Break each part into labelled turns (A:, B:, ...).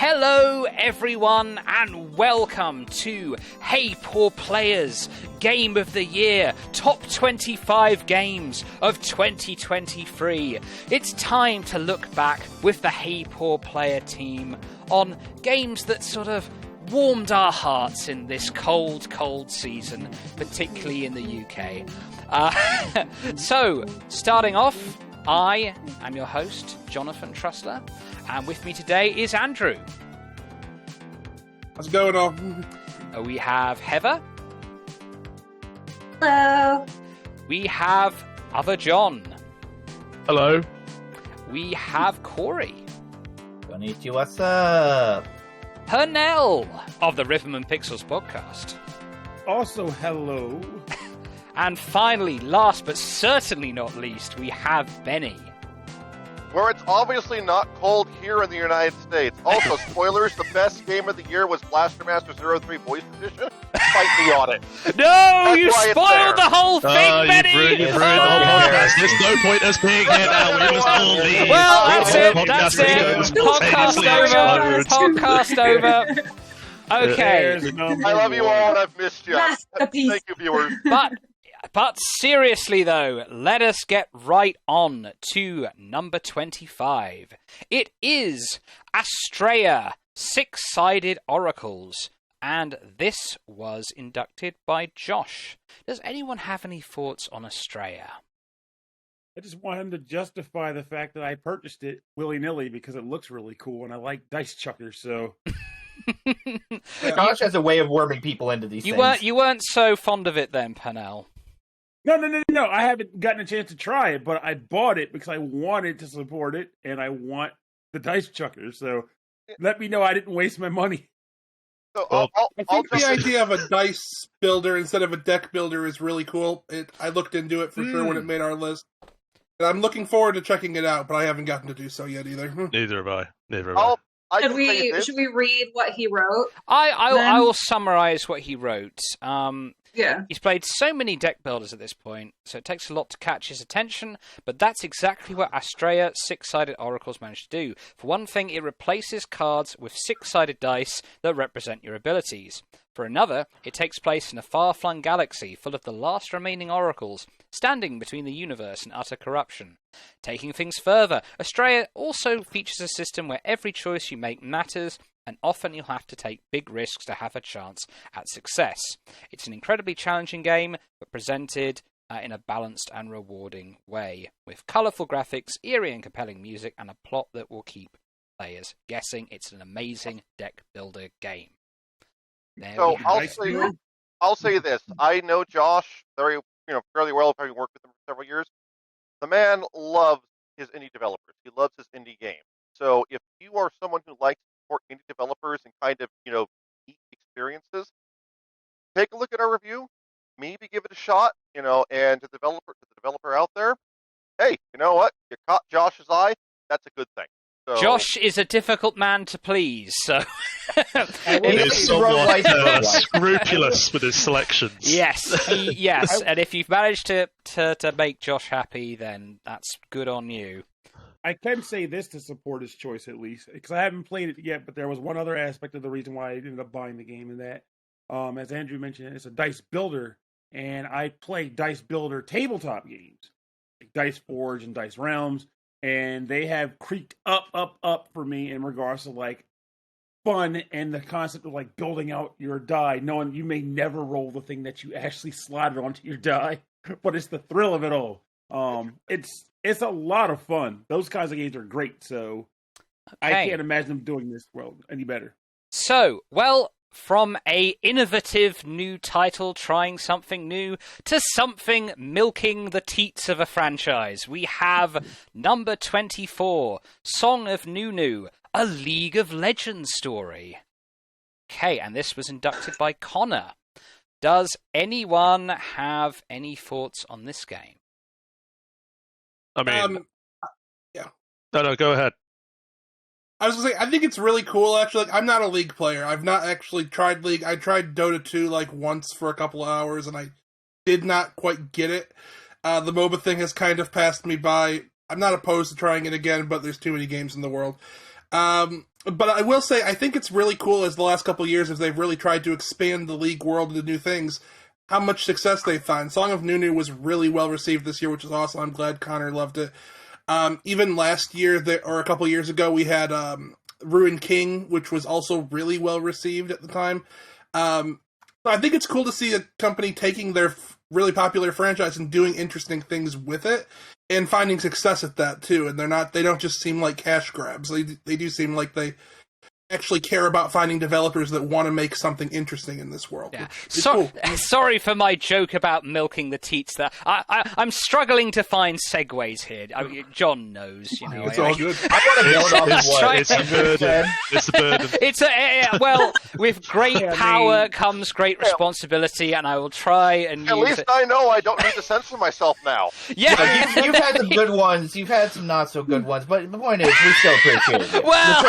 A: Hello everyone and welcome to Hey Poor Players Game of the Year, Top 25 Games of 2023. It's time to look back with the Hey Poor Player team on games that sort of warmed our hearts in this cold season, particularly in the UK. So, starting off, I am your host, Jonathan Trussler, and with me today is Andrew.
B: How's it going on?
A: We have Heather.
C: Hello.
A: We have Other John.
D: Hello.
A: We have Corey.
E: Konnichiwa, what's up?
A: Pernell of the Rhythm and Pixels podcast.
B: Also, hello.
A: And finally, last but certainly not least, we have Benny.
F: Where it's obviously not cold here in the United States. Also, spoilers, the best game of the year was Blaster Master 03 Voice Edition. Fight me on it.
A: No,
F: That's
A: you
F: why it's
A: spoiled the
F: there.
A: whole thing, Benny!
D: You've ruined the whole podcast. There's no point us being here now. We must all leave.
A: Well, that's it. Podcast over. Okay.
F: I love you all, and I've missed you.
C: Masterpiece.
F: Thank you, viewers.
A: But seriously, though, let us get right on to number 25. It is Astrea, Six-Sided Oracles, and this was inducted by Josh. Does anyone have any thoughts on Astrea?
B: I just want him to justify the fact that I purchased it willy-nilly because it looks really cool and I like dice chuckers, so...
E: Josh has a way of worming people into these things.
A: You weren't so fond of it then, Pernell.
B: No. I haven't gotten a chance to try it, but I bought it because I wanted to support it, and I want the dice chuckers, so let me know I didn't waste my money.
F: So
G: I think the idea of a dice builder instead of a deck builder is really cool. I looked into it for sure when it made our list. And I'm looking forward to checking it out, but I haven't gotten to do so yet either.
D: Neither have I.
C: Should we read what he wrote?
A: I will summarize what he wrote.
C: Yeah.
A: He's played so many deck builders at this point, so it takes a lot to catch his attention, but that's exactly what Astrea Six-Sided Oracles managed to do. For one thing, it replaces cards with six-sided dice that represent your abilities. For another, it takes place in a far-flung galaxy full of the last remaining oracles, standing between the universe and utter corruption. Taking things further, Astrea also features a system where every choice you make matters, and often you'll have to take big risks to have a chance at success. It's an incredibly challenging game, but presented in a balanced and rewarding way, with colourful graphics, eerie and compelling music, and a plot that will keep players guessing. It's an amazing deck builder game.
F: So I'll say this. I know Josh fairly well, having worked with him for several years. The man loves his indie developers. He loves his indie game. So if you are someone who likes to support indie developers and kind of, neat experiences, take a look at our review, maybe give it a shot, and to the developer out there, hey, you know what? You caught Josh's eye. That's a good thing. So,
A: Josh is a difficult man to please, so...
D: He is somewhat scrupulous with his selections.
A: Yes, and if you've managed to make Josh happy, then that's good on you.
B: I can say this to support his choice, at least, because I haven't played it yet, but there was one other aspect of the reason why I ended up buying the game, and that, as Andrew mentioned, it's a dice builder, and I play dice builder tabletop games, like Dice Forge and Dice Realms, and they have creaked up for me in regards to, fun and the concept of, building out your die, knowing you may never roll the thing that you actually slotted onto your die, but it's the thrill of it all. It's a lot of fun. Those kinds of games are great, so I can't imagine them doing this any better.
A: So, from a innovative new title trying something new to something milking the teats of a franchise, we have number 24, Song of Nunu, a League of Legends story. Okay, and this was inducted by Connor. Does anyone have any thoughts on this game?
D: I mean...
G: yeah.
D: No, go ahead.
G: I was going to say, I think it's really cool, actually. I'm not a League player. I've not actually tried League. I tried Dota 2, once for a couple of hours, and I did not quite get it. The MOBA thing has kind of passed me by. I'm not opposed to trying it again, but there's too many games in the world. But I will say, I think it's really cool as the last couple of years, as they've really tried to expand the League world into new things, how much success they've found. Song of Nunu was really well received this year, which is awesome. I'm glad Connor loved it. Even last year, or a couple of years ago, we had Ruined King, which was also really well received at the time. I think it's cool to see a company taking their really popular franchise and doing interesting things with it, and finding success at that too. And they don't just seem like cash grabs. They do seem like they actually care about finding developers that want to make something interesting in this world.
A: Yeah.
G: Cool.
A: Sorry for my joke about milking the teats there. I'm struggling to find segues here. I mean, John knows, you know.
G: It's all good.
E: I want to build off what
D: It's a burden. It's a burden.
A: Well, with great power comes great responsibility, and I will try and
F: At least I know I don't need to censor myself now.
A: Yeah.
E: You've had some good ones. You've had some not so good ones. But the point is, we still appreciate it.
A: Well,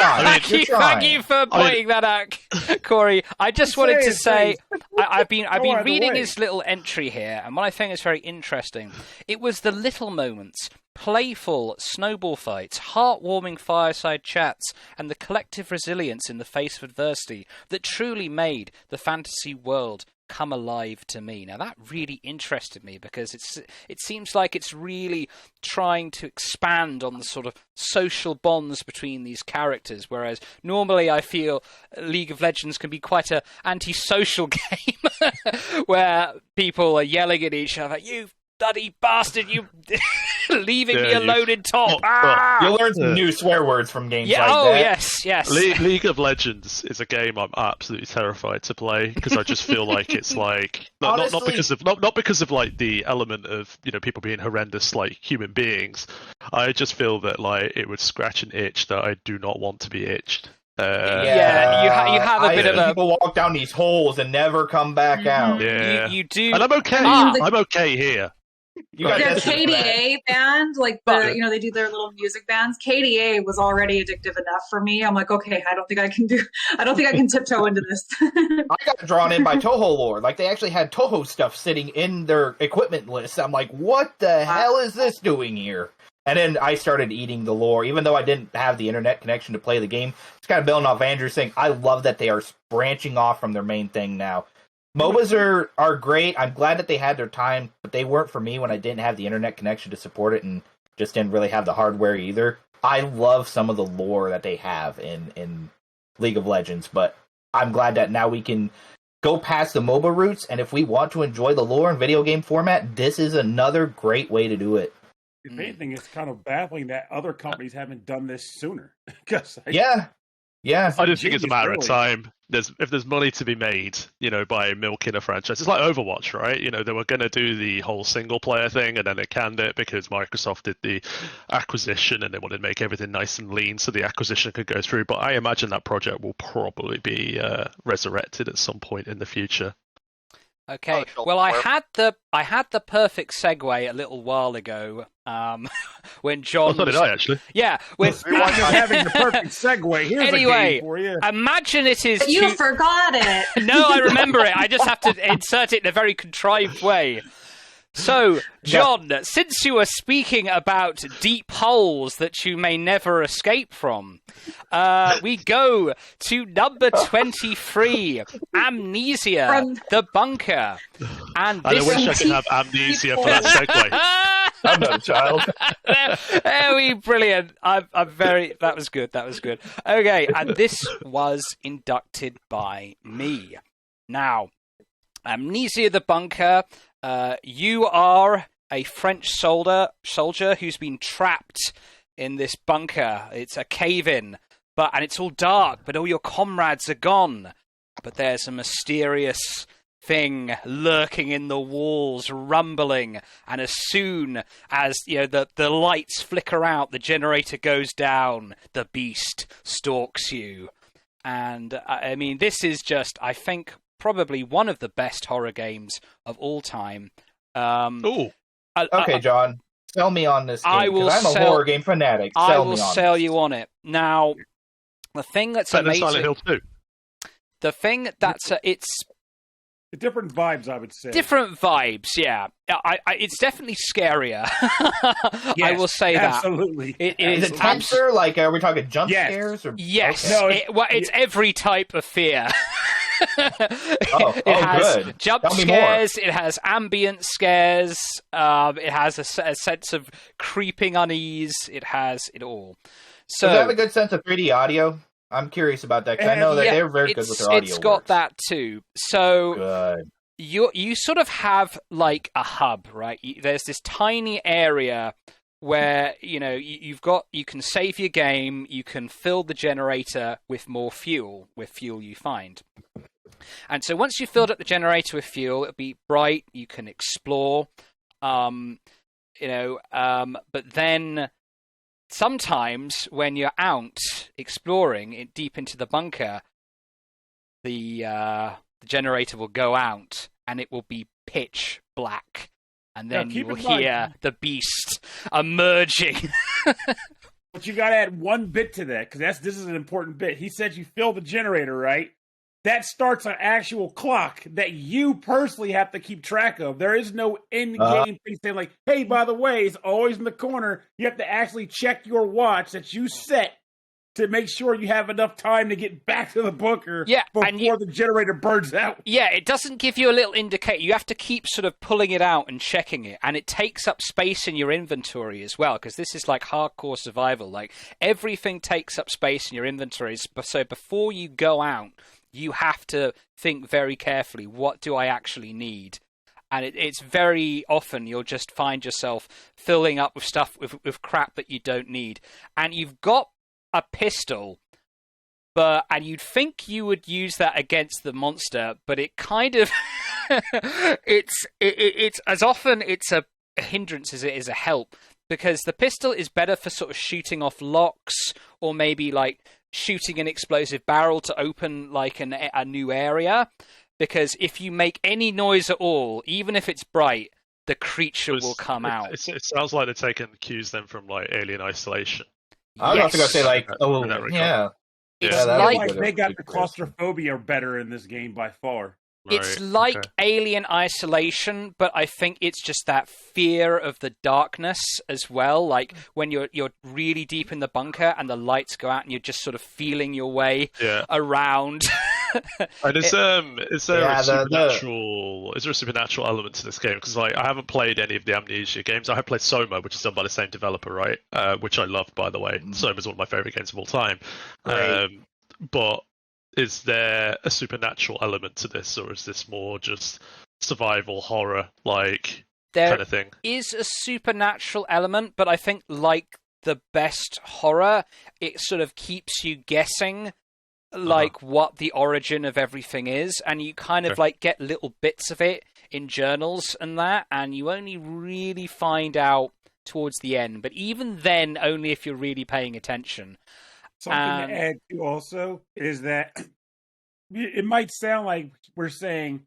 E: You're trying.
A: Thank you for pointing that out, Corey. I just wanted to say I've been reading his little entry here, and what I think is very interesting. It was the little moments, playful snowball fights, heartwarming fireside chats, and the collective resilience in the face of adversity that truly made the fantasy world come alive to me. Now that really interested me because it seems like it's really trying to expand on the sort of social bonds between these characters, whereas normally I feel League of Legends can be quite an antisocial game where people are yelling at each other, "You bloody bastard, you leaving me alone in top."
E: You'll learn some new swear words from games like that.
A: Oh, yes.
D: League of Legends is a game I'm absolutely terrified to play because I just feel like it's like not because of like the element of, you know, people being horrendous like human beings. I just feel that like it would scratch an itch that I do not want to be itched.
A: You have a bit of a...
E: People walk down these holes and never come back out.
D: Yeah,
A: you do,
D: and I'm okay. I'm okay here.
C: Their KDA band, like they do their little music bands. KDA was already addictive enough for me. I'm like, okay, I don't think I can tiptoe into this.
E: I got drawn in by Toho lore. Like, they actually had Toho stuff sitting in their equipment list. I'm like, what the hell is this doing here? And then I started eating the lore, even though I didn't have the internet connection to play the game. It's kind of building off Andrew's thing. I love that they are branching off from their main thing now. MOBAs are great. I'm glad that they had their time, but they weren't for me when I didn't have the internet connection to support it and just didn't really have the hardware either. I love some of the lore that they have in League of Legends, but I'm glad that now we can go past the MOBA roots, and if we want to enjoy the lore in video game format, this is another great way to do it.
B: If anything, it's kind of baffling that other companies haven't done this sooner.
E: Yeah.
D: I just think it's a matter of time. If there's money to be made, you know, by milking a franchise, it's like Overwatch, right? You know, they were going to do the whole single player thing, and then they canned it because Microsoft did the acquisition, and they wanted to make everything nice and lean so the acquisition could go through. But I imagine that project will probably be resurrected at some point in the future.
A: Okay. Well, I had the perfect segue a little while ago. When John.
D: So did I actually.
A: Yeah. With
B: having the perfect segue. Here's a game for you.
A: Imagine it is.
C: You forgot it.
A: No, I remember it. I just have to insert it in a very contrived way. So, John, since you were speaking about deep holes that you may never escape from, we go to number 23, Amnesia, the Bunker. And
D: I wish I could have amnesia for that segue.
E: I'm not a child.
A: Brilliant. That was good. Okay, and this was inducted by me. Now, Amnesia, the Bunker. You are a French soldier who's been trapped in this bunker. It's a cave-in, and it's all dark, but all your comrades are gone. But there's a mysterious thing lurking in the walls, rumbling, and as soon as the lights flicker out, the generator goes down, the beast stalks you. And I mean, this is just, I think, probably one of the best horror games of all time.
E: Okay, John, sell me on this game, because I'm a horror game fanatic.
A: I will sell you on it. Now, the thing that's amazing...
D: Silent Hill 2.
A: The thing that's...
B: Different vibes, I would say.
A: Different vibes, yeah. It's definitely scarier.
B: Yes,
A: I will say
B: absolutely.
A: that.
E: Is it tenser? Like, are we talking jump scares? Or...
A: Yes.
E: Okay.
A: No, it's every type of fear.
E: it
A: has
E: good.
A: jump scares, it has ambient scares, it has a sense of creeping unease, it has it all. So,
E: does it have a good sense of 3D audio? I'm curious about that, because I know that they're very good with their audio.
A: It's got that too. So
E: good.
A: You sort of have like a hub, right? There's this tiny area where you can save your game, you can fill the generator with more fuel, with fuel you find. And so once you've filled up the generator with fuel, it'll be bright, you can explore, but then sometimes when you're out exploring deep into the bunker, the generator will go out and it will be pitch black. And then you will hear the beast emerging.
B: But you got to add one bit to that, because this is an important bit. He said you fill the generator, right? That starts an actual clock that you personally have to keep track of. There is no in-game thing saying like, hey, by the way, it's always in the corner. You have to actually check your watch that you set to make sure you have enough time to get back to the bunker before the generator burns out.
A: Yeah, it doesn't give you a little indicator. You have to keep sort of pulling it out and checking it. And it takes up space in your inventory as well, because this is like hardcore survival. Like, everything takes up space in your inventories. So before you go out, you have to think very carefully, what do I actually need? And it's very often you'll just find yourself filling up with stuff with crap that you don't need. And you've got a pistol, and you'd think you would use that against the monster, but it kind of it's as often it's a hindrance as it is a help, because the pistol is better for sort of shooting off locks, or maybe like shooting an explosive barrel to open like a new area, because if you make any noise at all, even if it's bright, the creature will come out.
D: It sounds like they're taking cues then from like Alien Isolation.
E: I was also going to say, like,
A: It's
B: like they got the claustrophobia better in this game by far.
A: It's like Alien Isolation, but I think it's just that fear of the darkness as well. Like when you're really deep in the bunker and the lights go out and you're just sort of feeling your way around.
D: And is there a supernatural element to this game? Because like I haven't played any of the Amnesia games. I have played Soma, which is done by the same developer, right? Which I love, by the way. Soma is one of my favorite games of all time. But is there a supernatural element to this, or is this more just survival horror kind of thing?
A: There is a supernatural element, but I think like the best horror, it sort of keeps you guessing like what the origin of everything is, and you kind of like get little bits of it in journals and that, and you only really find out towards the end, but even then only if you're really paying attention.
B: Something to add to also is that it might sound like we're saying,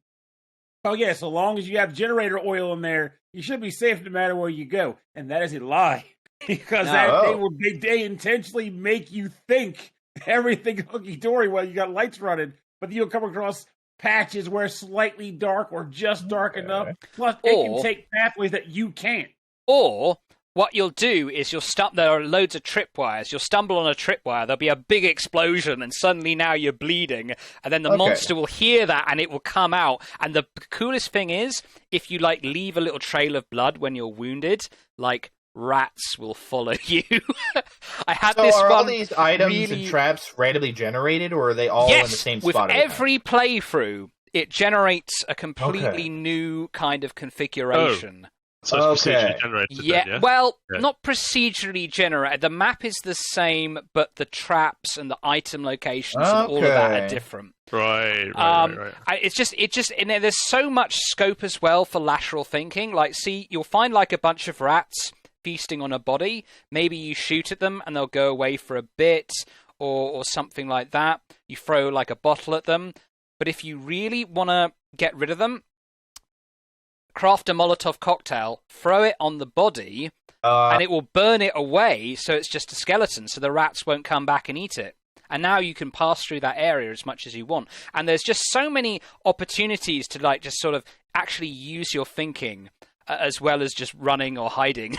B: oh yeah, so long as you have generator oil in there, you should be safe no matter where you go. And that is a lie. Because they intentionally make you think everything hunky-dory while you got lights running, but you'll come across patches where it's slightly dark or just dark enough. Plus, it can take pathways that you can't.
A: Or what you'll do is there are loads of tripwires. You'll stumble on a tripwire, there'll be a big explosion, and suddenly now you're bleeding, and then the monster will hear that, and it will come out. And the coolest thing is, if you like leave a little trail of blood when you're wounded, like rats will follow you. I had this one.
E: So are all these items and traps randomly generated, or are they all in the same spot?
A: With every playthrough, it generates a completely new kind of configuration.
D: So it's procedurally generated. Then,
A: not procedurally generated. The map is the same, but the traps and the item locations and all of that are different.
D: Right.
A: It's just, and there's so much scope as well for lateral thinking. Like, see, you'll find like a bunch of rats feasting on a body. Maybe you shoot at them and they'll go away for a bit, or something like that. You throw like a bottle at them. But if you really want to get rid of them, craft a Molotov cocktail, throw it on the body, and it will burn it away, so it's just a skeleton, so the rats won't come back and eat it. and now you can pass through that area as much as you want. And there's just so many opportunities to like just sort of actually use your thinking as well as just running or hiding.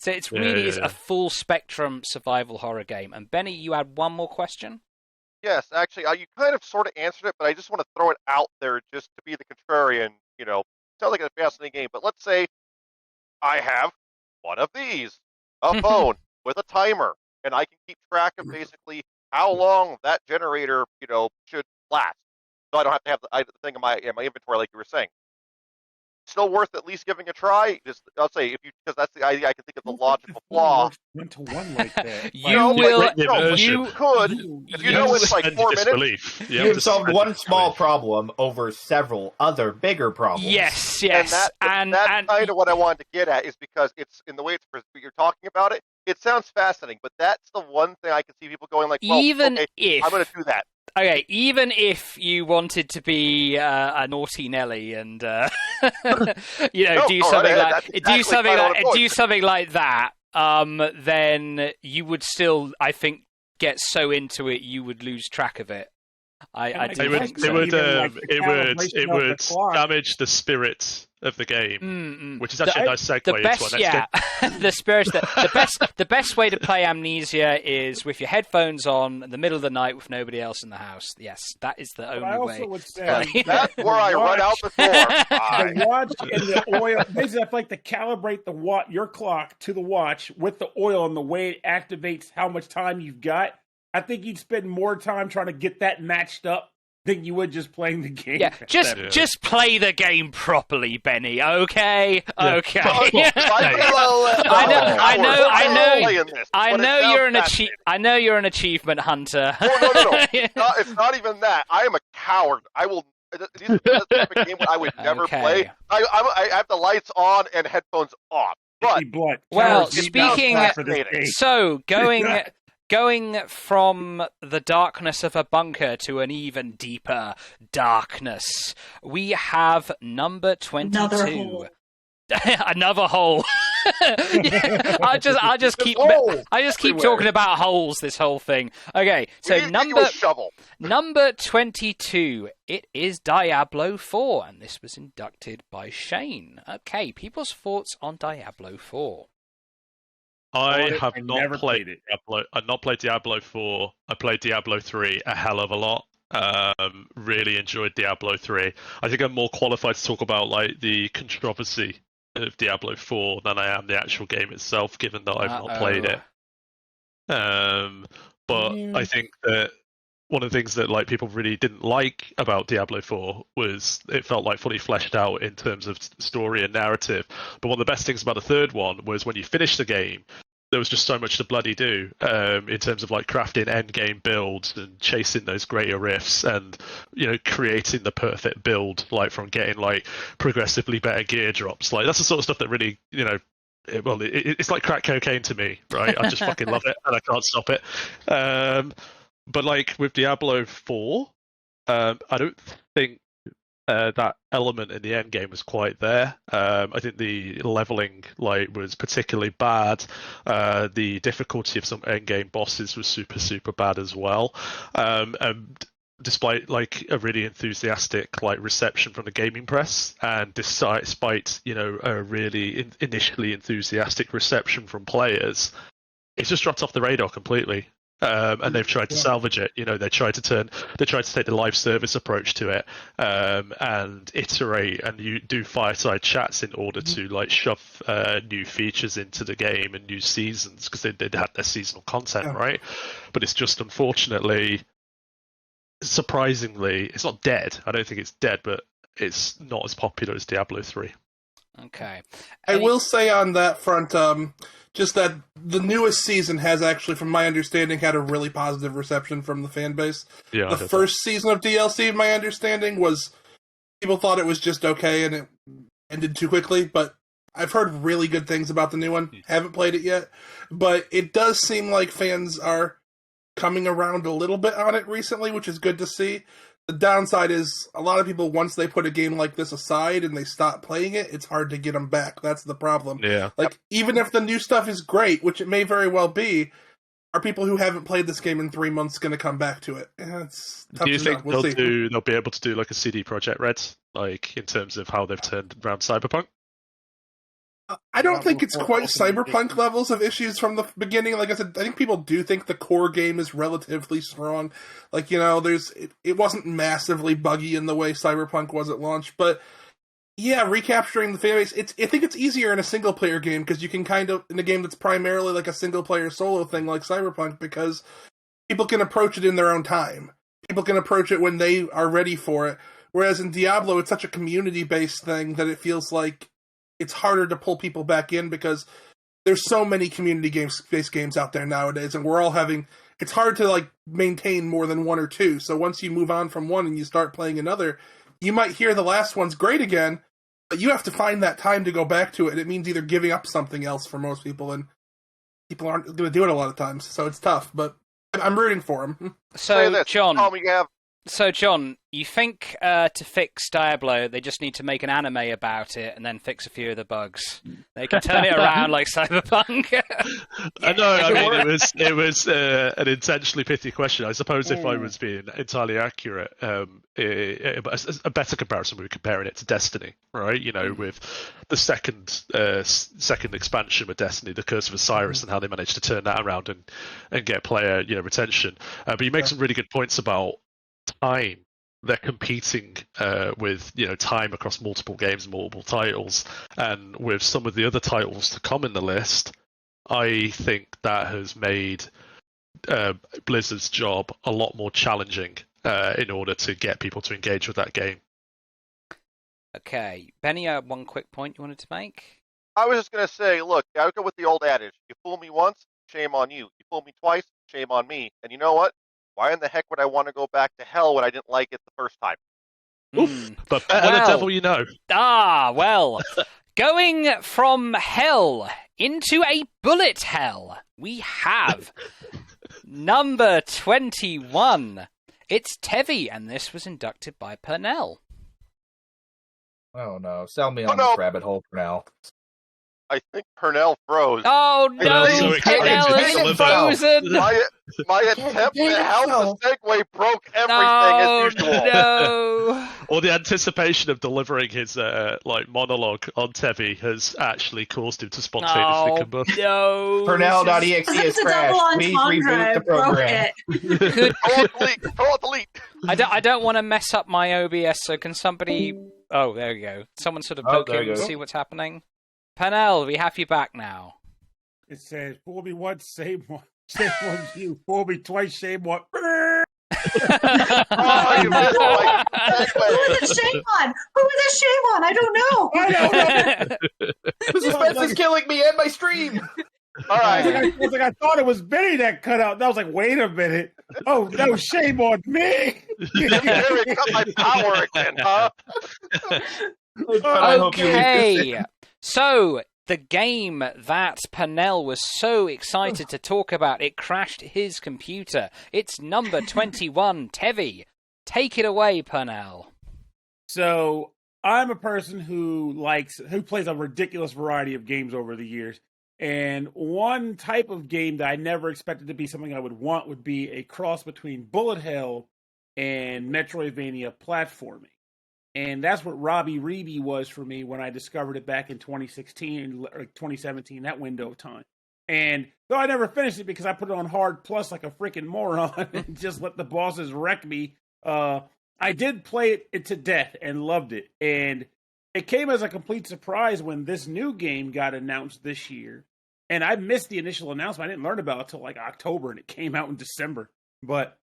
A: So it's really is a full spectrum survival horror game. And Benny, you had one more question?
F: Yes, actually, you kind of sort of answered it, but I just want to throw it out there just to be the contrarian. You know, sounds like a fascinating game, but let's say I have one of these, a phone with a timer, and I can keep track of basically how long that generator, you know, should last. So I don't have to have the thing in my inventory like you were saying. Still worth at least giving a try. Just I'll say because that's the idea. I can think of the logical flaw.
B: One to one like that.
A: You could
F: if you know it's like 4 minutes.
E: You've solved one small problem over several other bigger problems.
A: Yes,
F: and that's kind of what I wanted to get at is because it's in the way you're talking about it. It sounds fascinating, but that's the one thing I can see people going like, well,
A: even
F: okay,
A: if
F: I'm going to do that.
A: Okay, even if you wanted to be a naughty Nelly and do something like that, then you would still, I think, get so into it you would lose track of it.
D: It would damage the spirit of the game, which is actually a nice segue into our next game.
A: The best way to play Amnesia is with your headphones on in the middle of the night with nobody else in the house. Yes, that is the only way.
F: Would say, that's where I run out the door.
B: The watch and the oil. Basically, I like to calibrate your clock to the watch with the oil and the way it activates how much time you've got. I think you'd spend more time trying to get that matched up than you would just playing the game.
A: Yeah, just play the game properly, Benny. Okay, okay. I know you're an achievement hunter.
F: No. It's not even that. I am a coward. I will. This is the type of game I would never play. I have the lights on and headphones off. But
A: Going from the darkness of a bunker to an even deeper darkness, we have number 22. Another hole. I just keep talking about holes this whole thing. Okay, so number 22. It is Diablo 4, and this was inducted by Shane. Okay, people's thoughts on Diablo 4.
D: I have not played Diablo. I've not played Diablo 4. I played Diablo 3 a hell of a lot. Really enjoyed Diablo 3. I think I'm more qualified to talk about like the controversy of Diablo 4 than I am the actual game itself, given that I've not played it. But I think that one of the things that like people really didn't like about Diablo 4 was it felt like fully fleshed out in terms of story and narrative. But one of the best things about the third one was when you finish the game, there was just so much to bloody do in terms of like crafting end game builds and chasing those greater rifts and creating the perfect build, like from getting like progressively better gear drops. Like that's the sort of stuff that really it's like crack cocaine to me, right? I just fucking love it and I can't stop it. But like with Diablo 4, I don't think that element in the end game was quite there. I think the leveling was particularly bad. The difficulty of some end game bosses was super bad as well. And despite a really enthusiastic reception from the gaming press, and despite a really initially enthusiastic reception from players, it's just dropped off the radar completely. And they've tried to salvage it. They tried to take the live service approach to it, and iterate, and you do fireside chats in order to shove new features into the game and new seasons, because they had their seasonal content, right? But it's just unfortunately, surprisingly, it's not dead. I don't think it's dead, but it's not as popular as Diablo 3.
A: Okay.
G: I will say on that front, just that the newest season has actually, from my understanding, had a really positive reception from the fan base.
D: Yeah,
G: the first season of DLC, my understanding, was people thought it was just okay and it ended too quickly, but I've heard really good things about the new one. Haven't played it yet, but it does seem like fans are coming around a little bit on it recently, which is good to see. The downside is a lot of people, once they put a game like this aside and they stop playing it, it's hard to get them back. That's the problem.
D: Yeah.
G: Even if the new stuff is great, which it may very well be, are people who haven't played this game in 3 months going to come back to it? It's tough
D: Do you
G: to
D: think
G: know. We'll see.
D: they'll be able to do like a CD Projekt Red, like in terms of how they've turned around Cyberpunk?
G: I don't think it's quite Cyberpunk levels of issues from the beginning. Like I said, I think people do think the core game is relatively strong. Like, it wasn't massively buggy in the way Cyberpunk was at launch, but yeah, recapturing the fan base. I think it's easier in a single player game because you can in a game that's primarily like a single player solo thing like Cyberpunk, because people can approach it in their own time. People can approach it when they are ready for it. Whereas in Diablo, it's such a community based thing that it feels like it's harder to pull people back in because there's so many community-based games out there nowadays, and we're all it's hard to, maintain more than one or two. So once you move on from one and you start playing another, you might hear the last one's great again, but you have to find that time to go back to it. It means either giving up something else for most people, and people aren't going to do it a lot of times, so it's tough, but I'm rooting for them.
A: So, John...
F: So,
A: John, you think to fix Diablo, they just need to make an anime about it and then fix a few of the bugs? They can turn it around like Cyberpunk.
D: I know. I mean, it was an intentionally pithy question. I suppose if I was being entirely accurate, a better comparison would be comparing it to Destiny, right? With the second expansion with Destiny, the Curse of Osiris, and how they managed to turn that around and get player retention. But you make some really good points about time. They're competing with time across multiple games, multiple titles, and with some of the other titles to come in the list, I think that has made Blizzard's job a lot more challenging in order to get people to engage with that game.
A: Okay, Benny, one quick point you wanted to make?
F: I was just going to say, look, I would go with the old adage: you fool me once, shame on you. You fool me twice, shame on me. And you know what? Why in the heck would I want to go back to hell when I didn't like it the first time?
D: Oof, but better the devil you know.
A: Going from hell into a bullet hell, we have number 21. It's Tevi, and this was inducted by Pernell.
E: Oh no, sell me on this rabbit hole for now.
F: I think Pernell froze.
A: Oh no, Pernell is frozen!
F: My attempt to help the segue broke everything as usual.
A: No.
D: Or the anticipation of delivering his monologue on Tevi has actually caused him to spontaneously combust.
A: No.
E: Pernell.exe is crashed. Please reboot the program.
F: Delete.
A: I don't want to mess up my OBS, so can somebody... Oh, there we go. Someone sort of poke in and see what's happening. Pernell, we have you back now.
B: It says, fool me once, shame one. Shame on you. Fool me twice, shame one.
F: You missed my segue.
C: Who is it shame on? I don't know.
E: Suspense is killing me and my stream.
F: All right.
B: I thought it was Benny that cut out. I was like, wait a minute. Oh, no, shame on me.
F: Here we cut my power again, huh?
A: Okay. So, the game that Pernell was so excited to talk about, it crashed his computer. It's number 21, Tevi. Take it away, Pernell.
B: So, I'm a person who plays a ridiculous variety of games over the years. And one type of game that I never expected to be something I would want would be a cross between bullet hell and Metroidvania platforming. And that's what Robbie Reeby was for me when I discovered it back in 2016 or 2017, that window of time. And though I never finished it because I put it on hard plus like a freaking moron and just let the bosses wreck me, I did play it to death and loved it. And it came as a complete surprise when this new game got announced this year. And I missed the initial announcement. I didn't learn about it until like October, and it came out in December. But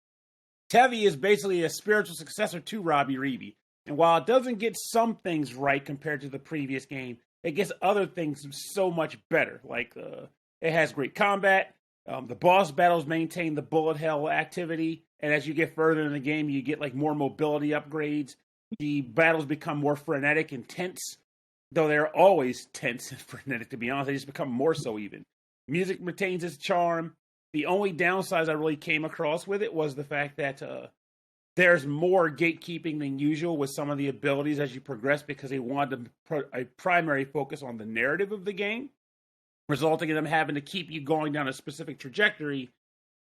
B: Tevi is basically a spiritual successor to Robbie Reeby. And while it doesn't get some things right compared to the previous game, it gets other things so much better. Like it has great combat. The boss battles maintain the bullet hell activity. And as you get further in the game, you get like more mobility upgrades. The battles become more frenetic and tense. Though they're always tense and frenetic, to be honest. They just become more so even. Music retains its charm. The only downsides I really came across with it was the fact that there's more gatekeeping than usual with some of the abilities as you progress because they wanted to put a primary focus on the narrative of the game, resulting in them having to keep you going down a specific trajectory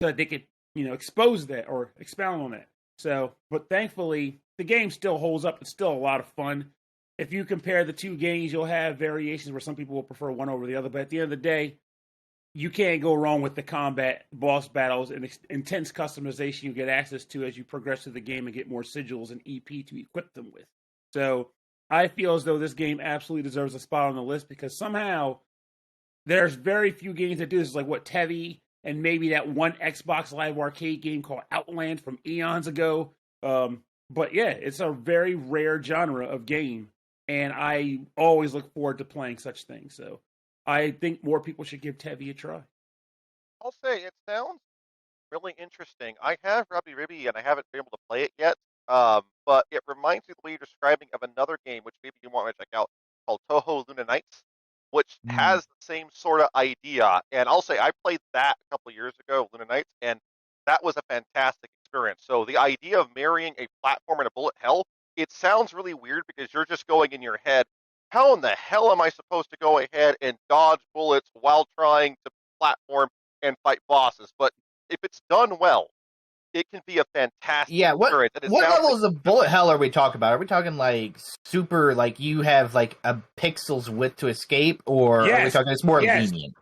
B: so that they could, expose that or expound on that. So, but thankfully, the game still holds up. It's still a lot of fun. If you compare the two games, you'll have variations where some people will prefer one over the other. But at the end of the day, you can't go wrong with the combat, boss battles, and intense customization you get access to as you progress through the game and get more sigils and EP to equip them with. So I feel as though this game absolutely deserves a spot on the list because somehow there's very few games that do this. Like what Tevi and maybe that one Xbox Live Arcade game called Outland from eons ago. But yeah, it's a very rare genre of game, and I always look forward to playing such things. So I think more people should give Tevi a try.
F: I'll say it sounds really interesting. I have Rubby Ribby, and I haven't been able to play it yet. But it reminds me of the way you're describing of another game, which maybe you want to check out, called Toho Luna Nights, which has the same sort of idea. And I'll say I played that a couple of years ago, Luna Nights, and that was a fantastic experience. So the idea of marrying a platform and a bullet hell, it sounds really weird because you're just going in your head, how in the hell am I supposed to go ahead and dodge bullets while trying to platform and fight bosses? But if it's done well, it can be a fantastic experience.
E: What levels of bullet hell are we talking about? Are we talking like super, like you have like a pixel's width to escape, or are we talking it's more lenient?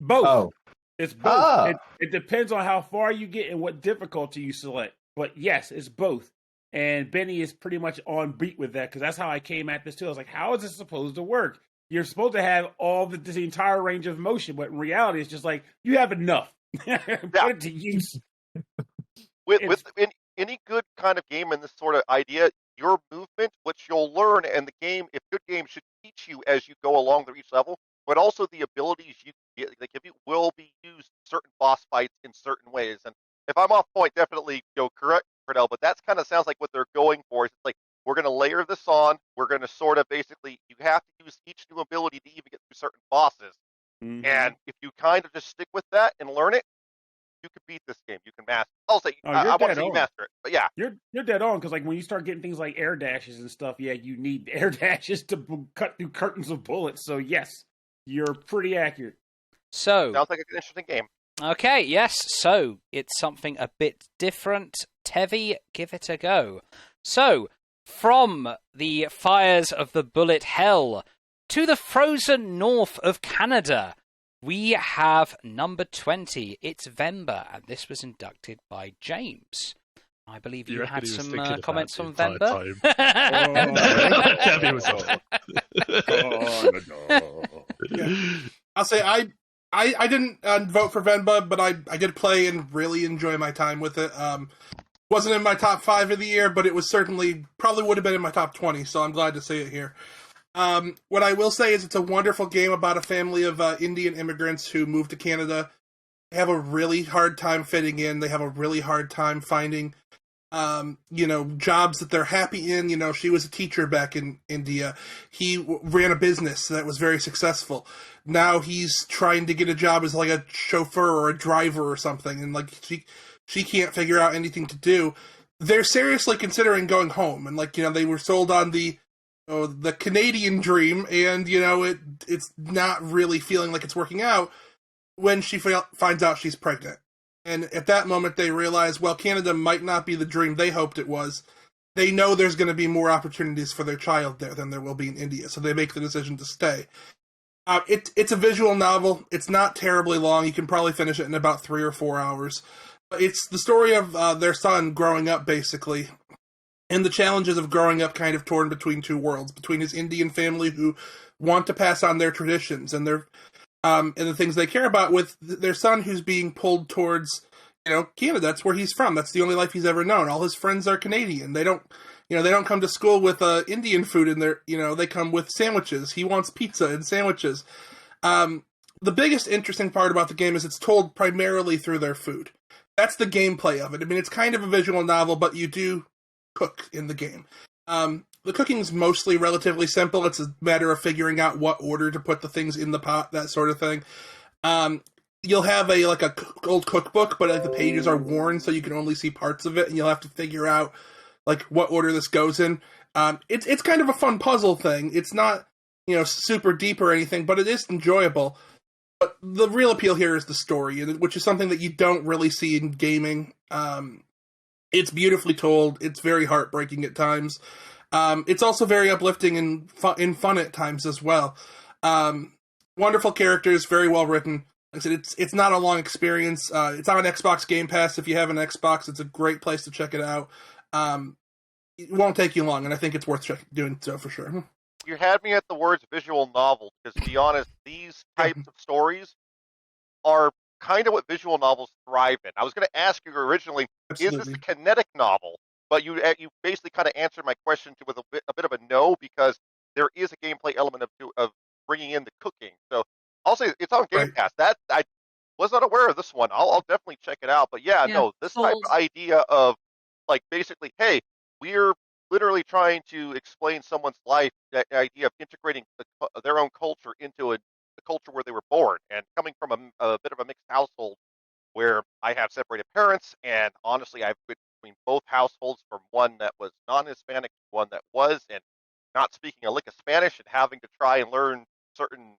B: Both.
E: Oh.
B: It's both. It depends on how far you get and what difficulty you select. But yes, it's both. And Benny is pretty much on beat with that because that's how I came at this too. I was like, how is this supposed to work? You're supposed to have all the entire range of motion, but in reality, it's just like you have enough. Put it to use.
F: With any good kind of game in this sort of idea, your movement, which you'll learn, and the game, if good games should teach you as you go along through each level, but also the abilities you get, like if you will be used in certain boss fights in certain ways. And if I'm off point, definitely correct, Cordell, but that's kind of sounds like what they're going for. It's like, we're going to layer this on. We're going to sort of basically, you have to use each new ability to even get through certain bosses. Mm-hmm. And if you kind of just stick with that and learn it, you can beat this game. You can master. I'll say I want to see you master it, but yeah,
B: you're dead on because like when you start getting things like air dashes and stuff, yeah, you need air dashes to cut through curtains of bullets. So yes, you're pretty accurate.
A: So
F: sounds like an interesting game.
A: Okay, yes. So it's something a bit different. Tevi, give it a go. So from the fires of the bullet hell to the frozen north of Canada, we have number 20. It's Vember, and this was inducted by James. I believe you had some comments on Vember.
G: I'll say I didn't vote for Venba, but I did play and really enjoy my time with it. Wasn't in my top 5 of the year, but it was probably would have been in my top 20, so I'm glad to see it here. What I will say is it's a wonderful game about a family of Indian immigrants who moved to Canada. They have a really hard time fitting in. They have a really hard time finding, jobs that they're happy in. She was a teacher back in India. He ran a business that was very successful. Now he's trying to get a job as like a chauffeur or a driver or something, and like she can't figure out anything to do. They're seriously considering going home, and they were sold on the Canadian dream, and it's not really feeling like it's working out when she finds out she's pregnant. And at that moment they realize, well, Canada might not be the dream they hoped it was. They know there's going to be more opportunities for their child there than there will be in India, so they make the decision to stay. It's a visual novel. It's not terribly long. You can probably finish it in about 3 or 4 hours. It's the story of their son growing up, basically, and the challenges of growing up kind of torn between two worlds, between his Indian family who want to pass on their traditions and their and the things they care about, with their son who's being pulled towards, Canada. That's where he's from. That's the only life he's ever known. All his friends are Canadian. They don't come to school with Indian food in their, they come with sandwiches. He wants pizza and sandwiches. The biggest interesting part about the game is it's told primarily through their food. That's the gameplay of it. I mean, it's kind of a visual novel, but you do cook in the game. The cooking's mostly relatively simple. It's a matter of figuring out what order to put the things in the pot, that sort of thing. You'll have a old cookbook, but the pages are worn, so you can only see parts of it, and you'll have to figure out what order this goes in. It's kind of a fun puzzle thing. It's not super deep or anything, but it is enjoyable. But the real appeal here is the story, which is something that you don't really see in gaming. It's beautifully told. It's very heartbreaking at times. It's also very uplifting and fun at times as well. Wonderful characters, very well written. Like I said, it's not a long experience. It's on Xbox Game Pass. If you have an Xbox, it's a great place to check it out. It won't take you long, and I think it's worth doing so for sure.
F: You had me at the words visual novel, because to be honest, these types of stories are kind of what visual novels thrive in. I was going to ask you originally, Absolutely. Is this a kinetic novel? But you basically kind of answered my question with a bit of a no, because there is a gameplay element of bringing in the cooking. So I'll say it's on Game Pass. That I was not aware of this one. I'll definitely check it out. But no, this type of idea of like basically, hey, we're literally trying to explain someone's life, that idea of integrating their own culture into the culture where they were born, and coming from a bit of a mixed household where I have separated parents, and honestly, I've been between both households, from one that was non-Hispanic to one that was, and not speaking a lick of Spanish and having to try and learn certain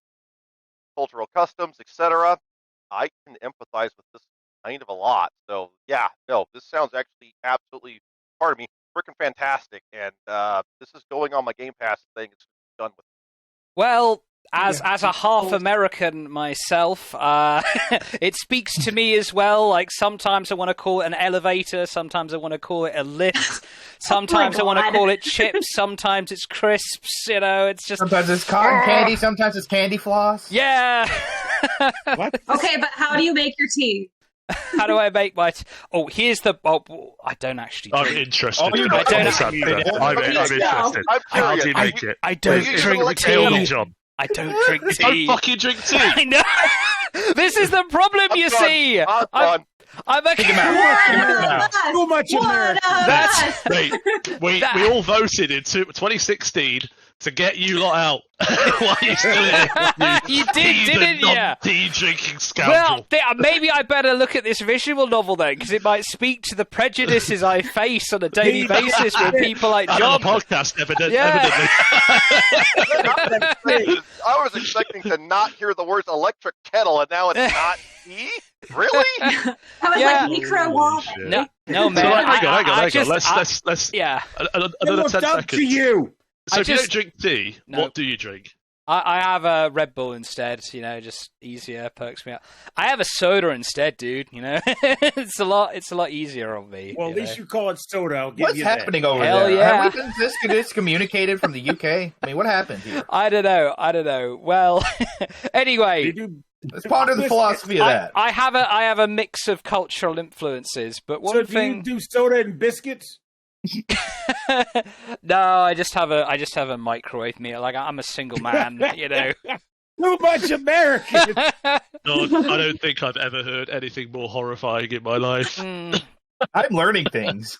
F: cultural customs, etc. I can empathize with this kind of a lot. So this sounds actually absolutely, pardon me, freaking fantastic, and this is going on my Game Pass thing. It's done with.
A: Well, as a half American myself, it speaks to me as well. Like sometimes I want to call it an elevator, sometimes I want to call it a lift, sometimes I want to call it chips, sometimes it's crisps. It's just
E: sometimes it's cotton candy, sometimes it's candy floss.
A: Yeah.
B: What?
C: Okay, but how do you make your tea?
A: How do I make my here's the... I don't actually drink.
D: I'm interested.
A: I'm interested.
D: How do you make it?
A: I don't drink tea.
D: John.
A: I don't drink tea.
D: Don't fucking drink tea.
A: I know. This is the problem, you see. I'm a...
B: Too much American.
D: We all voted in 2016 to get you lot out. Why are you still here?
A: You did, didn't you?
D: Tea drinking scoundrel.
A: Well, maybe I better look at this visual novel then, because it might speak to the prejudices I face on a daily basis with people like John.
D: On the podcast, evidently.
F: I was expecting to not hear the words electric kettle, and now it's not tea? Really?
C: I was like, micro wall.
A: No, man.
D: So, hang on. Let's another 10 seconds.
B: To you.
D: So if you don't drink tea, what do you drink?
A: I have a Red Bull instead, just easier, perks me up. I have a soda instead, dude, It's a lot easier on me.
B: Well, at least you call it soda. I'll give
E: What's
B: you
E: happening
B: that.
E: over
A: Hell
E: there?
A: yeah.
E: Have we been discommunicated from the UK? I mean, what happened here?
A: I don't know. Well, anyway...
E: Let's ponder the philosophy of that.
A: I have a mix of cultural influences, but one thing...
B: do you do soda and biscuits?
A: No, I just have a microwave meal. Like I'm a single man,
B: Too much American.
D: No, I don't think I've ever heard anything more horrifying in my life.
E: I'm learning things.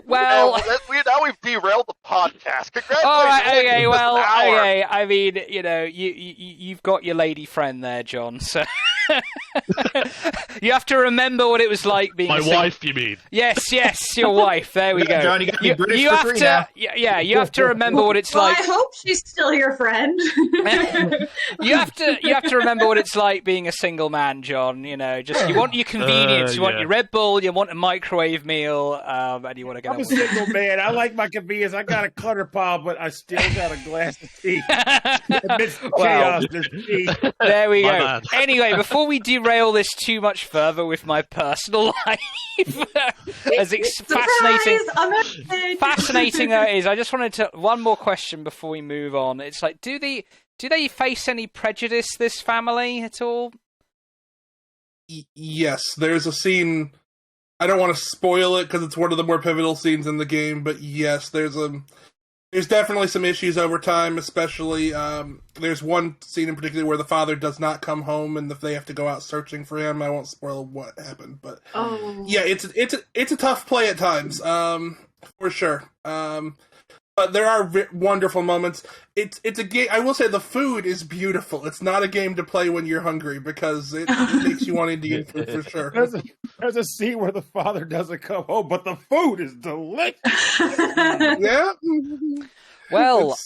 A: Well,
F: now we've derailed the podcast. Congratulations!
A: All right, okay. Well, okay. I mean, you've got your lady friend there, John. So you have to remember what it was like being
D: my wife. You mean?
A: Yes, your wife. There we go.
E: John, you got to be British
A: you
E: for
A: have
E: free
A: to,
E: now.
A: yeah. You have to remember what it's like.
C: I hope she's still your friend.
A: You have to remember what it's like being a single man, John. You want your convenience. You want your Red Bull. You want a microwave meal. And you want to get.
B: I'm a single man. I like my convenience. I got a clutter pile, but I still got a glass of tea. Amidst the chaos, there's tea.
A: There we go.
D: Man.
A: Anyway, before we derail this too much further with my personal life, as it's fascinating it is, I just wanted to one more question before we move on. It's like, do they face any prejudice, this family, at all?
G: Yes, there's a scene. I don't want to spoil it because it's one of the more pivotal scenes in the game, but yes, there's definitely some issues over time, especially there's one scene in particular where the father does not come home and they have to go out searching for him. I won't spoil what happened, but yeah, it's a tough play at times, for sure. But there are wonderful moments. it's a game. I will say the food is beautiful. It's not a game to play when you're hungry because it makes you want Indian food for sure.
B: There's a scene where the father doesn't come home, but the food is delicious.
G: Yeah.
A: Well,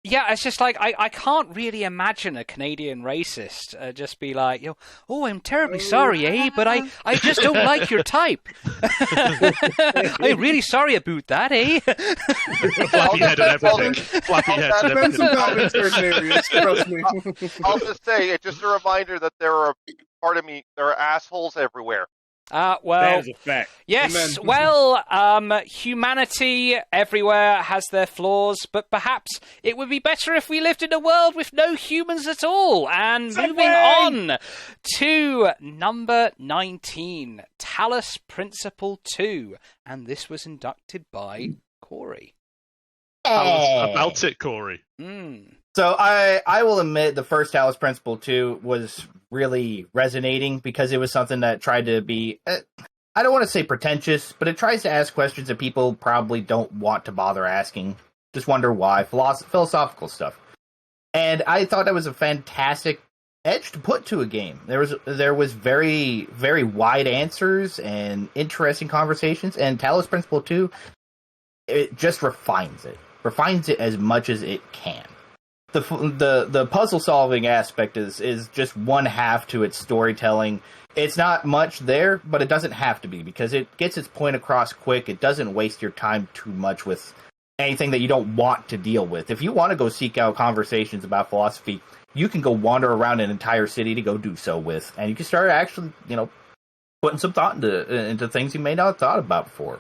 A: yeah, it's just like I can't really imagine a Canadian racist just be like, oh, I'm terribly sorry, but I just don't like your type. I'm really sorry about that,
D: Flappy head and everything. Flappy head and everything.
G: Trust me.
F: I'll just say, it's just a reminder that there are assholes everywhere.
B: That
A: Well,
B: is a fact.
A: yes,
G: Amen.
A: well, humanity everywhere has their flaws, but perhaps it would be better if we lived in a world with no humans at all. And moving on to number 19, Talos Principle 2, and this was inducted by Corey.
D: Tell us about it, Corey.
E: So I will admit the first Talos Principle 2 was really resonating because it was something that tried to be, I don't want to say pretentious, but it tries to ask questions that people probably don't want to bother asking. Just wonder why. Philosophical stuff. And I thought that was a fantastic edge to put to a game. There was very, very wide answers and interesting conversations, and Talos Principle 2, it just refines it. Refines it as much as it can. The puzzle solving aspect is just one half to its storytelling. It's not much there, but it doesn't have to be because it gets its point across quick. It doesn't waste your time too much with anything that you don't want to deal with. If you want to go seek out conversations about philosophy, you can go wander around an entire city to go do so with, and you can start actually, putting some thought into things you may not have thought about before.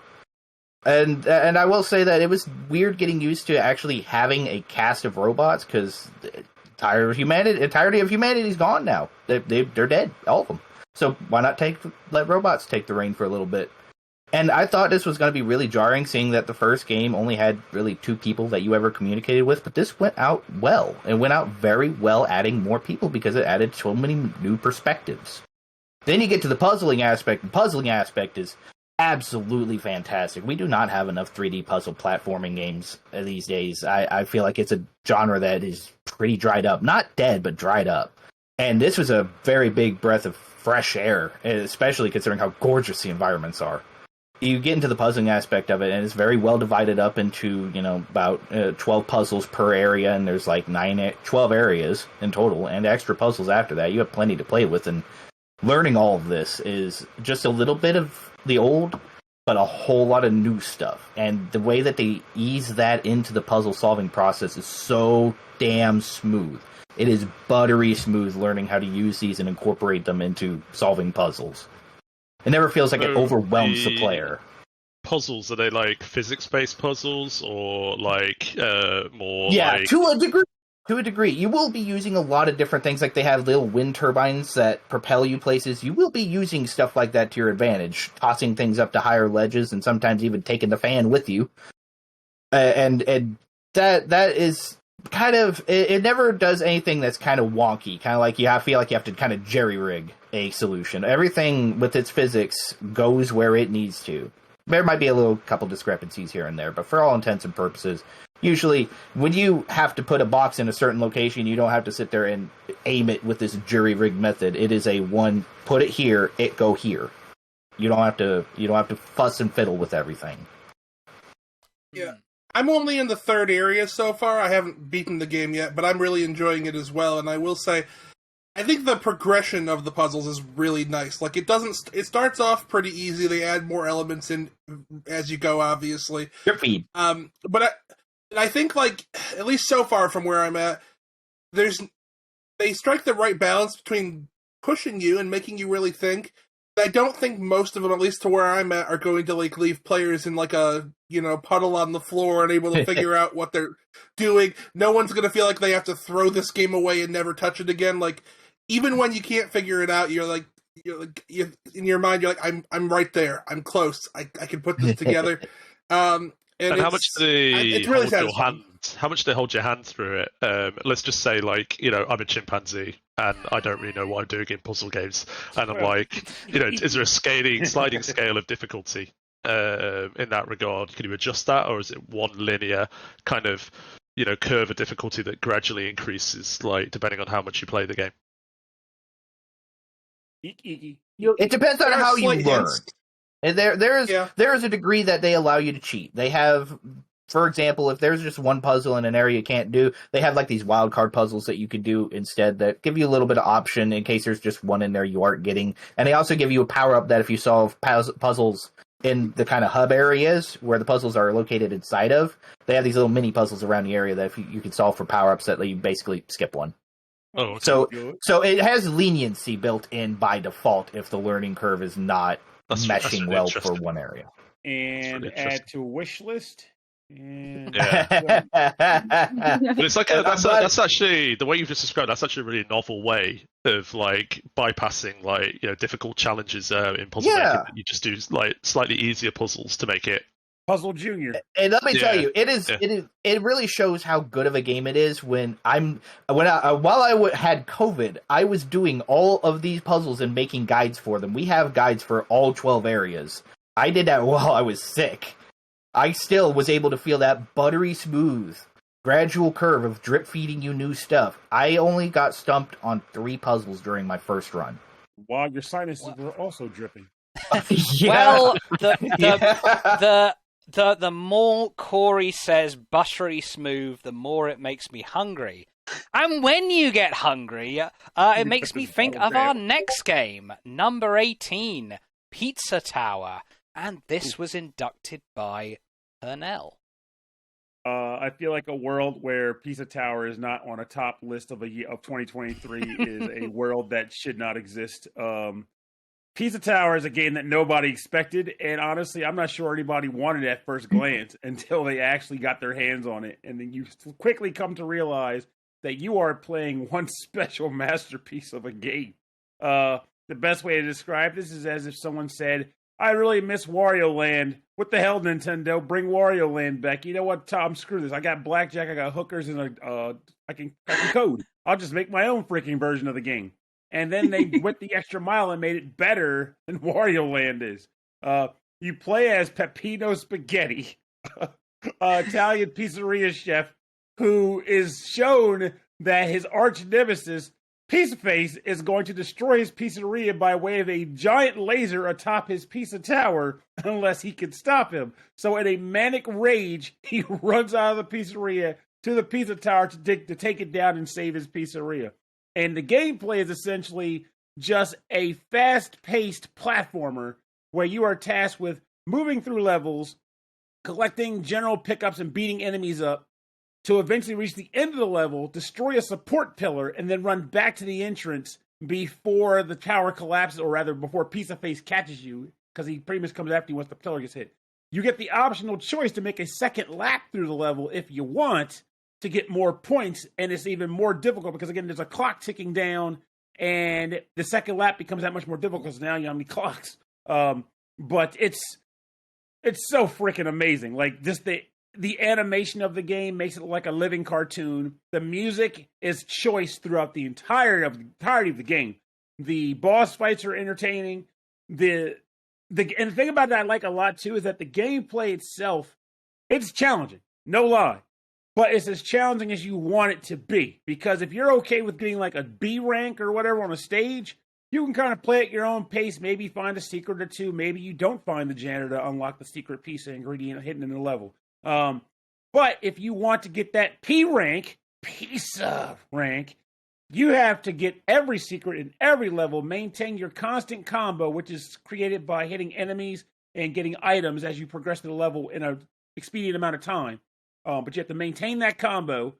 E: And I will say that it was weird getting used to actually having a cast of robots because the entirety of humanity is gone now. They're dead, all of them. So why not let robots take the reign for a little bit? And I thought this was going to be really jarring, seeing that the first game only had really 2 people that you ever communicated with, but this went out well. It went out very well, adding more people because it added so many new perspectives. Then you get to the puzzling aspect. The puzzling aspect is absolutely fantastic. We do not have enough 3D puzzle platforming games these days. I feel like it's a genre that is pretty dried up. Not dead, but dried up. And this was a very big breath of fresh air, especially considering how gorgeous the environments are. You get into the puzzling aspect of it, and it's very well divided up into, about 12 puzzles per area, and there's like 12 areas in total, and extra puzzles after that. You have plenty to play with, and learning all of this is just a little bit of the old, but a whole lot of new stuff. And the way that they ease that into the puzzle solving process is so damn smooth. It is buttery smooth learning how to use these and incorporate them into solving puzzles. It never feels like it overwhelms the player.
D: Puzzles, are they like physics-based puzzles or like more
E: like... To a degree. You will be using a lot of different things, like they have little wind turbines that propel you places. You will be using stuff like that to your advantage, tossing things up to higher ledges and sometimes even taking the fan with you. And that is kind of... It never does anything that's kind of wonky, kind of like I feel like you have to kind of jerry-rig a solution. Everything with its physics goes where it needs to. There might be a couple discrepancies here and there, but for all intents and purposes, usually when you have to put a box in a certain location, you don't have to sit there and aim it with this jury-rig method. It is put it here, it go here. You don't have to fuss and fiddle with everything.
G: Yeah. I'm only in the 3rd area so far. I haven't beaten the game yet, but I'm really enjoying it as well, and I will say I think the progression of the puzzles is really nice. Like, it starts off pretty easy. They add more elements in as you go, obviously. But I think, like, at least so far from where I'm at, they strike the right balance between pushing you and making you really think. I don't think most of them, at least to where I'm at, are going to like leave players in like a puddle on the floor and able to figure out what they're doing. No one's going to feel like they have to throw this game away and never touch it again. Like, even when you can't figure it out, you're in your mind, you're like, I'm right there. I'm close. I can put this together. And
D: how much do they hold your hand? How much do they hold your hand through it? Let's just say, like, I'm a chimpanzee and I don't really know what I'm doing in puzzle games, and I'm like, is there a sliding scale of difficulty in that regard? Can you adjust that, or is it one linear kind of, curve of difficulty that gradually increases, like depending on how much you play the game.
E: It depends on how you learn. And there is a degree that they allow you to cheat. They have, for example, if there's just one puzzle in an area you can't do, they have like these wild card puzzles that you could do instead that give you a little bit of option in case there's just one in there you aren't getting. And they also give you a power up that if you solve puzzles in the kind of hub areas where the puzzles are located inside of, they have these little mini puzzles around the area that if you can solve for power ups that let you basically skip one.
D: Oh,
E: so it has leniency built in by default if the learning curve is not meshing well for one area.
B: And
D: really
B: add to wish list. And
D: Yeah. But it's like that's actually the way you've just described. That's actually a really novel way of like bypassing like difficult challenges in puzzle making. You just do like slightly easier puzzles to make it.
B: Puzzle Junior.
E: And let me tell you, it really shows how good of a game it is while I had COVID, I was doing all of these puzzles and making guides for them. We have guides for all 12 areas. I did that while I was sick. I still was able to feel that buttery smooth, gradual curve of drip feeding you new stuff. I only got stumped on 3 puzzles during my first run.
B: While your sinuses were also dripping.
A: Well, the more Corey says buttery smooth, the more it makes me hungry. And when you get hungry, it makes me think of our next game, number 18, Pizza Tower. And this was inducted by Pernell.
B: I feel like a world where Pizza Tower is not on a top list of 2023 is a world that should not exist. Pizza Tower is a game that nobody expected, and honestly, I'm not sure anybody wanted at first glance until they actually got their hands on it, and then you quickly come to realize that you are playing one special masterpiece of a game. The best way to describe this is as if someone said, I really miss Wario Land. What the hell, Nintendo? Bring Wario Land back. You know what, Tom? Screw this. I got blackjack, I got hookers, and I can code. I'll just make my own freaking version of the game. And then they went the extra mile and made it better than Wario Land is. You play as Peppino Spaghetti, Italian pizzeria chef, who is shown that his arch nemesis, Pizza Face, is going to destroy his pizzeria by way of a giant laser atop his pizza tower unless he can stop him. So in a manic rage, he runs out of the pizzeria to the pizza tower to take it down and save his pizzeria. And the gameplay is essentially just a fast-paced platformer where you are tasked with moving through levels, collecting general pickups and beating enemies up to eventually reach the end of the level, destroy a support pillar, and then run back to the entrance before the tower collapses, or rather before Pizza Face catches you, because he pretty much comes after you once the pillar gets hit. You get the optional choice to make a second lap through the level if you want, to get more points, and it's even more difficult because, again, there's a clock ticking down, and the second lap becomes that much more difficult because now you have many clocks. But it's so freaking amazing. Like, just the animation of the game makes it like a living cartoon. The music is choice throughout the entirety of the game. The boss fights are entertaining. And the thing about that I like a lot, too, is that the gameplay itself, it's challenging. No lie. But it's as challenging as you want it to be. Because if you're okay with getting like a B rank or whatever on a stage, you can kind of play at your own pace, maybe find a secret or two. Maybe you don't find the janitor to unlock the secret pizza ingredient hidden in the level. But if you want to get that P rank, pizza rank, you have to get every secret in every level, maintain your constant combo, which is created by hitting enemies and getting items as you progress through the level in an expedient amount of time. But you have to maintain that combo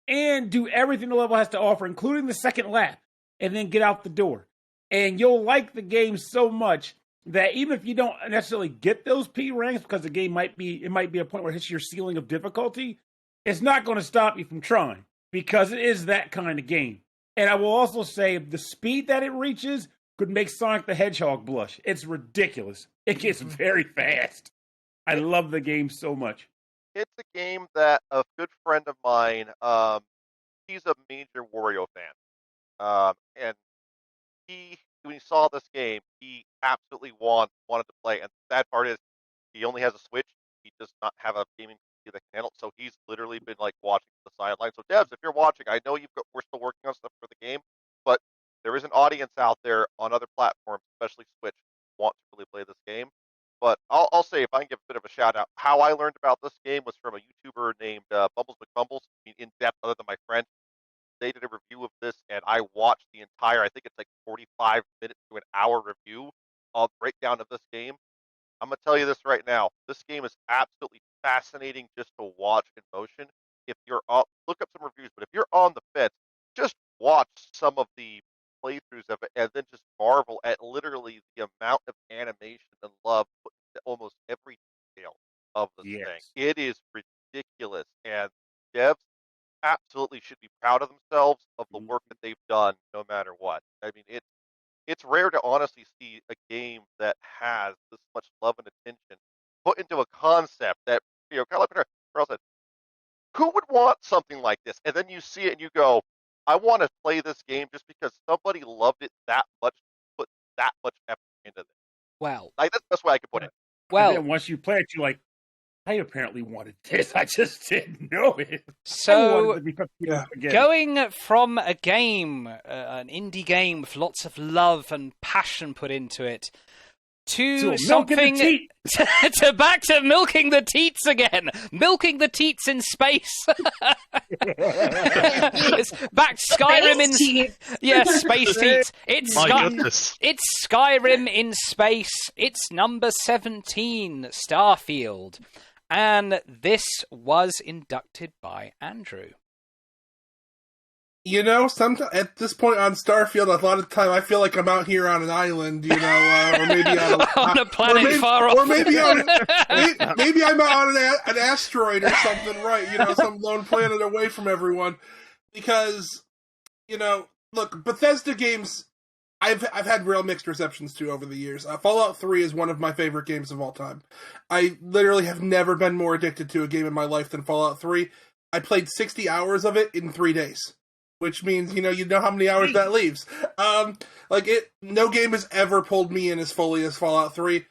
B: and do everything the level has to offer, including the second lap, and then get out the door. And you'll like the game so much that even if you don't necessarily get those P ranks, because the game might be a point where it hits your ceiling of difficulty, it's not going to stop you from trying, because it is that kind of game. And I will also say the speed that it reaches could make Sonic the Hedgehog blush. It's ridiculous. It gets very fast. I love the game so much.
F: It's a game that a good friend of mine, he's a major Wario fan. And when he saw this game, he absolutely wanted to play. And the sad part is, he only has a Switch. He does not have a gaming that can handle it. So he's literally been like watching the sidelines. So devs, if you're watching, I know we're still working on stuff for the game, but there is an audience out there on other platforms, especially Switch, who want to really play this game. But I'll say, if I can give a bit of a shout out, how I learned about this game was from a YouTuber named Bubbles McBumbles. In depth, other than my friend, they did a review of this, and I watched the entire. I think it's like 45 minutes to an hour review of breakdown of this game. I'm gonna tell you this right now. This game is absolutely fascinating just to watch in motion. If you're look up some reviews, but if you're on the fence, just watch some of the playthroughs of it, and then just marvel at literally the amount of animation and love put into almost every detail of this thing. It is ridiculous, and devs absolutely should be proud of themselves of the work that they've done, no matter what. I mean, it's rare to honestly see a game that has this much love and attention put into a concept that, kind of like Carl said, who would want something like this? And then you see it and you go, I want to play this game just because somebody loved it that much, put that much effort into it.
A: Well,
F: like that's the best way I could put it.
B: Well, and then once you play it, you're like, I apparently wanted this. I just didn't know it.
A: So, going from a game, an indie game with lots of love and passion put into it, to something to back to milking the teats again, milking the teats in space. It's back Skyrim in space teats. It's Skyrim in space. It's number 17, Starfield, and this was inducted by Andrew.
G: Sometimes at this point on Starfield, a lot of the time I feel like I'm out here on an island, or maybe
A: on a planet far off,
G: or maybe maybe I'm out on an asteroid or something, right? Some lone planet away from everyone. Because, look, Bethesda games, I've had real mixed receptions to over the years. Fallout 3 is one of my favorite games of all time. I literally have never been more addicted to a game in my life than Fallout 3. I played 60 hours of it in 3 days. Which means, you know how many hours that leaves. No game has ever pulled me in as fully as Fallout 3.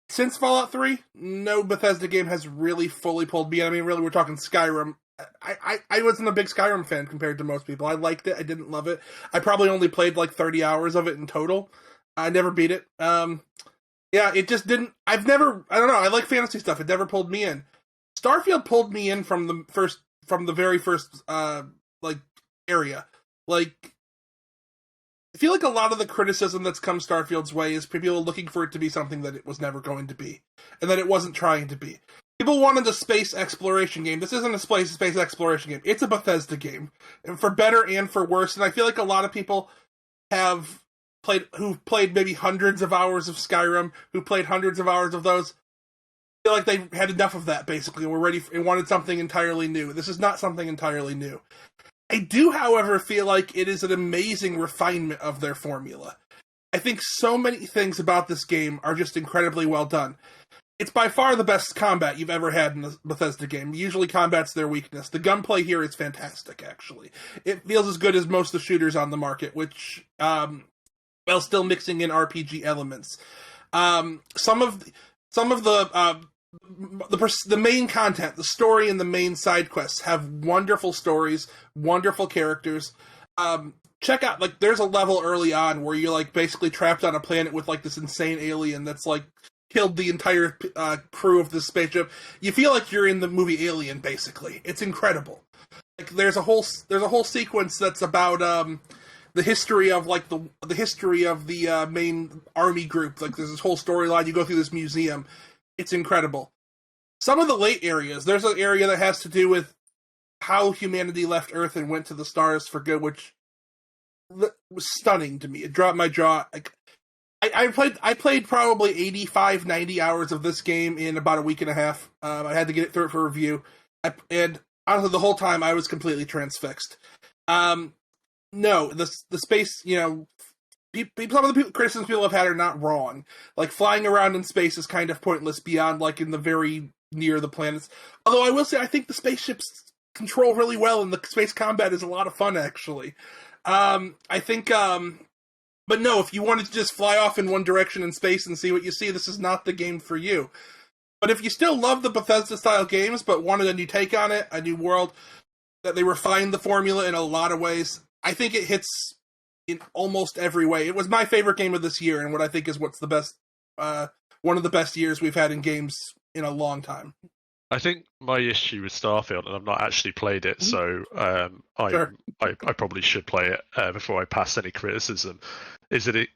G: Since Fallout 3, no Bethesda game has really fully pulled me in. I mean, really, we're talking Skyrim. I wasn't a big Skyrim fan compared to most people. I liked it. I didn't love it. I probably only played 30 hours of it in total. I never beat it. It just didn't... I don't know. I like fantasy stuff. It never pulled me in. Starfield pulled me in from the very first, area. I feel like a lot of the criticism that's come Starfield's way is people looking for it to be something that it was never going to be, and that it wasn't trying to be. People wanted a space exploration game. This isn't a space exploration game. It's a Bethesda game, and for better and for worse. And I feel like a lot of people who've played maybe hundreds of hours of Skyrim, who played hundreds of hours of those, feel like they had enough of that, basically, and were ready and wanted something entirely new. This is not something entirely new. I do, however, feel like it is an amazing refinement of their formula. I think so many things about this game are just incredibly well done. It's by far the best combat you've ever had in a Bethesda game. Usually combat's their weakness. The gunplay here is fantastic, actually. It feels as good as most of the shooters on the market, which, while still mixing in RPG elements. Some of the main content, the story and the main side quests have wonderful stories, wonderful characters. Check out, there's a level early on where you're, basically trapped on a planet with, this insane alien that's, killed the entire crew of this spaceship. You feel like you're in the movie Alien, basically. It's incredible. There's a whole sequence that's about, the history of, the history of the main army group. There's this whole storyline. You go through this museum. It's incredible. Some of the late areas, there's an area that has to do with how humanity left Earth and went to the stars for good, which was stunning to me. It dropped my jaw. I played probably 85, 90 hours of this game in about a week and a half. I had to get it through it for review. And honestly, the whole time I was completely transfixed. No, the space, some of the criticisms people have had are not wrong. Flying around in space is kind of pointless beyond, in the very near the planets. Although I will say, I think the spaceships control really well, and the space combat is a lot of fun, actually. I think, but no, if you wanted to just fly off in one direction in space and see what you see, this is not the game for you. But if you still love the Bethesda-style games but wanted a new take on it, a new world, that they refined the formula in a lot of ways, I think it hits in almost every way. It was my favorite game of this year, and what I think is what's the best, one of the best years we've had in games in a long time.
D: I think my issue with Starfield, and I've not actually played it, so
G: Sure.
D: I probably should play it before I pass any criticism, is that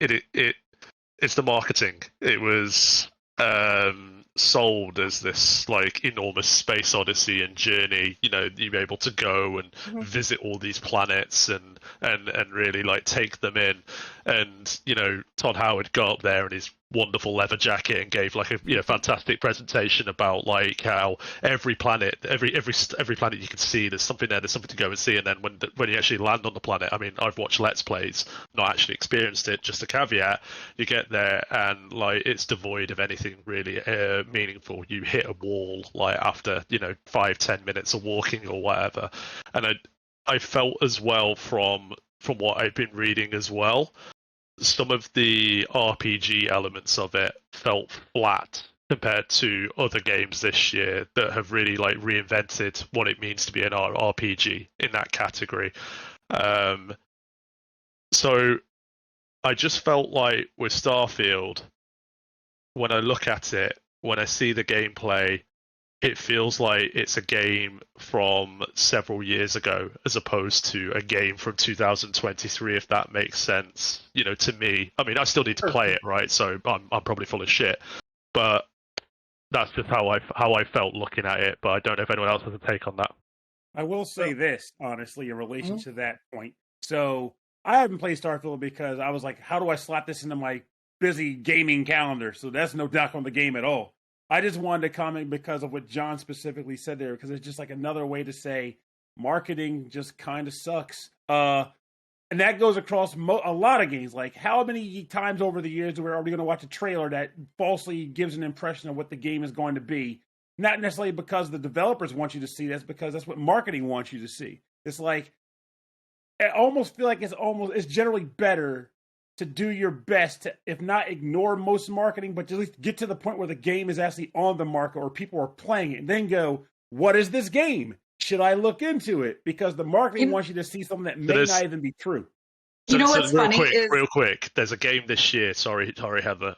D: it's the marketing. It was sold as this like enormous space odyssey and journey. You know, you're able to go and visit all these planets and really like take them in. And you know, Todd Howard got up there in his wonderful leather jacket and gave like a fantastic presentation about like how every planet, every planet you can see, there's something there, there's something to go and see. And then when you actually land on the planet, I mean, I've watched Let's Plays, not actually experienced it. Just a caveat: you get there and like it's devoid of anything really meaningful. You hit a wall like after 5-10 minutes of walking or whatever. And I felt as well from what I've been reading as well, some of the RPG elements of it felt flat compared to other games this year that have really like reinvented what it means to be an RPG in that category. So I just felt like with Starfield, when I look at it, when I see the gameplay, it feels like it's a game from several years ago as opposed to a game from 2023, if that makes sense. You know, to me, I mean, I still need to play it, right? So I'm probably full of shit, but that's just how I felt looking at it. But I don't know if anyone else has a take on that.
B: I will say this, honestly, in relation to that point. So I haven't played Starfield because I was like, how do I slap this into my busy gaming calendar? So that's no knock on the game at all. I just wanted to comment because of what John specifically said there, because it's just like another way to say marketing just kind of sucks. And that goes across a lot of games. Like, how many times over the years are we going to watch a trailer that falsely gives an impression of what the game is going to be? Not necessarily because the developers want you to see, that's because that's what marketing wants you to see. It's like, I almost feel like it's generally better to do your best to, if not ignore most marketing, but to at least get to the point where the game is actually on the market or people are playing it, and then go, what is this game? Should I look into it? Because the marketing wants you to see something that may not even be true.
C: You know what's funny
D: real quick, there's a game this year, sorry Heather,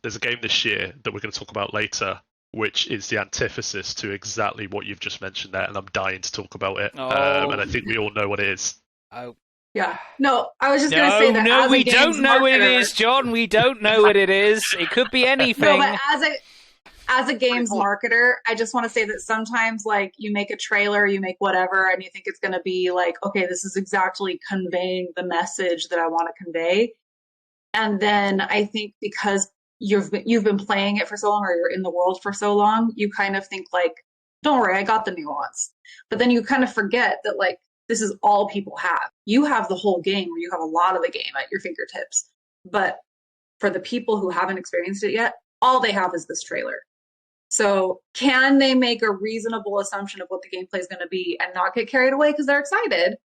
D: there's a game this year that we're going to talk about later, which is the antithesis to exactly what you've just mentioned there, and I'm dying to talk about it. And I think we all know what it is.
A: Oh.
C: Yeah. No, I was just going to say that.
A: No, we don't know what it is, John. We don't know what it is. It could be anything.
C: No, but as a games marketer, I just want to say that sometimes, like, you make a trailer, you make whatever, and you think it's going to be like, okay, this is exactly conveying the message that I want to convey. And then I think because you've been playing it for so long, or you're in the world for so long, you kind of think like, don't worry, I got the nuance. But then you kind of forget that, like, this is all people have. You have the whole game, or you have a lot of the game at your fingertips. But for the people who haven't experienced it yet, all they have is this trailer. So can they make a reasonable assumption of what the gameplay is going to be and not get carried away because they're excited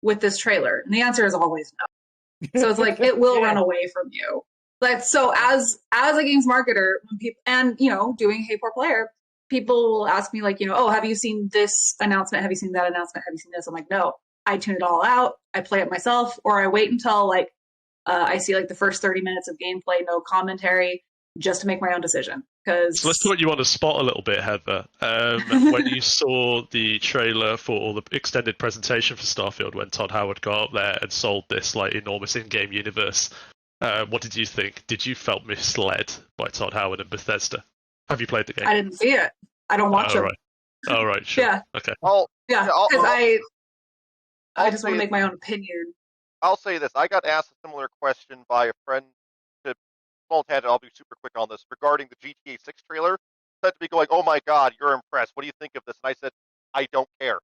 C: with this trailer? And the answer is always no. So it's like, it will run away from you. But so as a games marketer, when people, and, doing HeyPoorPlayer, people will ask me like, oh, have you seen this announcement? Have you seen that announcement? Have you seen this? I'm like, no, I tune it all out. I play it myself, or I wait until like I see like the first 30 minutes of gameplay, no commentary, just to make my own decision. So
D: let's put you on the spot a little bit, Heather. When you saw the trailer for or the extended presentation for Starfield, when Todd Howard got up there and sold this like enormous in-game universe, what did you think? Did you felt misled by Todd Howard and Bethesda? Have you played the game?
C: I didn't see it. I don't watch it.
D: All right, sure.
C: Yeah.
D: Okay.
C: Yeah, because I just want to make my own opinion.
F: I'll say this. I got asked a similar question by a friend. Small tangent, I'll be super quick on this. Regarding the GTA 6 trailer, said to me going, oh my god, you're impressed. What do you think of this? And I said, I don't care.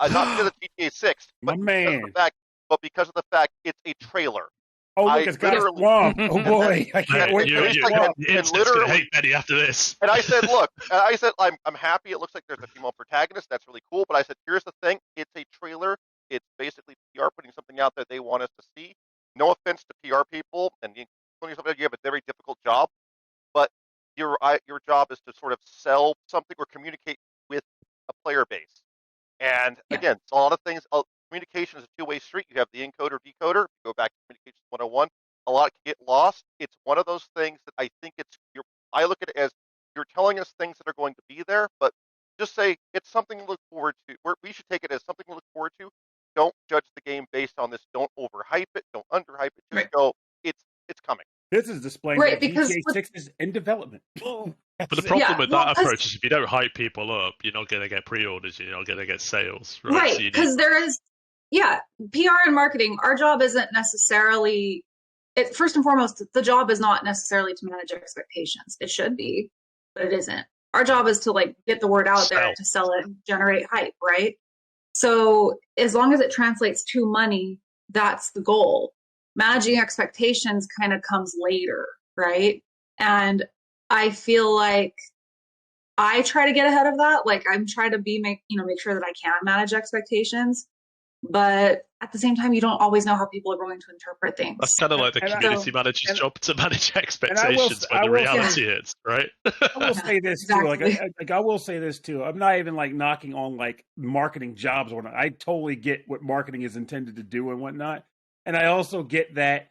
F: Not because of GTA 6, but because of the fact it's a trailer.
B: Oh, look, it's got a swamp. Oh, boy. I can't wait for
D: it.
F: And literally,
D: hate Betty after this.
F: And I said, look, I'm happy it looks like there's a female protagonist. That's really cool. But I said, here's the thing. It's a trailer. It's basically PR putting something out that they want us to see. No offense to PR people, and you have a very difficult job. But your job is to sort of sell something or communicate with a player base. And again, it's a lot of things. Communication is a two-way street. You have the encoder, decoder. Go back to Communications 101. A lot can get lost. It's one of those things that I think I look at it as you're telling us things that are going to be there, but just say it's something to look forward to. We should take it as something to look forward to. Don't judge the game based on this. Don't overhype it. Don't underhype it. Just go, it's coming.
B: This is displaying that GTA 6 is in development.
D: But the problem with that approach is if you don't hype people up, you're not going to get pre-orders, you're not going to get sales.
C: Right, because there is, PR and marketing, our job isn't necessarily, first and foremost, the job is not necessarily to manage expectations. It should be, but it isn't. Our job is to like get the word out there, to sell it, and generate hype, right? So as long as it translates to money, that's the goal. Managing expectations kind of comes later, right? And I feel like I try to get ahead of that. Like I'm trying to make sure that I can manage expectations, but at the same time, you don't always know how people are going to interpret things.
D: That's kind of like the community manager's job to manage expectations when the reality hits, right?
B: I will say this too. Like I will say this too. I'm not even like knocking on like marketing jobs or whatnot. I totally get what marketing is intended to do and whatnot. And I also get that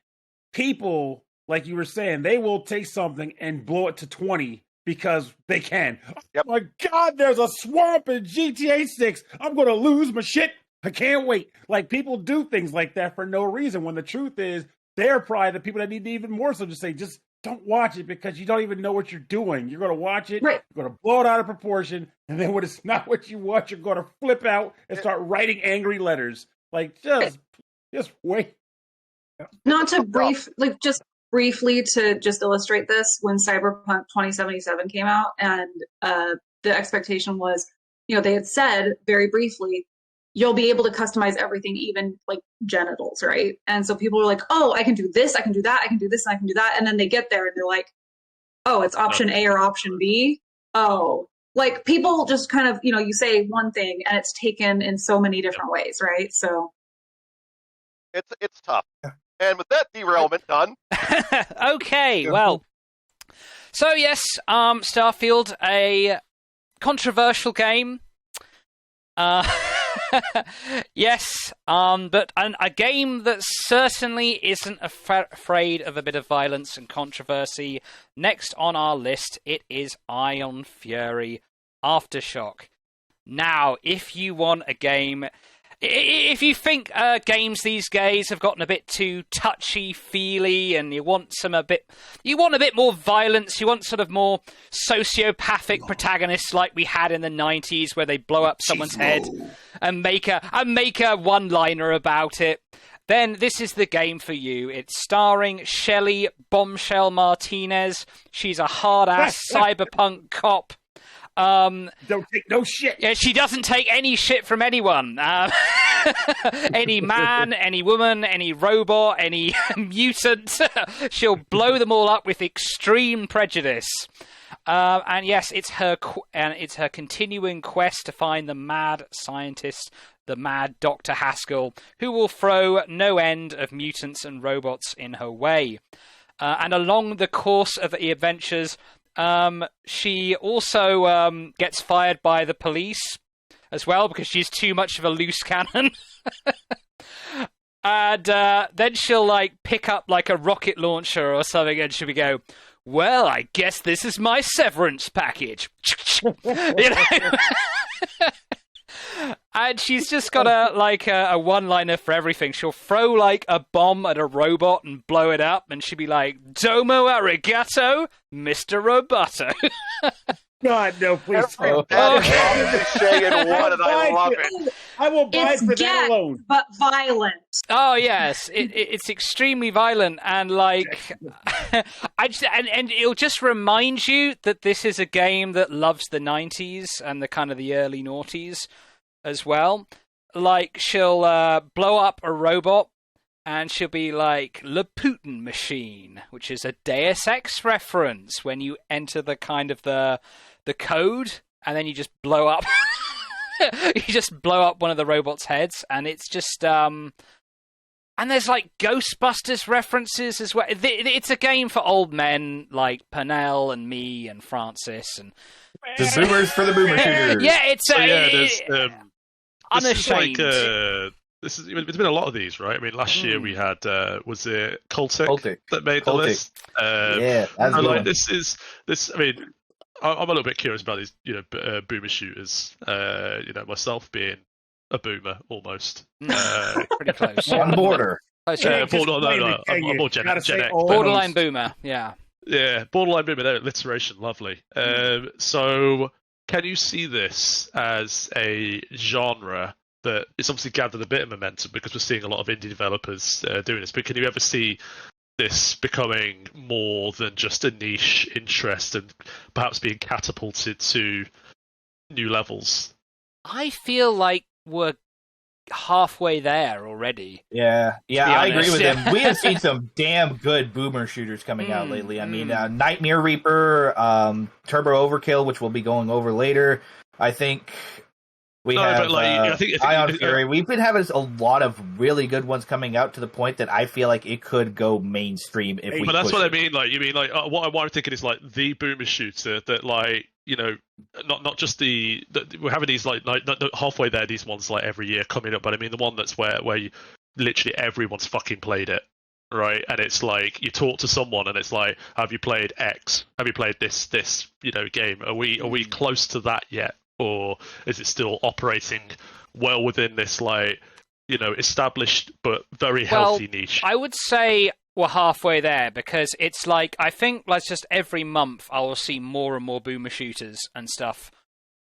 B: people, like you were saying, they will take something and blow it to 20 because they can.
F: Yep.
B: Oh my God, there's a swamp in GTA 6. I'm going to lose my shit. I can't wait. Like, people do things like that for no reason, when the truth is they're probably the people that need to even more so to say, just don't watch it because you don't even know what you're doing. You're going to watch it,
C: right.
B: You're going to blow it out of proportion, and then when it's not what you want, you're going to flip out and start writing angry letters. Like, just wait.
C: Not to briefly to just illustrate this, when Cyberpunk 2077 came out and the expectation was, they had said very briefly, you'll be able to customize everything, even like genitals, right? And so people were like, oh, I can do this, I can do that, I can do this, and I can do that. And then they get there and they're like, oh, it's option A or option B. Oh, like people just kind of, you say one thing and it's taken in so many different ways, right? So
F: it's tough. And with that derailment done.
A: Okay, well. So yes, Starfield, a controversial game. Yes, but a game that certainly isn't afraid of a bit of violence and controversy. Next on our list, it is Ion Fury Aftershock. Now, if you want a game... If you think games these days have gotten a bit too touchy-feely and you want a bit more violence, you want sort of more sociopathic protagonists like we had in the 90s where they blow up someone's head and make a one-liner about it, then this is the game for you. It's starring Shelley Bombshell Martinez. She's a hard-ass cyberpunk cop.
B: Don't take no shit.
A: Yeah, she doesn't take any shit from anyone. Any man, any woman, any robot, any mutant. She'll blow them all up with extreme prejudice. And yes, it's her continuing quest to find the mad scientist, the mad Dr. Haskell, who will throw no end of mutants and robots in her way. And along the course of the adventures, she also gets fired by the police as well because she's too much of a loose cannon. And then she'll pick up a rocket launcher or something and she'll go, well, I guess this is my severance package. And she's just got a one-liner for everything. She'll throw a bomb at a robot and blow it up, and she'll be like, "Domo arigato, Mr. Roboto."
B: God, no, please.
F: Cliche and one, and I love it.
B: I will buy for that alone.
C: But violent.
A: Oh yes, it's extremely violent, and and it'll just remind you that this is a game that loves the 90s and the kind of the early noughties as well. She'll blow up a robot, and she'll be like, "Le Putin machine," which is a Deus Ex reference when you enter the kind of the code, and then you just blow up. You just blow up one of the robot's heads, and it's just And there's like Ghostbusters references as well. It's a game for old men like Pernell and me and Francis and
E: the boomers for the boomer shooters.
A: Yeah, it's
D: unashamed.
A: This
D: is there's been a lot of these, right? I mean, last year we had was it Cultic that made the list?
E: Yeah, that's
D: like this. I mean, I'm a little bit curious about these, boomer shooters. Myself being a boomer almost.
A: Pretty close.
E: On the border.
D: I'm more Gen X.
A: Borderline boomer, yeah.
D: Yeah, borderline boomer, that alliteration, lovely. So, can you see this as a genre that it's obviously gathered a bit of momentum because we're seeing a lot of indie developers doing this, but can you ever see this becoming more than just a niche interest and perhaps being catapulted to new levels?
A: I feel like we're halfway there already.
E: Yeah, I agree with him. We have seen some damn good boomer shooters coming out lately. I mean, Nightmare Reaper, Turbo Overkill, which we'll be going over later. I think we have I think Ion Fury. We've been having a lot of really good ones coming out to the point that I feel like it could go mainstream if we.
D: But that's
E: push
D: what
E: it.
D: I mean. Like, you mean like what I'm thinking is like the boomer shooter that like. Not just we're having these like halfway there, these ones like every year coming up, but I mean the one that's where you, literally everyone's fucking played it, right? And it's like you talk to someone and it's like, have you played X? Have you played this game? Are we close to that yet, or is it still operating well within this like established but very healthy niche?
A: I would say we're halfway there because it's like I think like just every month I will see more and more boomer shooters and stuff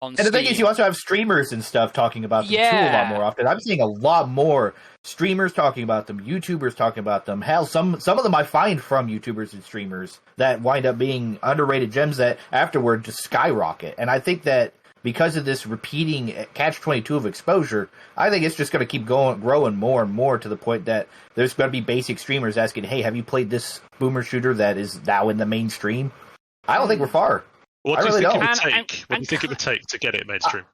A: on Steam.
E: And the thing is, you also have streamers and stuff talking about them too a lot more often. I'm seeing a lot more streamers talking about them, YouTubers talking about them. Hell, some of them I find from YouTubers and streamers that wind up being underrated gems that afterward just skyrocket. And I think that because of this repeating catch-22 of exposure, I think it's just going to keep growing more and more to the point that there's going to be basic streamers asking, hey, have you played this boomer shooter that is now in the mainstream? I don't think we're far.
D: What do you think it would take to get it mainstream?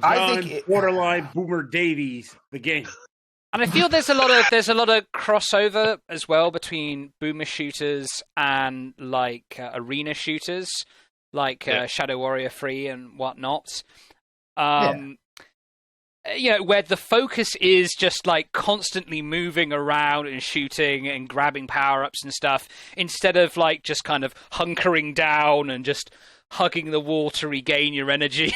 B: I think Borderline Boomer Davies, the game.
A: And I feel there's a lot of crossover as well between boomer shooters and like arena shooters. Like Shadow Warrior 3 and whatnot. Where the focus is just like constantly moving around and shooting and grabbing power-ups and stuff, instead of like just kind of hunkering down and just hugging the wall to regain your energy.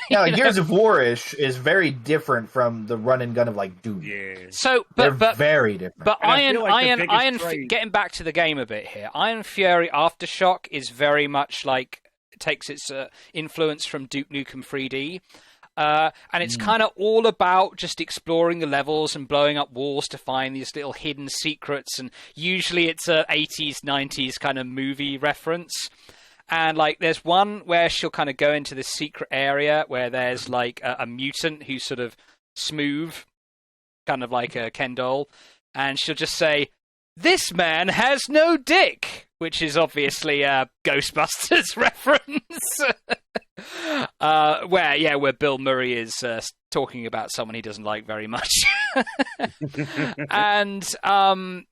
E: Gears of War-ish is very different from the run and gun of like Doom.
B: Yeah.
A: So,
E: they're very different.
A: But getting back to the game a bit here, Iron Fury Aftershock is very much like takes its influence from Duke Nukem 3D. And it's kind of all about just exploring the levels and blowing up walls to find these little hidden secrets. And usually it's a 80s, 90s kind of movie reference. And like there's one where she'll kind of go into this secret area where there's like a mutant who's sort of smooth, kind of like a Ken doll. And she'll just say, "This man has no dick," which is obviously a Ghostbusters reference. Where Bill Murray is talking about someone he doesn't like very much. And so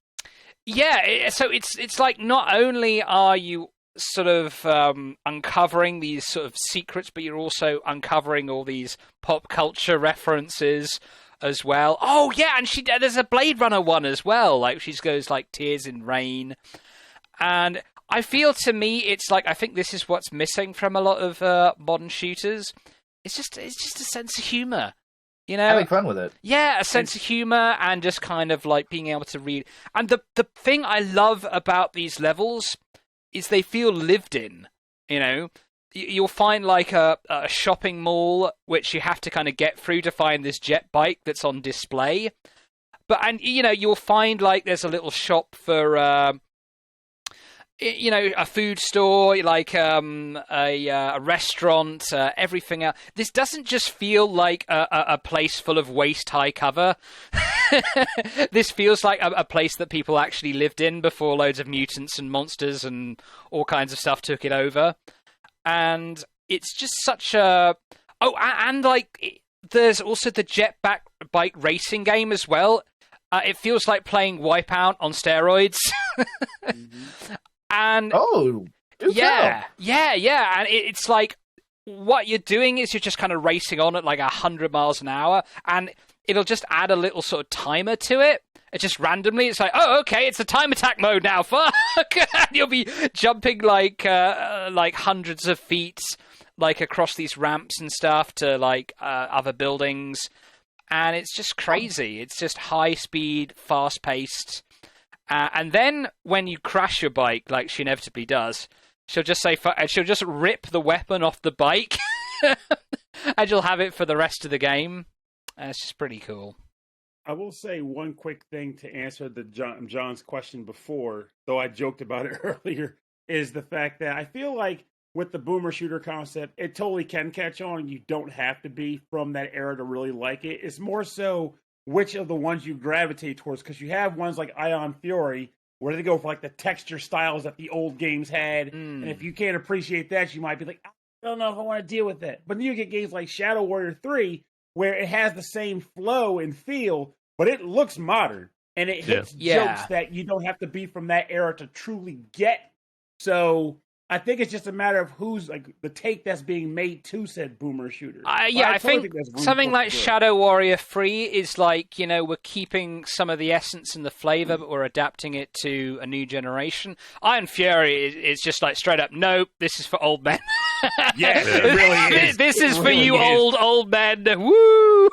A: it's like not only are you sort of uncovering these sort of secrets, but you're also uncovering all these pop culture references as well. Oh yeah, and there's a Blade Runner one as well. Like she goes like Tears in Rain. And I feel to me, it's like I think this is what's missing from a lot of modern shooters. It's just a sense of humor,
E: having fun with it.
A: Yeah, a sense of humor and just kind of like being able to read. And the thing I love about these levels is they feel lived in. You'll find like a shopping mall which you have to kind of get through to find this jet bike that's on display. But you'll find like there's a little shop for a food store, like a restaurant, everything else. This doesn't just feel like a place full of waist-high cover. This feels like a place that people actually lived in before loads of mutants and monsters and all kinds of stuff took it over. And it's just such a... Oh, and like, there's also the jetpack bike racing game as well. It feels like playing Wipeout on steroids. And yeah, and it's like what you're doing is you're just kind of racing on at like 100 miles an hour, and it'll just add a little sort of timer to it. It just randomly, it's like, oh, okay, it's a time attack mode now. Fuck! And you'll be jumping like hundreds of feet, like across these ramps and stuff to like other buildings, and it's just crazy. It's just high speed, fast paced. And then when you crash your bike, like she inevitably does, she'll just say, and she'll just rip the weapon off the bike, and you'll have it for the rest of the game. And it's just pretty cool.
B: I will say one quick thing to answer John's question before, though I joked about it earlier, is the fact that I feel like with the boomer shooter concept, it totally can catch on. You don't have to be from that era to really like it. It's more so which of the ones you gravitate towards, because you have ones like Ion Fury where they go for like the texture styles that the old games had, and if you can't appreciate that, you might be like, I don't know if I want to deal with that. But then you get games like Shadow Warrior 3 where it has the same flow and feel, but it looks modern, and it hits jokes that you don't have to be from that era to truly get. So I think it's just a matter of who's like the take that's being made to said boomer shooter.
A: I think something like Shadow Warrior 3 is like, you know, we're keeping some of the essence and the flavor, but we're adapting it to a new generation. Iron Fury is just like straight up, nope, this is for old men.
B: Yes, it really is.
A: This is for you old men. Woo!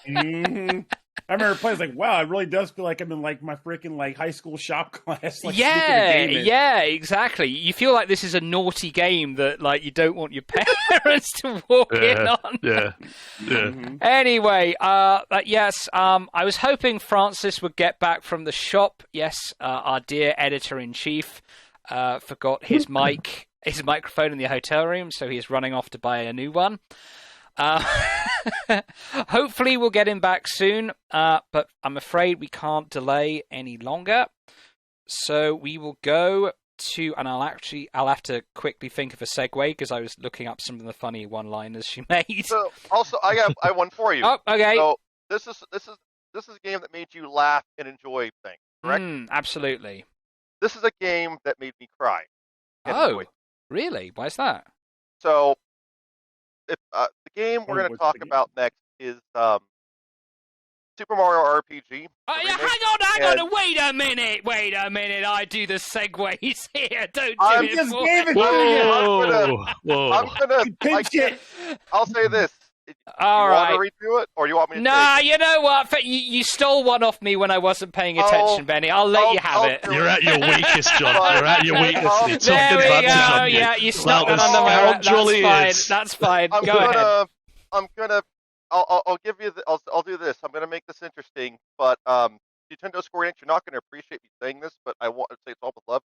B: Mm-hmm. I remember playing, like, wow, it really does feel like I'm in like my freaking like high school shop class. Like,
A: yeah, exactly. You feel like this is a naughty game that like you don't want your parents to walk in on.
D: Yeah.
B: Mm-hmm.
A: Anyway, yes, I was hoping Francis would get back from the shop. Yes, our dear editor-in-chief forgot his microphone in the hotel room, so he's running off to buy a new one. Hopefully we'll get him back soon, but I'm afraid we can't delay any longer. So we will go to, and I'll have to quickly think of a segue because I was looking up some of the funny one-liners she made.
F: So also, I have one for you.
A: Oh, okay.
F: So this is a game that made you laugh and enjoy things, correct?
A: Absolutely.
F: This is a game that made me cry.
A: Oh, really? Why is that?
F: So, if the game we're going to talk about next is Super Mario RPG.
A: Hang on! Wait a minute! I do the segues here. Don't do
F: I
A: it
F: just
A: for
F: gave
A: me.
F: it to you. I'm gonna. I'll say this.
A: All right.
F: Want to redo it, or do you want me to?
A: Nah, you know what? You stole one off me when I wasn't paying attention, Benny. I'll let you have it.
D: You're at your weakest, John. You're at your weakness. You took advantage of you.
A: Yeah, you snuck that under my rug. That's fine. Go ahead.
F: I'll give you. I'll do this. I'm gonna make this interesting, but Nintendo Square Enix, you're not gonna appreciate me saying this, but I want to say it's all with love.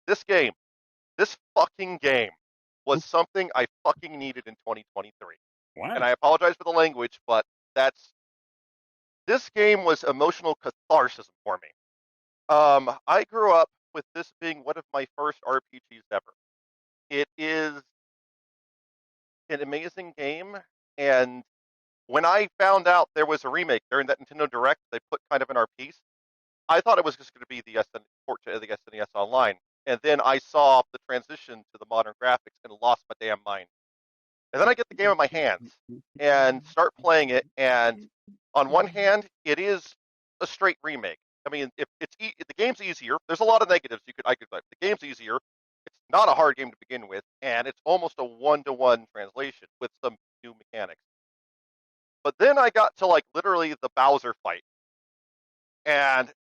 F: This fucking game, was something I fucking needed in 2023.
B: Wow.
F: And I apologize for the language, but this game was emotional catharsis for me. I grew up with this being one of my first RPGs ever. It is an amazing game, and when I found out there was a remake during that Nintendo Direct they put kind of in our piece, I thought it was just going to be the port to the SNES Online. And then I saw the transition to the modern graphics and lost my damn mind. And then I get the game in my hands and start playing it. And on one hand, it is a straight remake. I mean, if the game's easier, there's a lot of negatives I could like. The game's easier. It's not a hard game to begin with, and it's almost a one-to-one translation with some new mechanics. But then I got to like literally the Bowser fight, and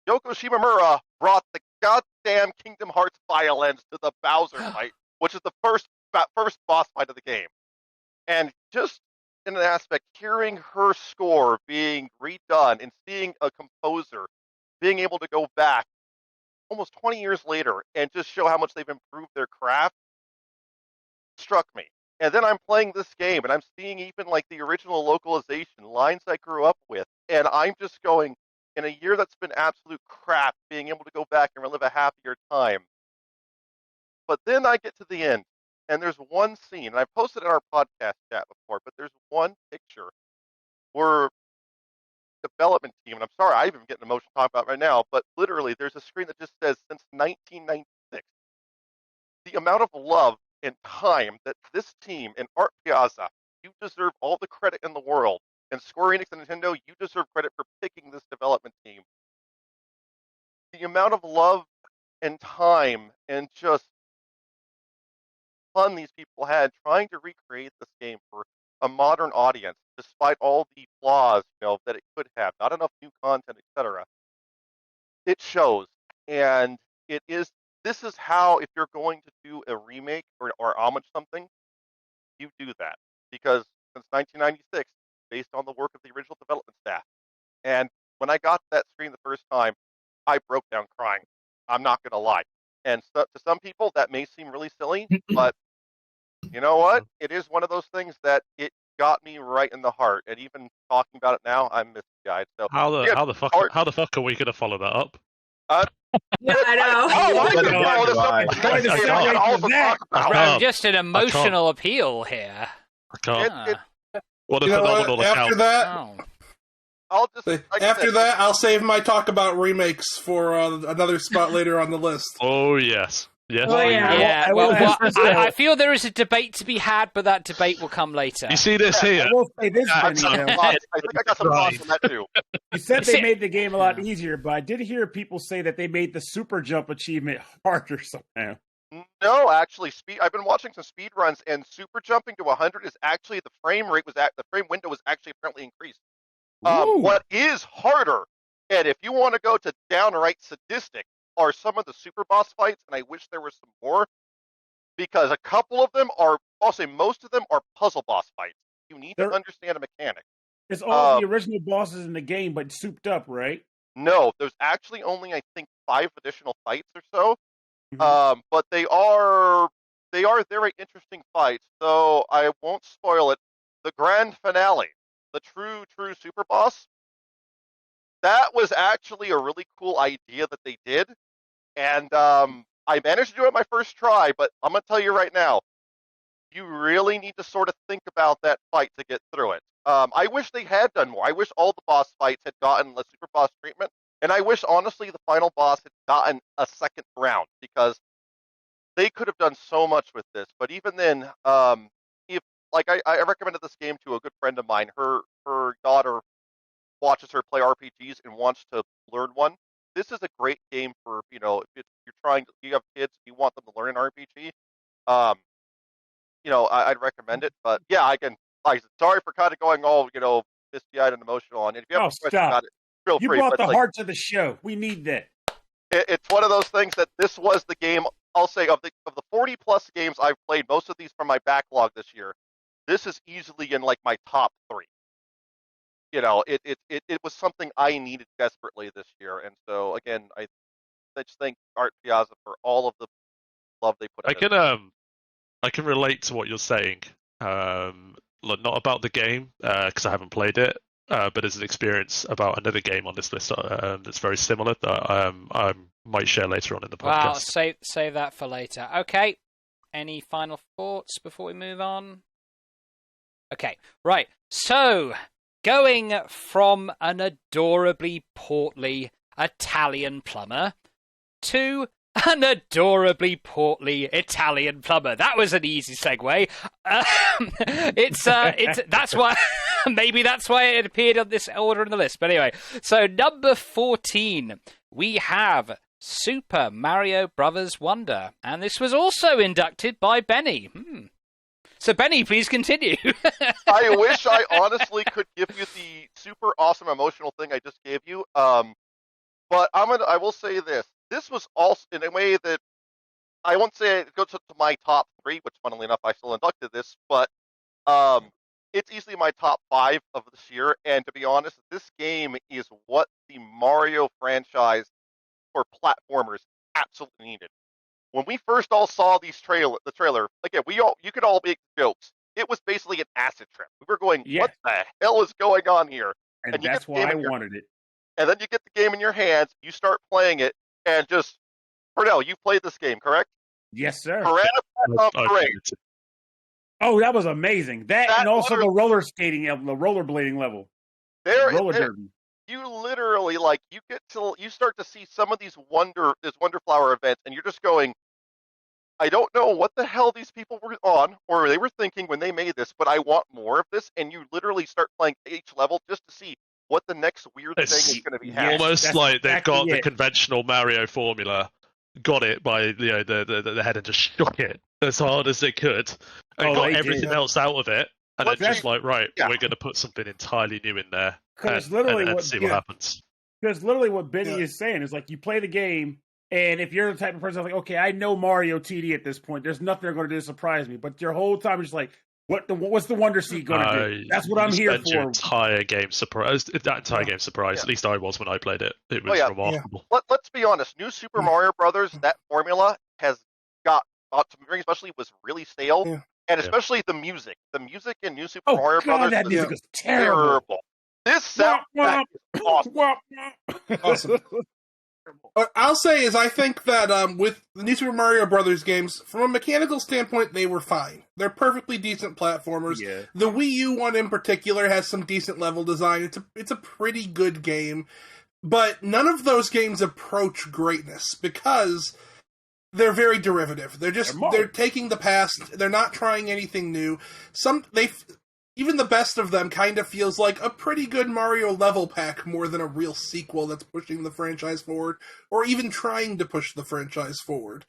F: Yoko Shimomura brought the goddamn Kingdom Hearts violence to the Bowser fight, which is the first boss fight of the game. And just in an aspect, hearing her score being redone and seeing a composer being able to go back almost 20 years later and just show how much they've improved their craft struck me. And then I'm playing this game and I'm seeing even like the original localization lines I grew up with. And I'm just going, in a year that's been absolute crap, being able to go back and relive a happier time. But then I get to the end, and there's one scene, and I've posted it in our podcast chat before, but there's one picture where development team, and I'm sorry, I'm even getting emotional talking about it right now, but literally there's a screen that just says since 1996. The amount of love and time that this team and Art Piazza, you deserve all the credit in the world. And Square Enix and Nintendo, you deserve credit for picking this development team. The amount of love and time and just fun these people had trying to recreate this game for a modern audience, despite all the flaws, that it could have, not enough new content, etc. It shows, and this is how, if you're going to do a remake or homage something, you do that. Because since 1996, based on the work of the original development staff, and when I got that screen the first time, I broke down crying. I'm not going to lie. And to some people, that may seem really silly, but you know what? It is one of those things that it got me right in the heart. And even talking about it now, I'm misguided. So
D: how the fuck are we going to follow that up?
C: Yeah, I know.
A: Just an emotional appeal here.
D: I can't. What a
G: You know what?
D: phenomenal
G: After
D: account.
G: that, After that, I'll save my talk about remakes for another spot later on the list.
D: Oh, yes. Yes.
C: Oh, yeah.
A: I feel there is a debate to be had, but that debate will come later.
D: You see this here?
B: I will say this,
F: I
B: Benny,
F: think I got some thoughts on that too.
B: You said they made the game a lot easier, but I did hear people say that they made the super jump achievement harder somehow.
F: No, actually, I've been watching some speed runs, and super jumping to 100 is actually the frame window was actually apparently increased. What is harder, and if you want to go to downright sadistic, are some of the super boss fights, and I wish there was some more, because a couple of them are, I'll say most of them are puzzle boss fights. You need to understand a mechanic.
B: It's all the original bosses in the game, but souped up, right?
F: No, there's actually only, I think, 5 additional fights or so. But they are very interesting fights, so I won't spoil it. The grand finale, the true super boss, that was actually a really cool idea that they did, and I managed to do it my first try, but I'm going to tell you right now, you really need to sort of think about that fight to get through it. I wish they had done more. I wish all the boss fights had gotten the super boss treatment. And I wish, honestly, the final boss had gotten a second round, because they could have done so much with this. But even then, I recommended this game to a good friend of mine. Her daughter watches her play RPGs and wants to learn one. This is a great game for, if you have kids, you want them to learn an RPG. I'd recommend it. But yeah, sorry for kind of going all, misty-eyed and emotional on it. If you have questions about it, feel free.
B: You brought the heart to the show. We need that.
F: It's one of those things that this was the game. I'll say of the 40 plus games I've played, most of these from my backlog this year, this is easily in like my top 3. It was something I needed desperately this year, and so again, I just thank Art Piazza for all of the love they put in.
D: I can relate to what you're saying. Not about the game because I haven't played it. But as an experience about another game on this list that's very similar that I might share later on in the podcast.
A: Well, save that for later. Okay. Any final thoughts before we move on? Okay. Right. So, going from an adorably portly Italian plumber to an adorably portly Italian plumber. That was an easy segue. That's why. Maybe that's why it appeared on this order in the list. But anyway, so number 14, we have Super Mario Brothers Wonder, and this was also inducted by Benny. So Benny, please continue.
F: I wish I honestly could give you the super awesome emotional thing I just gave you. But I will say this. This was also in a way that I won't say it goes up to my top 3, which funnily enough I still inducted this, but it's easily my top 5 of this year. And to be honest, this game is what the Mario franchise for platformers absolutely needed. When we first all saw the trailer, again, you could all make jokes. It was basically an acid trip. We were going, what the hell is going on here?
B: And that's why I wanted it.
F: And then you get the game in your hands, you start playing it, and just, Pernell, you played this game, correct?
B: Yes, sir. Oh, that was amazing. That and also the roller skating, the rollerblading level.
F: Roller
B: derby.
F: you literally you start to see some of these wonder flower events, and you're just going, I don't know what the hell these people were on or they were thinking when they made this, but I want more of this. And you literally start playing each level just to see what the next weird thing is going to be.
D: Almost like they've got the conventional Mario formula, got it by the head and just shook it as hard as they could, and got everything else out of it. And then just like, right, we're going to put something entirely new in there and see what happens.
B: Because literally what Benny is saying is like, you play the game, and if you're the type of person like, okay, I know Mario TD at this point, there's nothing they're going to do to surprise me. But your whole time is just like, what's the Wonder Seed going to do? That's what I'm here for.
D: Your entire game surprised. That entire game surprised. At least I was when I played it. It was remarkable.
F: Let's be honest. New Super Mario Brothers, that formula has got to me, especially was really stale. Yeah. And especially the music. The music in New Super Mario Brothers
B: that music is terrible.
F: This soundtrack is awesome.
G: Awesome. What I'll say is I think that with the New Super Mario Brothers games, from a mechanical standpoint, they were fine. They're perfectly decent platformers. Yeah. The Wii U one in particular has some decent level design. It's a pretty good game. But none of those games approach greatness because they're very derivative. They're taking the past. They're not trying anything new. Even the best of them kind of feels like a pretty good Mario level pack more than a real sequel that's pushing the franchise forward, or even trying to push the franchise forward.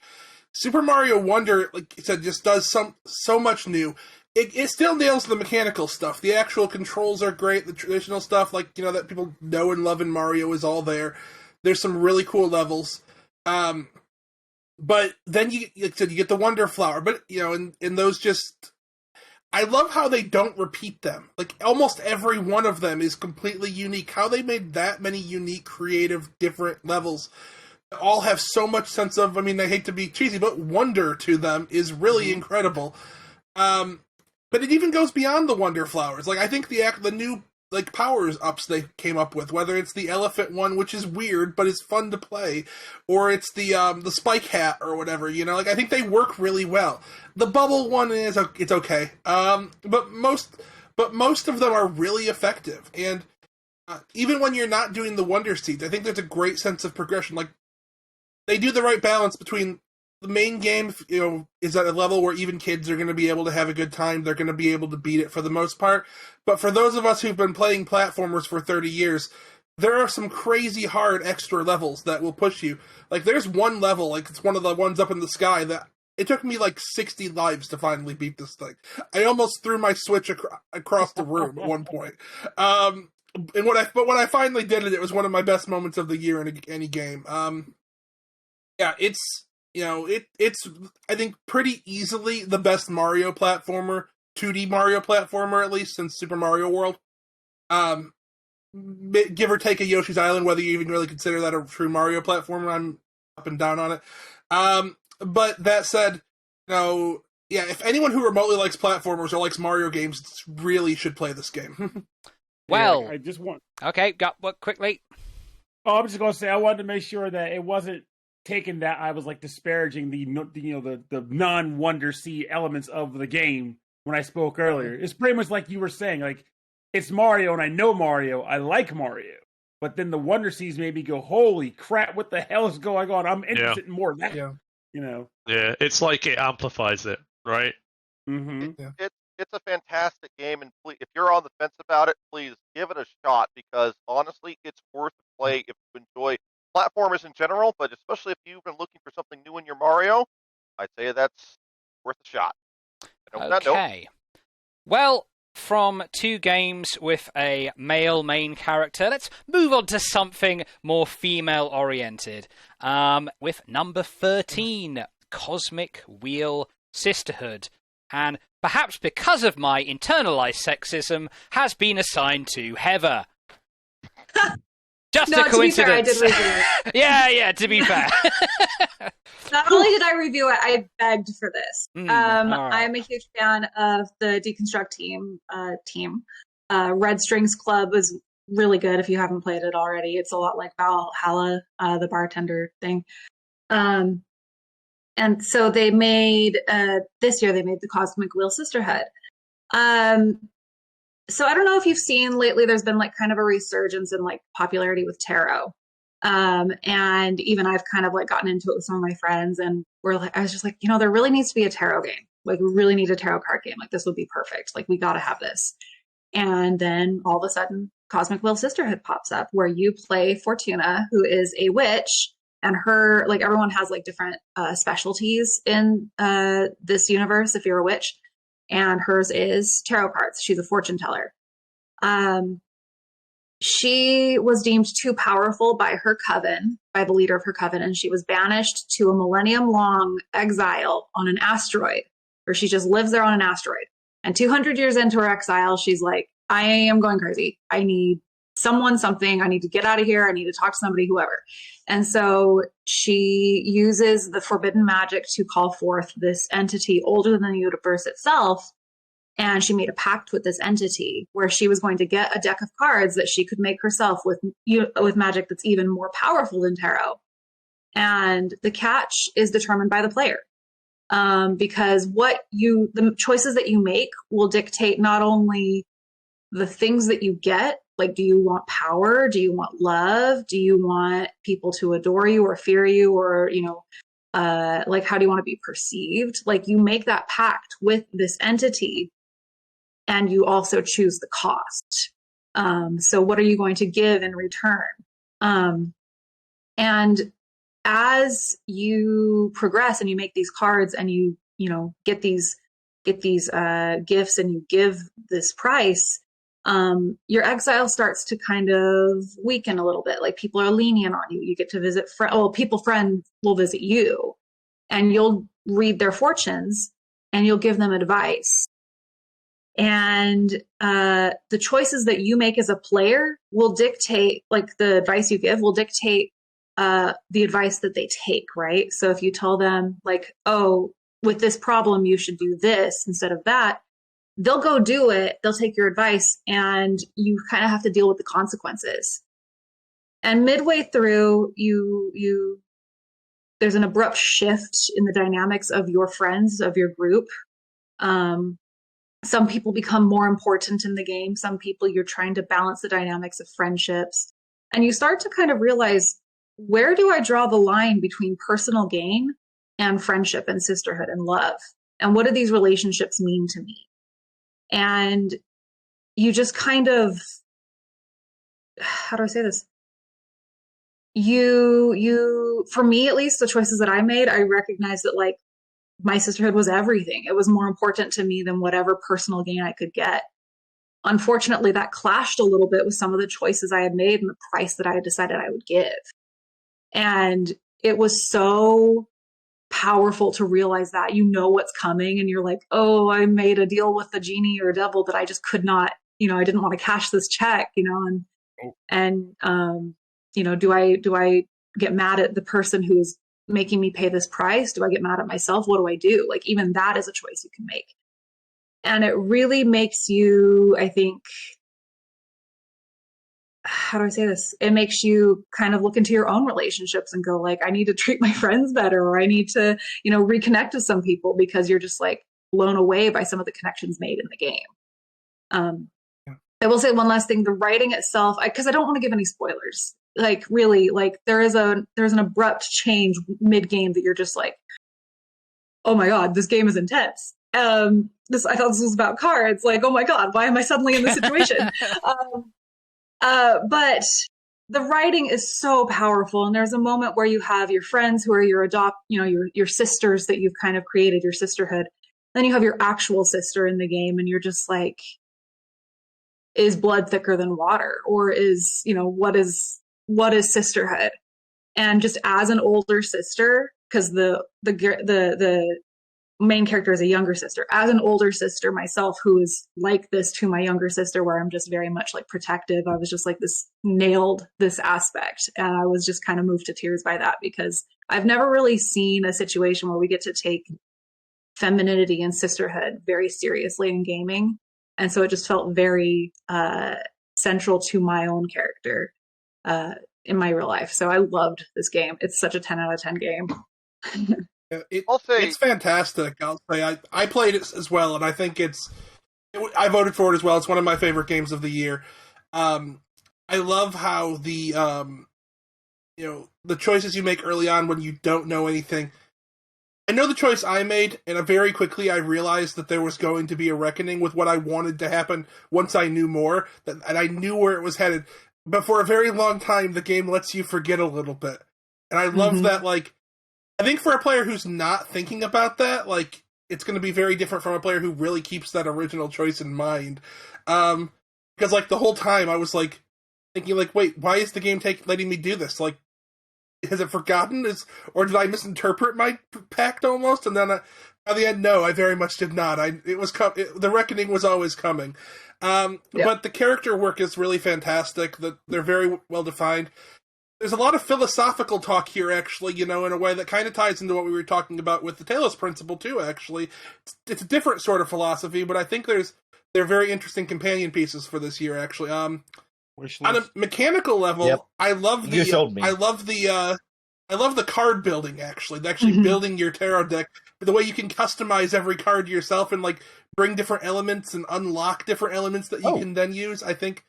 G: Super Mario Wonder, like I said, just does so much new. It still nails the mechanical stuff. The actual controls are great. The traditional stuff, like that people know and love in Mario, is all there. There's some really cool levels. But then like I said, you get the Wonder Flower. But and those just, I love how they don't repeat them. Like, almost every one of them is completely unique. How they made that many unique, creative, different levels all have so much sense of, I hate to be cheesy, but wonder to them is really incredible. But it even goes beyond the Wonder Flowers. Like, I think the new powers ups they came up with, whether it's the elephant one, which is weird but is fun to play, or it's the spike hat or whatever, I think they work really well. The bubble one it's okay, but most of them are really effective, and even when you're not doing the Wonder Seeds, I think there's a great sense of progression. Like, they do the right balance between the main game, is at a level where even kids are going to be able to have a good time. They're going to be able to beat it for the most part. But for those of us who've been playing platformers for 30 years, there are some crazy hard extra levels that will push you. Like, there's one level, like it's one of the ones up in the sky, that it took me like 60 lives to finally beat this thing. I almost threw my Switch across the room at one point. But when I finally did it, it was one of my best moments of the year in any game. It's I think pretty easily the best Mario platformer, 2D Mario platformer at least, since Super Mario World. Give or take a Yoshi's Island, whether you even really consider that a true Mario platformer, I'm up and down on it. But that said, if anyone who remotely likes platformers or likes Mario games really should play this game.
A: Well,
B: I just want.
A: Okay, got what quickly?
B: Oh, I'm just gonna say I wanted to make sure that it wasn't taken that I was like disparaging the non-Wonder Seed elements of the game when I spoke earlier. It's pretty much like you were saying, like, it's Mario and I know Mario, I like Mario, but then the Wonder Seeds made me go, holy crap, what the hell is going on? I'm interested in more of that.
D: Yeah, it's like it amplifies it, right?
B: Mm-hmm.
F: It's a fantastic game, and if you're on the fence about it, please give it a shot, because honestly, it's worth the play if you enjoy platformers in general, but especially if you've been looking for something new in your Mario, I'd say that's worth a shot.
A: Okay. Well, from two games with a male main character, let's move on to something more female-oriented. With number 13, Cosmic Wheel Sisterhood. And perhaps because of my internalized sexism, has been assigned to Heather. Just a coincidence.
C: To be fair, I did review it.
A: Yeah, to be fair.
C: Not only did I review it, I begged for this.
A: Right.
C: I'm a huge fan of the Deconstruct team. Red Strings Club was really good if you haven't played it already. It's a lot like Valhalla, the bartender thing. And so they made, this year they made the Cosmic Wheel Sisterhood. So I don't know if you've seen lately, there's been like kind of a resurgence in like popularity with tarot. And even I've kind of like gotten into it with some of my friends, and I was just like, there really needs to be a tarot game. Like, we really need a tarot card game. Like, this would be perfect. Like, we got to have this. And then all of a sudden, Cosmic Will Sisterhood pops up, where you play Fortuna, who is a witch, and her, like, everyone has like different specialties in this universe if you're a witch. And hers is tarot cards. She's a fortune teller. She was deemed too powerful by her coven, by the leader of her coven, and she was banished to a millennium-long exile on an asteroid, where she just lives there on an asteroid. And 200 years into her exile, she's like, I am going crazy. I need something. I need to get out of here. I need to talk to somebody, whoever. And so she uses the forbidden magic to call forth this entity older than the universe itself. And she made a pact with this entity where she was going to get a deck of cards that she could make herself with magic that's even more powerful than tarot. And the catch is determined by the player. Because the choices that you make will dictate not only the things that you get, like, do you want power? Do you want love? Do you want people to adore you or fear you? Or, like, how do you want to be perceived? Like, you make that pact with this entity, and you also choose the cost. So what are you going to give in return? And as you progress and you make these cards and you get these gifts and you give this price, your exile starts to kind of weaken a little bit. Like, people are lenient on you. You get to visit friends will visit you, and you'll read their fortunes and you'll give them advice. And the choices that you make as a player will dictate, like, the advice you give will dictate the advice that they take, right? So if you tell them, like, oh, with this problem, you should do this instead of that, they'll go do it. They'll take your advice, and you kind of have to deal with the consequences. And midway through, there's an abrupt shift in the dynamics of your friends, of your group. Some people become more important in the game. Some people, you're trying to balance the dynamics of friendships. And you start to kind of realize, where do I draw the line between personal gain and friendship and sisterhood and love? And what do these relationships mean to me? And you just kind of, how do I say this? For me, at least, the choices that I made, I recognized that, like, my sisterhood was everything. It was more important to me than whatever personal gain I could get. Unfortunately, that clashed a little bit with some of the choices I had made and the price that I had decided I would give. And it was so powerful to realize that, what's coming, and you're like, oh, I made a deal with the genie or devil that I just could not, I didn't want to cash this check, and do I get mad at the person who's making me pay this price? Do I get mad at myself? What do I do? Like, even that is a choice you can make. And it really makes you, I think, how do I say this? It makes you kind of look into your own relationships and go, like, I need to treat my friends better, or I need to, reconnect with some people, because you're just, like, blown away by some of the connections made in the game. I will say one last thing. The writing itself, because I don't want to give any spoilers. Like, really, like, there's an abrupt change mid-game that you're just like, oh my God, this game is intense. I thought this was about cards. Like, oh my God, why am I suddenly in this situation? But the writing is so powerful. And there's a moment where you have your friends who are your your sisters that you've kind of created, your sisterhood. Then you have your actual sister in the game, and you're just like, is blood thicker than water? Or is, what is sisterhood? And just as an older sister, because the main character is a younger sister, as an older sister myself, who is like this to my younger sister, where I'm just very much like protective, I was just like nailed this aspect. And I was just kind of moved to tears by that, because I've never really seen a situation where we get to take femininity and sisterhood very seriously in gaming. And so it just felt very central to my own character in my real life. So I loved this game. It's such a 10 out of 10 game.
G: It's fantastic. I'll say I played it as well, and I think it's I voted for it as well. It's one of my favorite games of the year. I love how the choices you make early on when you don't know anything. I know the choice I made, and very quickly I realized that there was going to be a reckoning with what I wanted to happen once I knew more, and I knew where it was headed. But for a very long time, the game lets you forget a little bit. And I love that, like, I think for a player who's not thinking about that, like, it's going to be very different from a player who really keeps that original choice in mind. Because, like, the whole time I was, like, thinking, like, wait, why is the game letting me do this? Like, has it forgotten? Or did I misinterpret my pact almost? And then at the end, no, I very much did not. The reckoning was always coming. But the character work is really fantastic. They're very well defined. There's a lot of philosophical talk here, actually, in a way that kind of ties into what we were talking about with the Talos principle, too, actually. It's a different sort of philosophy, but I think they're very interesting companion pieces for this year, actually. On a mechanical level, I love the card building, actually. Building your tarot deck. The way you can customize every card yourself and, like, bring different elements and unlock different elements that you can then use. I think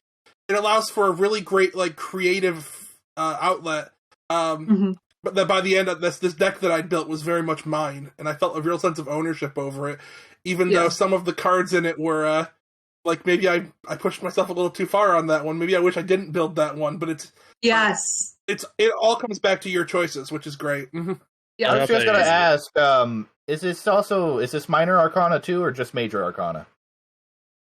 G: it allows for a really great, like, creative outlet. But that by the end, this deck that I built was very much mine, and I felt a real sense of ownership over it, even though some of the cards in it were, like, maybe I pushed myself a little too far on that one. Maybe I wish I didn't build that one, but it all comes back to your choices, which is great.
E: Yeah, I was just going to ask, is this minor arcana too, or just major arcana?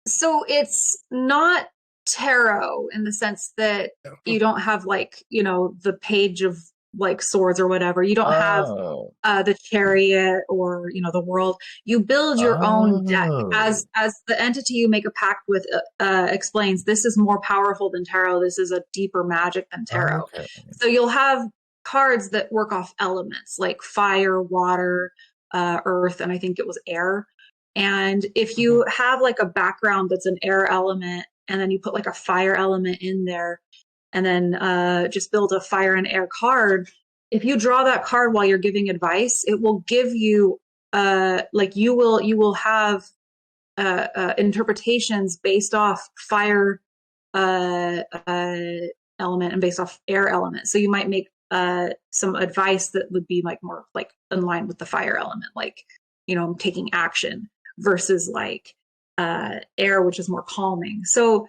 C: So it's not tarot in the sense that you don't have, like, the page of, like, swords or whatever. You don't have the chariot or, the world. You build your own deck. As the entity you make a pact with explains, this is more powerful than tarot. This is a deeper magic than tarot. Okay. So you'll have cards that work off elements like fire, water, earth, and I think it was air. And if you have, like, a background that's an air element, and then you put, like, a fire element in there, and then just build a fire and air card, if you draw that card while you're giving advice, it will give you, you will have interpretations based off fire element and based off air element. So you might make some advice that would be, like, more, like, in line with the fire element, like, taking action, versus, like, air, which is more calming. So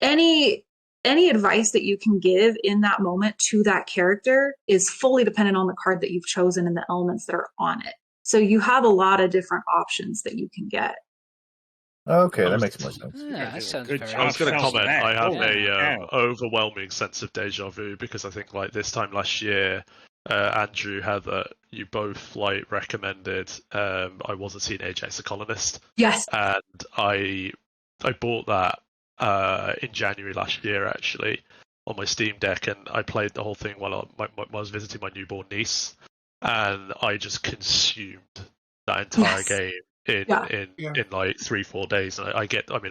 C: any advice that you can give in that moment to that character is fully dependent on the card that you've chosen and the elements that are on it. So you have a lot of different options that you can get.
E: Okay, that makes more sense.
A: Yeah, that sounds very
D: I was going to comment. I have a overwhelming sense of deja vu, because I think, like, this time last year, Andrew, Heather, you both, like, recommended I Was a Teenage Exocolonist.
C: Yes.
D: And I bought that in January last year, actually, on my Steam Deck, and I played the whole thing while I was visiting my newborn niece, and I just consumed that entire game in like 3-4 days. And I've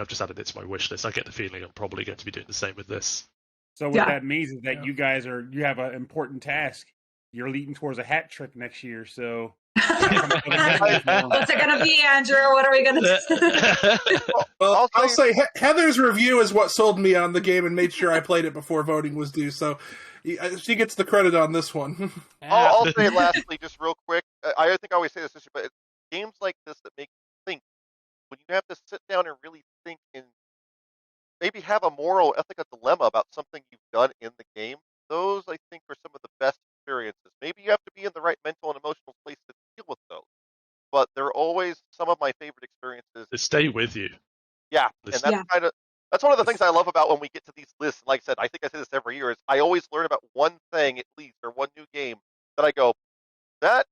D: just added it to my wish list. I get the feeling I'm probably going to be doing the same with this.
B: So what that means is that you have an important task. You're leading towards a hat trick next year, so
C: what's it gonna be, Andrew? What are we gonna do?
G: Well, I'll say Heather's review is what sold me on the game and made sure I played it before voting was due, so she gets the credit on this one.
F: I'll say lastly, just real quick, I think I always say this, but it's games like this that make you think. When you have to sit down and really think and maybe have a moral, ethical dilemma about something you've done in the game, those, I think, are some of the best experiences. Maybe you have to be in the right mental and emotional place to deal with those, but they're always some of my favorite experiences.
D: They stay with you.
F: Yeah, and that's one of the things I love about when we get to these lists. Like I said, I think I say this every year, is I always learn about one thing at least, or one new game that I go, that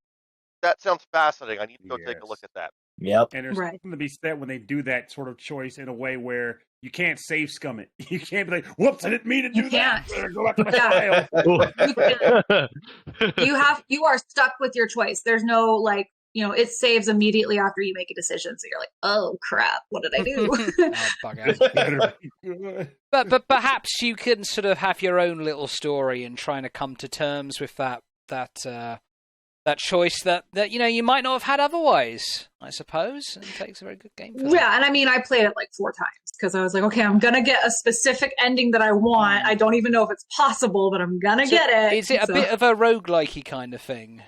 F: sounds fascinating. I need to go take a look at that.
E: Yep.
B: And there's something to be said when they do that sort of choice in a way where you can't save scum it. You can't be like, whoops, I didn't mean to do that. Go back to my
C: You are stuck with your choice. There's no, like, it saves immediately after you make a decision. So you're like, oh crap, what did I
A: do? But perhaps you can sort of have your own little story and trying to come to terms with that that choice that you might not have had otherwise, I suppose. And it takes a very good game for that.
C: Yeah, and I mean, I played it like 4 times because I was like, okay, I'm gonna get a specific ending that I want. I don't even know if it's possible, but I'm gonna get it.
A: Is it a bit of a roguelikey kind of thing?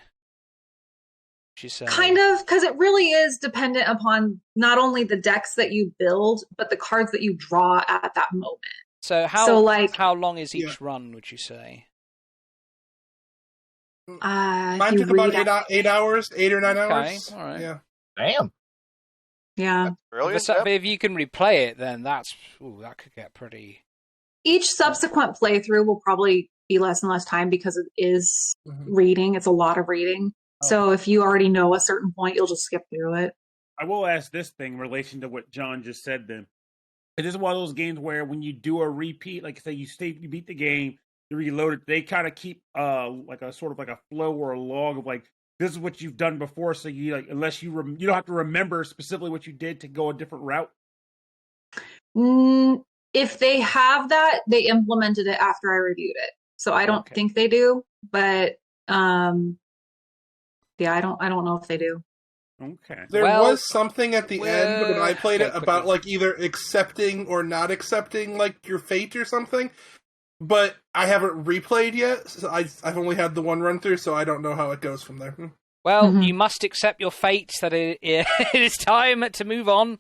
C: Kind of, because it really is dependent upon not only the decks that you build, but the cards that you draw at that moment.
A: So how long is each run, would you say?
G: Mine took about 8 hours, 8 or 9 hours.
A: All right.
G: Yeah.
E: Damn.
C: Yeah.
A: If you can replay it, then that could get pretty.
C: Each subsequent playthrough will probably be less and less time because it is reading. It's a lot of reading. So if you already know a certain point, you'll just skip through it.
B: I will ask this thing in relation to what John just said then. It is one of those games where when you do a repeat, like say you beat the game, you reload it, they kind of keep like a sort of like a flow or a log of like, this is what you've done before, so you like unless you don't have to remember specifically what you did to go a different route.
C: If they have that, they implemented it after I reviewed it, so I don't think they do. But yeah, I don't know if they do.
B: Okay.
G: There was something at the end when I played it about like either accepting or not accepting like your fate or something. But I haven't replayed yet. So I've only had the one run through, so I don't know how it goes from there.
A: Well, you must accept your fate that it is time to move on.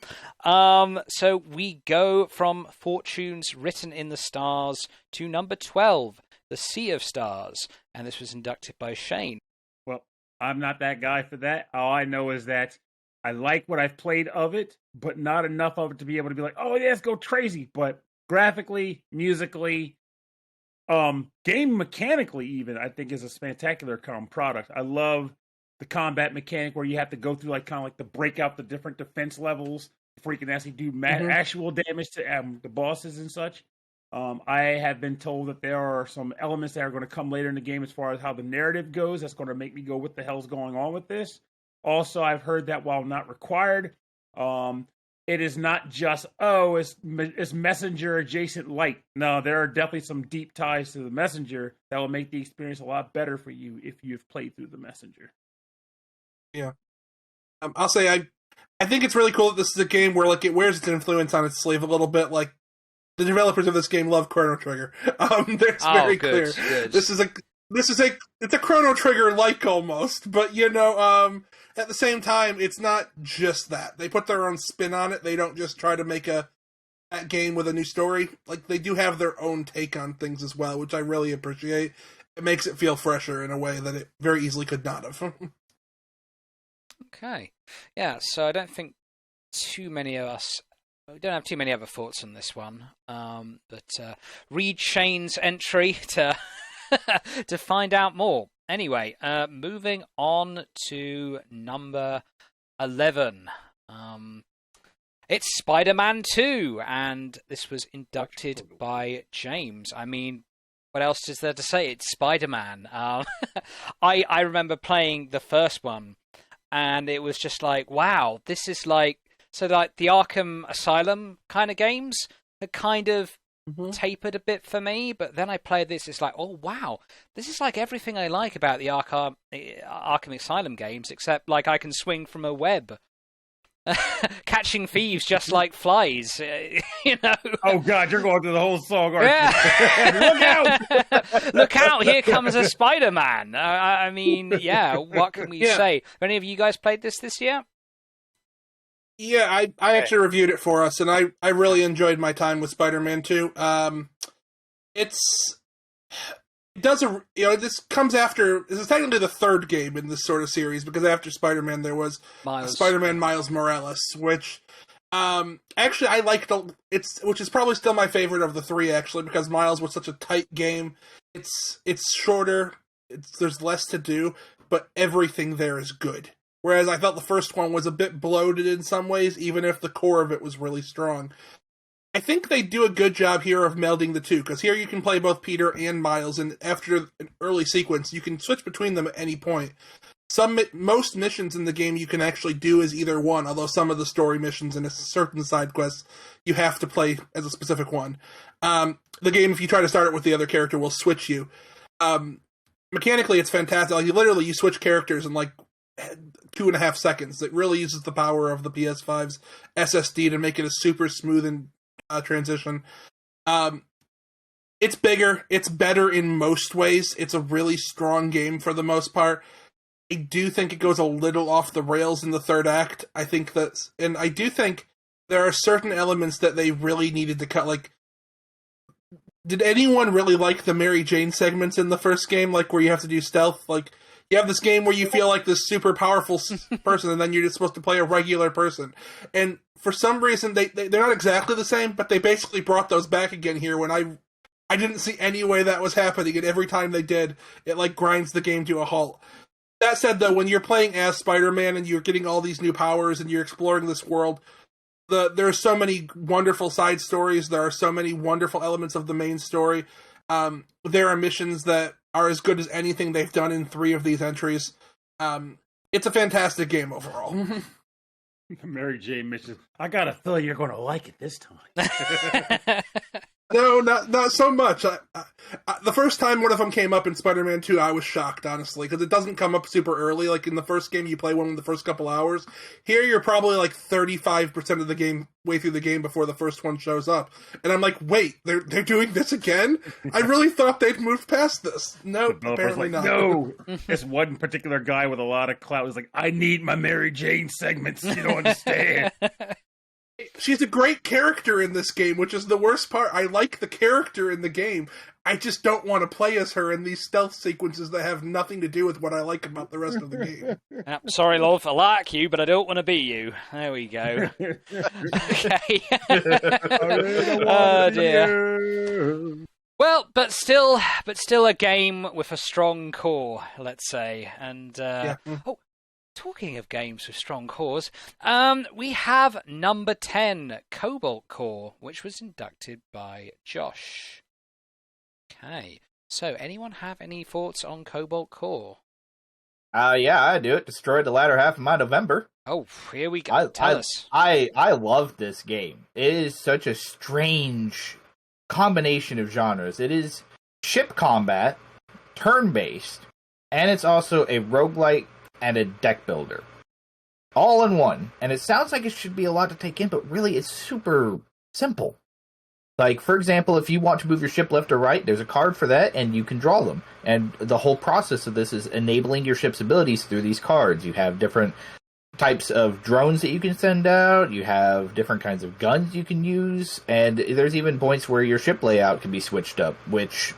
A: So we go from Fortunes Written in the Stars to number 12, The Sea of Stars. And this was inducted by Shane.
B: Well, I'm not that guy for that. All I know is that I like what I've played of it, but not enough of it to be able to be like, oh, yeah, let's go crazy. But graphically, musically, game mechanically even, I think is a spectacular product. I love the combat mechanic where you have to go through like kind of like to break out the different defense levels before you can actually do actual damage to the bosses and such. I have been told that there are some elements that are going to come later in the game as far as how the narrative goes. That's going to make me go, what the hell's going on with this? Also, I've heard that while not required, it is not just, it's messenger adjacent light. No, there are definitely some deep ties to the messenger that will make the experience a lot better for you if you've played through the messenger.
G: Yeah. I'll say I think it's really cool that this is a game where like it wears its influence on its sleeve a little bit. Like the developers of this game love Chrono Trigger. It's very clear. Good. This is a Chrono Trigger like almost, but at the same time, it's not just that. They put their own spin on it. They don't just try to make that game with a new story. Like, they do have their own take on things as well, which I really appreciate. It makes it feel fresher in a way that it very easily could not have.
A: Okay. Yeah, so I don't think we don't have too many other thoughts on this one. But read Shane's entry to to find out more. Anyway, moving on to number 11. It's Spider-Man 2, and this was inducted by James. I mean, what else is there to say? It's Spider-Man. I remember playing the first one, and it was just like, wow, this is like... So like the Arkham Asylum kind of games had kind of tapered a bit for me, but then I played this, it's like, oh wow, this is like everything I like about the Arkham Asylum games, except like I can swing from a web. Catching thieves just like flies,
B: Oh god, you're going through the whole song, aren't
A: you? Look out! Look out, here comes a Spider-Man. I mean, yeah, what can we say? Have any of you guys played this year?
G: Yeah, I actually reviewed it for us, and I really enjoyed my time with Spider-Man 2. This comes after, this is technically the third game in this sort of series, because after Spider-Man there was Spider-Man Miles Morales, which actually I liked, which is probably still my favorite of the three, actually, because Miles was such a tight game. It's shorter, there's less to do, but everything there is good. Whereas I felt the first one was a bit bloated in some ways, even if the core of it was really strong. I think they do a good job here of melding the two, because here you can play both Peter and Miles, and after an early sequence, you can switch between them at any point. Most missions in the game you can actually do as either one, although some of the story missions and certain side quests you have to play as a specific one. The game, if you try to start it with the other character, will switch you. mechanically, it's fantastic. Like, you switch characters in like 2.5 seconds. It really uses the power of the PS5's SSD to make it a super smooth and transition. It's bigger. It's better in most ways. It's a really strong game for the most part. I do think it goes a little off the rails in the third act. I do think there are certain elements that they really needed to cut. Like, did anyone really like the Mary Jane segments in the first game? Like, where you have to do stealth? Like, you have this game where you feel like this super powerful person, and then you're just supposed to play a regular person. And for some reason, they're not exactly the same, but they basically brought those back again here when I didn't see any way that was happening, and every time they did, it, like, grinds the game to a halt. That said, though, when you're playing as Spider-Man and you're getting all these new powers and you're exploring this world, there are so many wonderful side stories. There are so many wonderful elements of the main story. There are missions that are as good as anything they've done in 3 of these entries. It's a fantastic game overall.
B: Mary Jane mission. I got a feeling you're going to like it this time.
G: No, not so much. The first time one of them came up in Spider-Man 2, I was shocked, honestly, because it doesn't come up super early. Like, in the first game, you play one in the first couple hours. Here, you're probably like 35% of the game, way through the game before the first one shows up. And I'm like, wait, they're doing this again? I really thought they'd moved past this. No, apparently
B: like,
G: not.
B: No, this one particular guy with a lot of clout was like, I need my Mary Jane segments. You don't understand.
G: She's a great character in this game, which is the worst part. I like the character in the game. I just don't want to play as her in these stealth sequences that have nothing to do with what I like about the rest of the game.
A: Sorry, love, I like you, but I don't want to be you. There we go. Okay. Oh, dear. Well, but still a game with a strong core, let's say. And, talking of games with strong cores, we have number 10, Cobalt Core, which was inducted by Josh. Okay, so anyone have any thoughts on Cobalt Core?
E: Yeah, I do. It destroyed the latter half of my November.
A: Oh, here we go. Tell us.
E: I love this game. It is such a strange combination of genres. It is ship combat, turn-based, and it's also a roguelike and a deck builder. All in one. And it sounds like it should be a lot to take in, but really it's super simple. Like, for example, if you want to move your ship left or right, there's a card for that, and you can draw them. And the whole process of this is enabling your ship's abilities through these cards. You have different types of drones that you can send out, you have different kinds of guns you can use, and there's even points where your ship layout can be switched up, which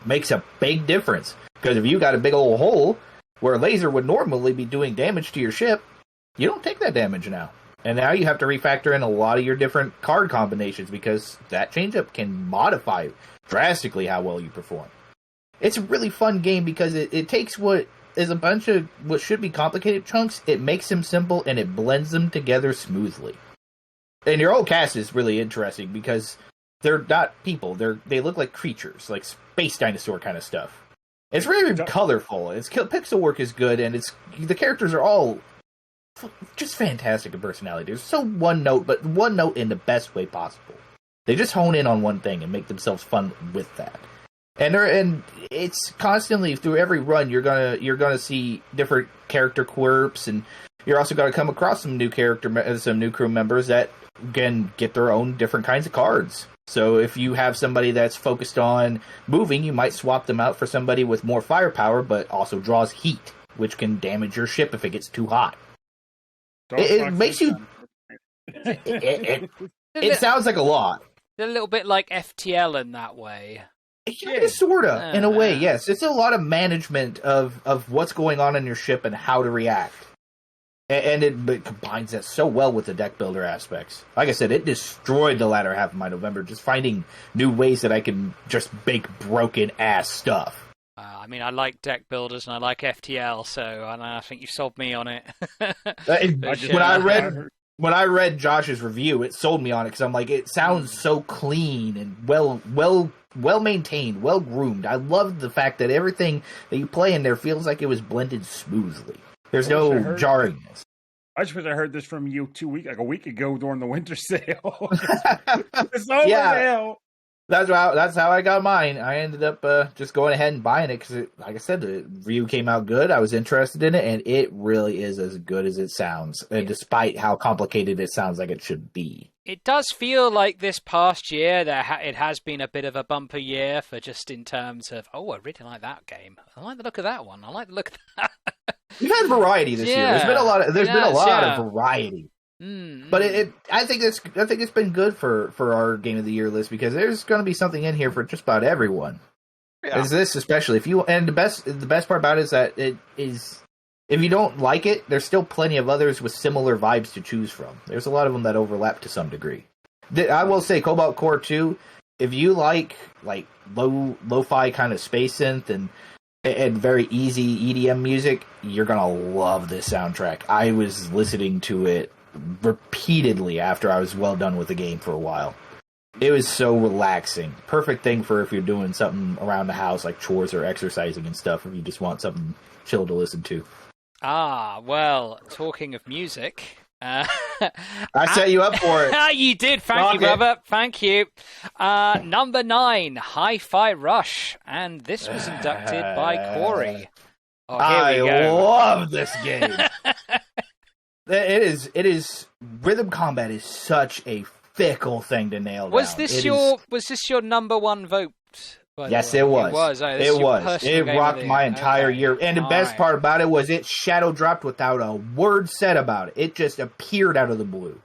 E: makes a big difference. Because if you got a big old hole where a laser would normally be doing damage to your ship, you don't take that damage now. And now you have to refactor in a lot of your different card combinations because that changeup can modify drastically how well you perform. It's a really fun game because it takes what is a bunch of what should be complicated chunks, it makes them simple, and it blends them together smoothly. And your whole cast is really interesting because they're not people. They look like creatures, like space dinosaur kind of stuff. It's really colorful. Pixel work is good, and the characters are all just fantastic in personality. They're so one note, but one note in the best way possible. They just hone in on one thing and make themselves fun with that. And it's constantly through every run you're gonna see different character quirks, and you're also gonna come across some new crew members that can get their own different kinds of cards. So if you have somebody that's focused on moving, you might swap them out for somebody with more firepower, but also draws heat, which can damage your ship if it gets too hot. It makes you... It sounds like a lot.
A: A little bit like FTL in that way.
E: Yeah, sort of, in a way, yes. It's a lot of management of what's going on in your ship and how to react. And it combines that so well with the deck builder aspects. Like I said, it destroyed the latter half of my November, just finding new ways that I can just make broken-ass stuff.
A: I mean, I like deck builders and I like FTL, so I think you sold me on it.
E: When I read Josh's review, it sold me on it, because I'm like, it sounds so clean and well maintained, well groomed. I love the fact that everything that you play in there feels like it was blended smoothly. There's no jarringness.
B: I suppose I heard this from you a week ago during the winter sale. It's over now.
E: That's how I got mine. I ended up just going ahead and buying it because, like I said, the review came out good. I was interested in it, and it really is as good as it sounds, despite how complicated it sounds like it should be.
A: It does feel like this past year it has been a bit of a bumper year for just in terms of, I really like that game. I like the look of that one. I like the look of that.
E: We've had variety this year. There's been a lot of variety. But I think it's been good for our Game of the Year list because there's going to be something in here for just about everyone. Yeah. Is this especially the best part about it is that it is, if you don't like it, there's still plenty of others with similar vibes to choose from. There's a lot of them that overlap to some degree. I will say Cobalt Core 2, if you like lo-fi kind of space synth and very easy EDM music, you're going to love this soundtrack. I was listening to it repeatedly after I was well done with the game for a while. It was so relaxing. Perfect thing for if you're doing something around the house like chores or exercising and stuff, if you just want something chill to listen to.
A: Well, talking of music,
E: I set you up for it.
A: You did. Thank you, Robert. Thank you. Number 9, Hi-Fi Rush, and this was inducted by Corey.
E: I love this game. It is rhythm combat is such a fickle thing to nail down.
A: Was this your number 1 vote?
E: Yes, it was. It rocked my entire year. And the best part about it was it shadow dropped without a word said about it. It just appeared out of the blue.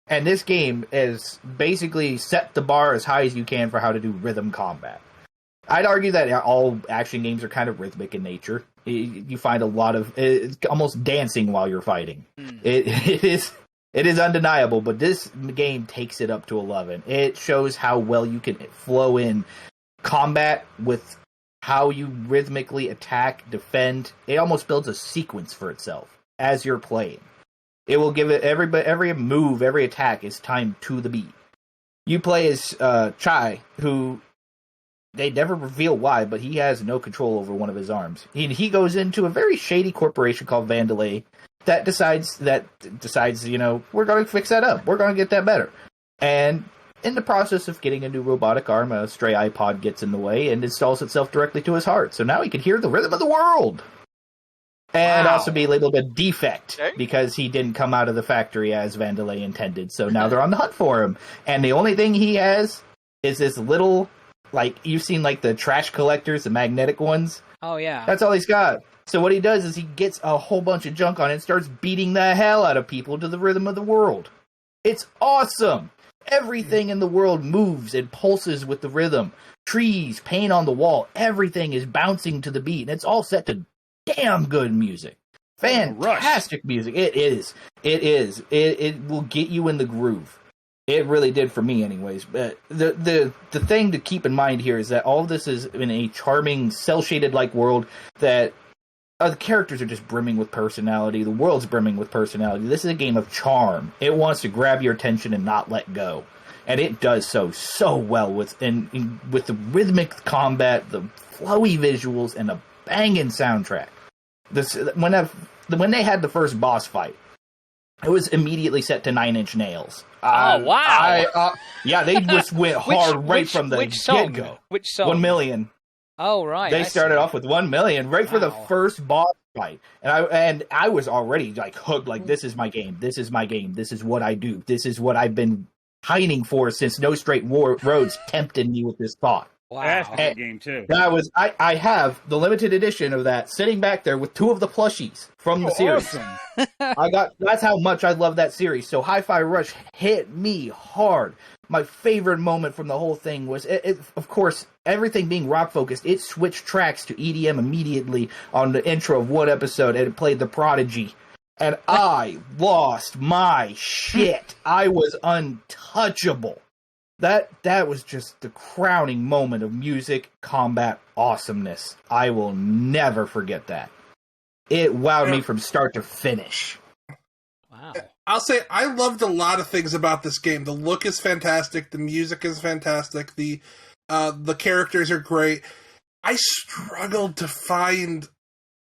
E: And this game is basically set the bar as high as you can for how to do rhythm combat. I'd argue that all action games are kind of rhythmic in nature. You find a lot of it's almost dancing while you're fighting. It is undeniable, but this game takes it up to 11. It shows how well you can flow in combat with how you rhythmically attack, defend. It almost builds a sequence for itself as you're playing. It will give it every move, every attack is timed to the beat. You play as Chai, who they never reveal why, but he has no control over one of his arms. He goes into a very shady corporation called Vandelay that decides, we're going to fix that up. We're going to get that better. And in the process of getting a new robotic arm, a stray iPod gets in the way and installs itself directly to his heart. So now he can hear the rhythm of the world. And also be labeled a defect because he didn't come out of the factory as Vandelay intended. So now they're on the hunt for him. And the only thing he has is this little, you've seen the trash collectors, the magnetic ones.
A: Oh, yeah.
E: That's all he's got. So what he does is he gets a whole bunch of junk on it and starts beating the hell out of people to the rhythm of the world. It's awesome. Everything in the world moves and pulses with the rhythm. Trees, paint on the wall, everything is bouncing to the beat. And it's all set to damn good music. Fantastic music. It is. It will get you in the groove. It really did for me anyways. But the thing to keep in mind here is that all of this is in a charming, cel-shaded world that the characters are just brimming with personality. The world's brimming with personality. This is a game of charm. It wants to grab your attention and not let go. And it does so well with the rhythmic combat, the flowy visuals, and the banging soundtrack. When they had the first boss fight, it was immediately set to 9 Inch Nails.
A: Oh, wow.
E: They just went hard from the get-go.
A: Which song?
E: 1 Million.
A: Oh, right.
E: They started off with 1 million for the first boss fight. And I was already hooked, this is my game. This is my game. This is what I do. This is what I've been pining for since No Straight Roads tempted me with this thought.
B: Wow. That's a good game too.
E: I have the limited edition of that sitting back there with 2 of the plushies from the series. Awesome. That's how much I love that series. So Hi-Fi Rush hit me hard. My favorite moment from the whole thing was, of course, everything being rock focused. It switched tracks to EDM immediately on the intro of one episode, and it played The Prodigy. And I lost my shit. I was untouchable. That was just the crowning moment of music, combat, awesomeness. I will never forget that. It wowed me from start to finish.
A: Wow.
G: I'll say I loved a lot of things about this game. The look is fantastic. The music is fantastic. The characters are great. I struggled to find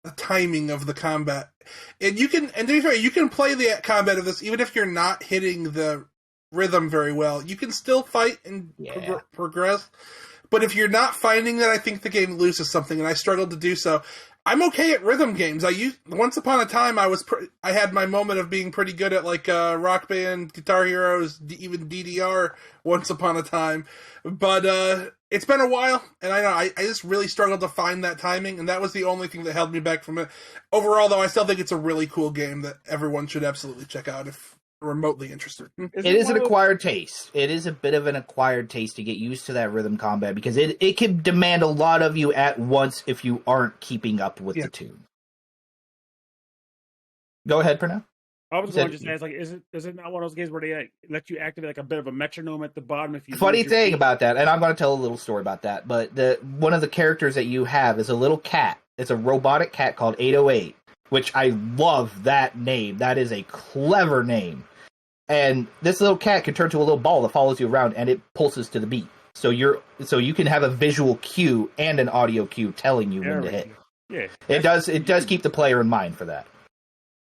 G: the timing of the combat. And you can play the combat of this even if you're not hitting the rhythm very well. You can still fight and progress, but if you're not finding that, I think the game loses something, and I struggled to do so. I'm okay at rhythm games. Once upon a time, I had my moment of being pretty good at like Rock Band, Guitar Heroes, even DDR. Once upon a time, but it's been a while, and I just really struggled to find that timing, and that was the only thing that held me back from it. Overall, though, I still think it's a really cool game that everyone should absolutely check out if remotely interested.
E: It is an acquired taste. It is a bit of an acquired taste to get used to that rhythm combat because it can demand a lot of you at once if you aren't keeping up with the tune. Go ahead, Pernell.
B: I was going to just ask, like, is it not one of those games where they let you activate like a bit of a metronome at the bottom if you?
E: Funny thing about that, and I'm going to tell a little story about that. But one of the characters that you have is a little cat. It's a robotic cat called 808, which I love that name. That is a clever name. And this little cat can turn to a little ball that follows you around, and it pulses to the beat. So you can have a visual cue and an audio cue telling you when to hit.
B: Yeah,
E: it does keep the player in mind for that.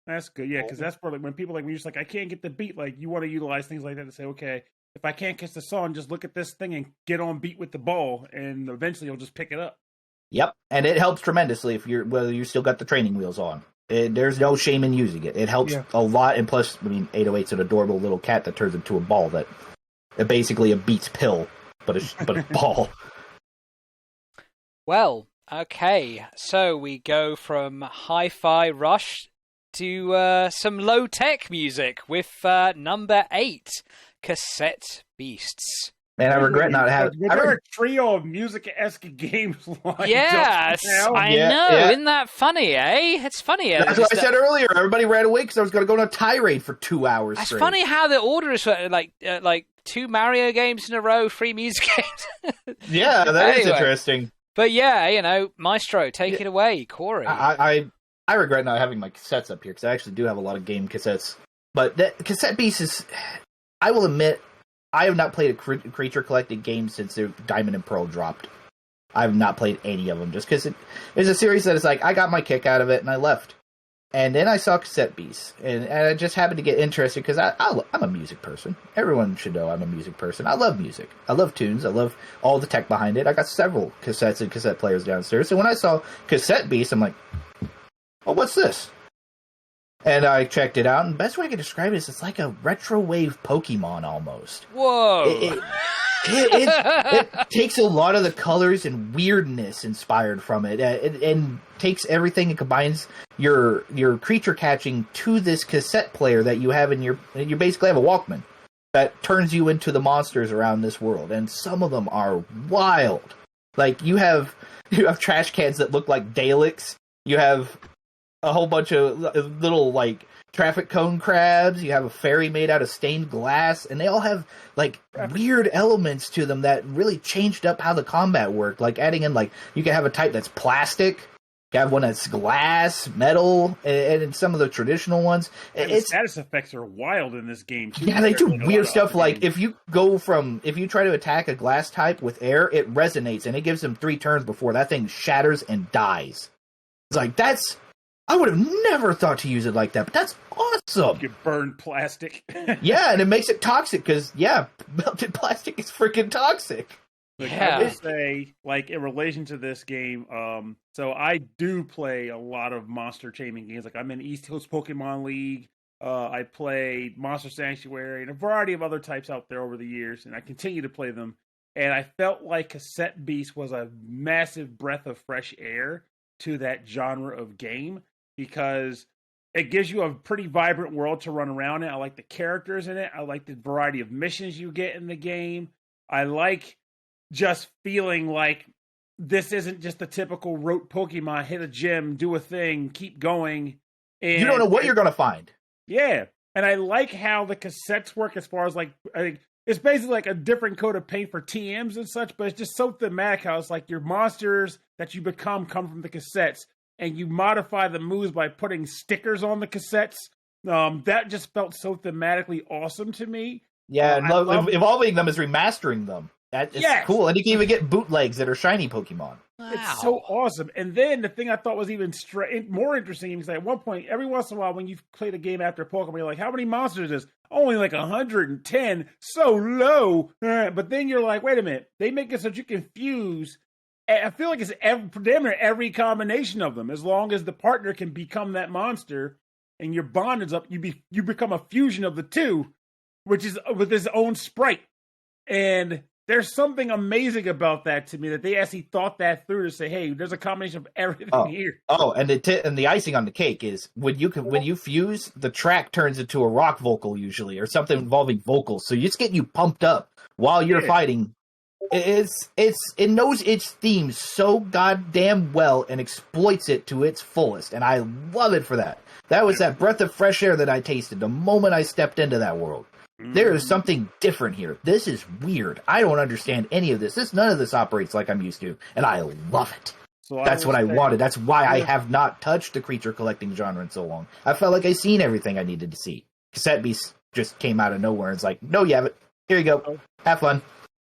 B: That's good, yeah, because that's where like when people like when you're just like I can't get the beat, like you want to utilize things like that to say, okay, if I can't catch the song, just look at this thing and get on beat with the ball, and eventually you'll just pick it up.
E: Yep, and it helps tremendously whether you still got the training wheels on. There's no shame in using it. It helps a lot, and plus, I mean, 808's an adorable little cat that turns into a ball that basically a Beats pill, but a ball.
A: Well, okay, so we go from Hi-Fi Rush to some low-tech music with number 8, Cassette Beasts.
E: Man, I regret not having.
B: There are a trio of music-esque games lined
A: Yes, I know.
E: Yeah.
A: Isn't that funny, eh? It's funny.
E: That's what I said earlier. Everybody ran away because I was going to go on a tirade for 2 hours
A: It's
E: straight.
A: funny how the order is like 2 Mario games in a row, 3 music games.
E: Yeah, that is interesting.
A: But yeah, Maestro, take it away, Corey.
E: I regret not having my cassettes up here because I actually do have a lot of game cassettes. But Cassette Beast is, I will admit, I have not played a creature collecting game since Diamond and Pearl dropped. I have not played any of them just because it's a series that is like, I got my kick out of it and I left. And then I saw Cassette Beast, and I just happened to get interested because I'm a music person. Everyone should know I'm a music person. I love music. I love tunes. I love all the tech behind it. I got several cassettes and cassette players downstairs. So when I saw Cassette Beast, I'm like, oh, what's this? And I checked it out, and the best way I can describe it is it's like a retro wave Pokemon almost.
A: Whoa!
E: It takes a lot of the colors and weirdness inspired from it, and takes everything and combines your creature catching to this cassette player that you have you basically have a Walkman that turns you into the monsters around this world, and some of them are wild. Like you have trash cans that look like Daleks. You have a whole bunch of little like traffic cone crabs. You have a fairy made out of stained glass, and they all have like weird elements to them that really changed up how the combat worked. Like adding in like you can have a type that's plastic, you have one that's glass, metal, and in some of the traditional ones,
B: the status effects are wild in this game too.
E: Yeah, they do weird stuff. Like if you try to attack a glass type with air, it resonates and it gives them 3 turns before that thing shatters and dies. It's like I would have never thought to use it like that, but that's awesome.
B: You burn plastic.
E: Yeah, and it makes it toxic because, melted plastic is freaking toxic.
B: I would say, like, in relation to this game, so I do play a lot of monster taming games. Like, I'm in East Coast Pokemon League. I play Monster Sanctuary and a variety of other types out there over the years, and I continue to play them. And I felt like Cassette Beast was a massive breath of fresh air to that genre of game, because it gives you a pretty vibrant world to run around in. I like the characters in it. I like the variety of missions you get in the game. I like just feeling like this isn't just the typical rote Pokemon, hit a gym, do a thing, keep going. And
E: you don't know what you're going to find.
B: Yeah. And I like how the cassettes work as far as like, I think it's basically like a different coat of paint for TMs and such, but it's just so thematic how it's like your monsters that you become come from the cassettes. And you modify the moves by putting stickers on the cassettes. That just felt so thematically awesome to me.
E: Yeah, and evolving them is remastering them. That is cool. And you can even get bootlegs that are shiny Pokemon.
B: It's so awesome. And then the thing I thought was even more interesting is that at one point, every once in a while, when you've played a game after Pokemon, you're like, how many monsters is this? Only like 110. So low. But then you're like, wait a minute. They make it so that you can fuse. I feel like it's damn near every combination of them. As long as the partner can become that monster and your bond is up, you become a fusion of the two, which is with his own sprite. And there's something amazing about that to me, that they actually thought that through to say, hey, there's a combination of everything here.
E: Oh, and the icing on the cake is when you fuse, the track turns into a rock vocal usually, or something involving vocals. So it's getting you pumped up while you're fighting. It knows its theme so goddamn well and exploits it to its fullest, and I love it for that. That was that breath of fresh air that I tasted the moment I stepped into that world. There is something different here. This is weird. I don't understand any of this. None of this operates like I'm used to, and I love it. So that's what I wanted. That's why I have not touched the creature collecting genre in so long. I felt like I've seen everything I needed to see. Cassette Beast just came out of nowhere and it's like, no, you haven't. Here you go. Have fun.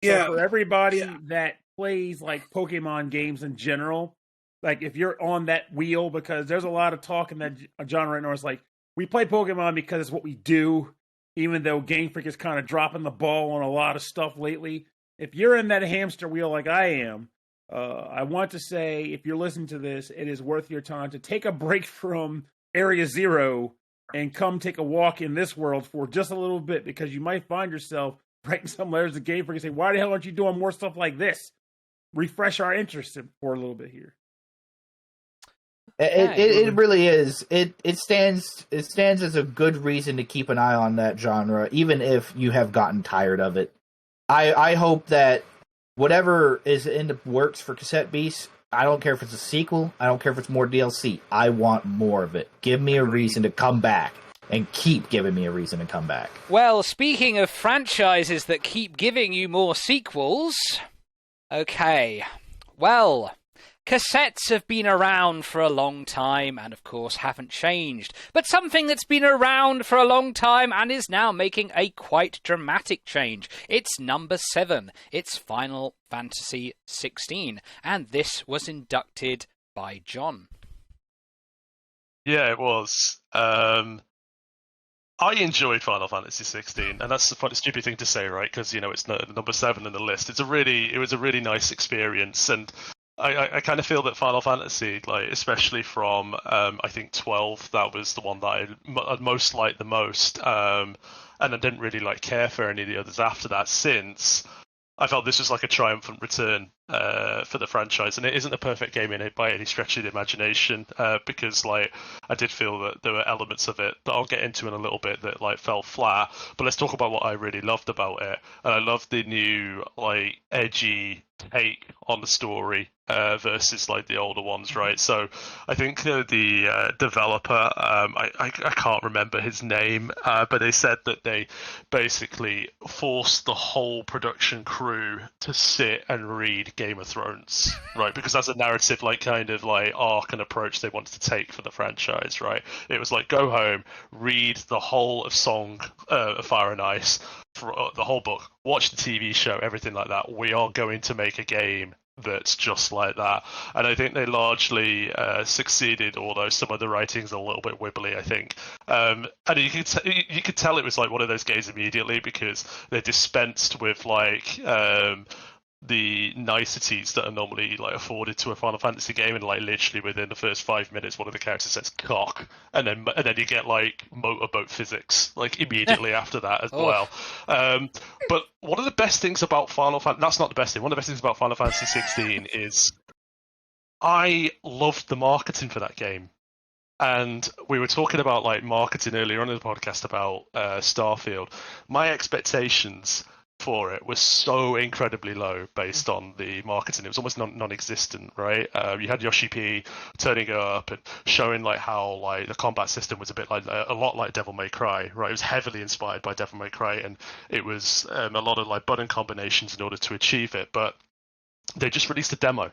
B: Yeah. So for everybody that plays like Pokemon games in general, like if you're on that wheel, because there's a lot of talk in that genre right now. It's like, we play Pokemon because it's what we do. Even though Game Freak is kind of dropping the ball on a lot of stuff lately, if you're in that hamster wheel like I am, I want to say, if you're listening to this, it is worth your time to take a break from Area Zero and come take a walk in this world for just a little bit, because you might find yourself writing some letters to Game Freak and say, why the hell aren't you doing more stuff like this? Refresh our interest for a little bit here.
E: It really is. It stands as a good reason to keep an eye on that genre, even if you have gotten tired of it. I hope that whatever is in the works for Cassette Beast, I don't care if it's a sequel, I don't care if it's more DLC, I want more of it. Give me a reason to come back, and keep giving me a reason to come back.
A: Well, speaking of franchises that keep giving you more sequels, okay, well, cassettes have been around for a long time and, of course, haven't changed. But something that's been around for a long time and is now making a quite dramatic change. It's number 7. It's Final Fantasy 16. And this was inducted by John.
D: Yeah, it was. I enjoyed Final Fantasy 16, and that's a stupid thing to say, right? Because, it's number 7 in the list. It was a really nice experience, and I kind of feel that Final Fantasy, like especially from I think 12, that was the one that I most liked the most, and I didn't really care for any of the others after that. Since I felt this was like a triumphant return for the franchise, and it isn't a perfect game in it by any stretch of the imagination, because I did feel that there were elements of it that I'll get into in a little bit that fell flat. But let's talk about what I really loved about it, and I loved the new edgy take on the story versus the older ones, right? So I think the developer, I can't remember his name, but they said that they basically forced the whole production crew to sit and read Game of Thrones, right? Because that's a narrative arc and approach they wanted to take for the franchise, right? It was go home, read the whole of Song of Fire and Ice, for the whole book, watch the TV show, everything like that. We are going to make a game that's just like that, and I think they largely succeeded, although some of the writing's a little bit wibbly, I think. And you could tell it was one of those games immediately, because they dispensed with the niceties that are normally afforded to a Final Fantasy game, and literally within the first 5 minutes, one of the characters says cock, and then you get motorboat physics immediately after that as well. But one of the best things about that's not the best thing. One of the best things about Final Fantasy 16 is I loved the marketing for that game. And we were talking about marketing earlier on in the podcast about Starfield. My expectations for it was so incredibly low based on the marketing. It was almost non-existent, right? You had Yoshi P turning up and showing how the combat system was a lot like Devil May Cry, right? It was heavily inspired by Devil May Cry, and it was a lot of button combinations in order to achieve it. But they just released a demo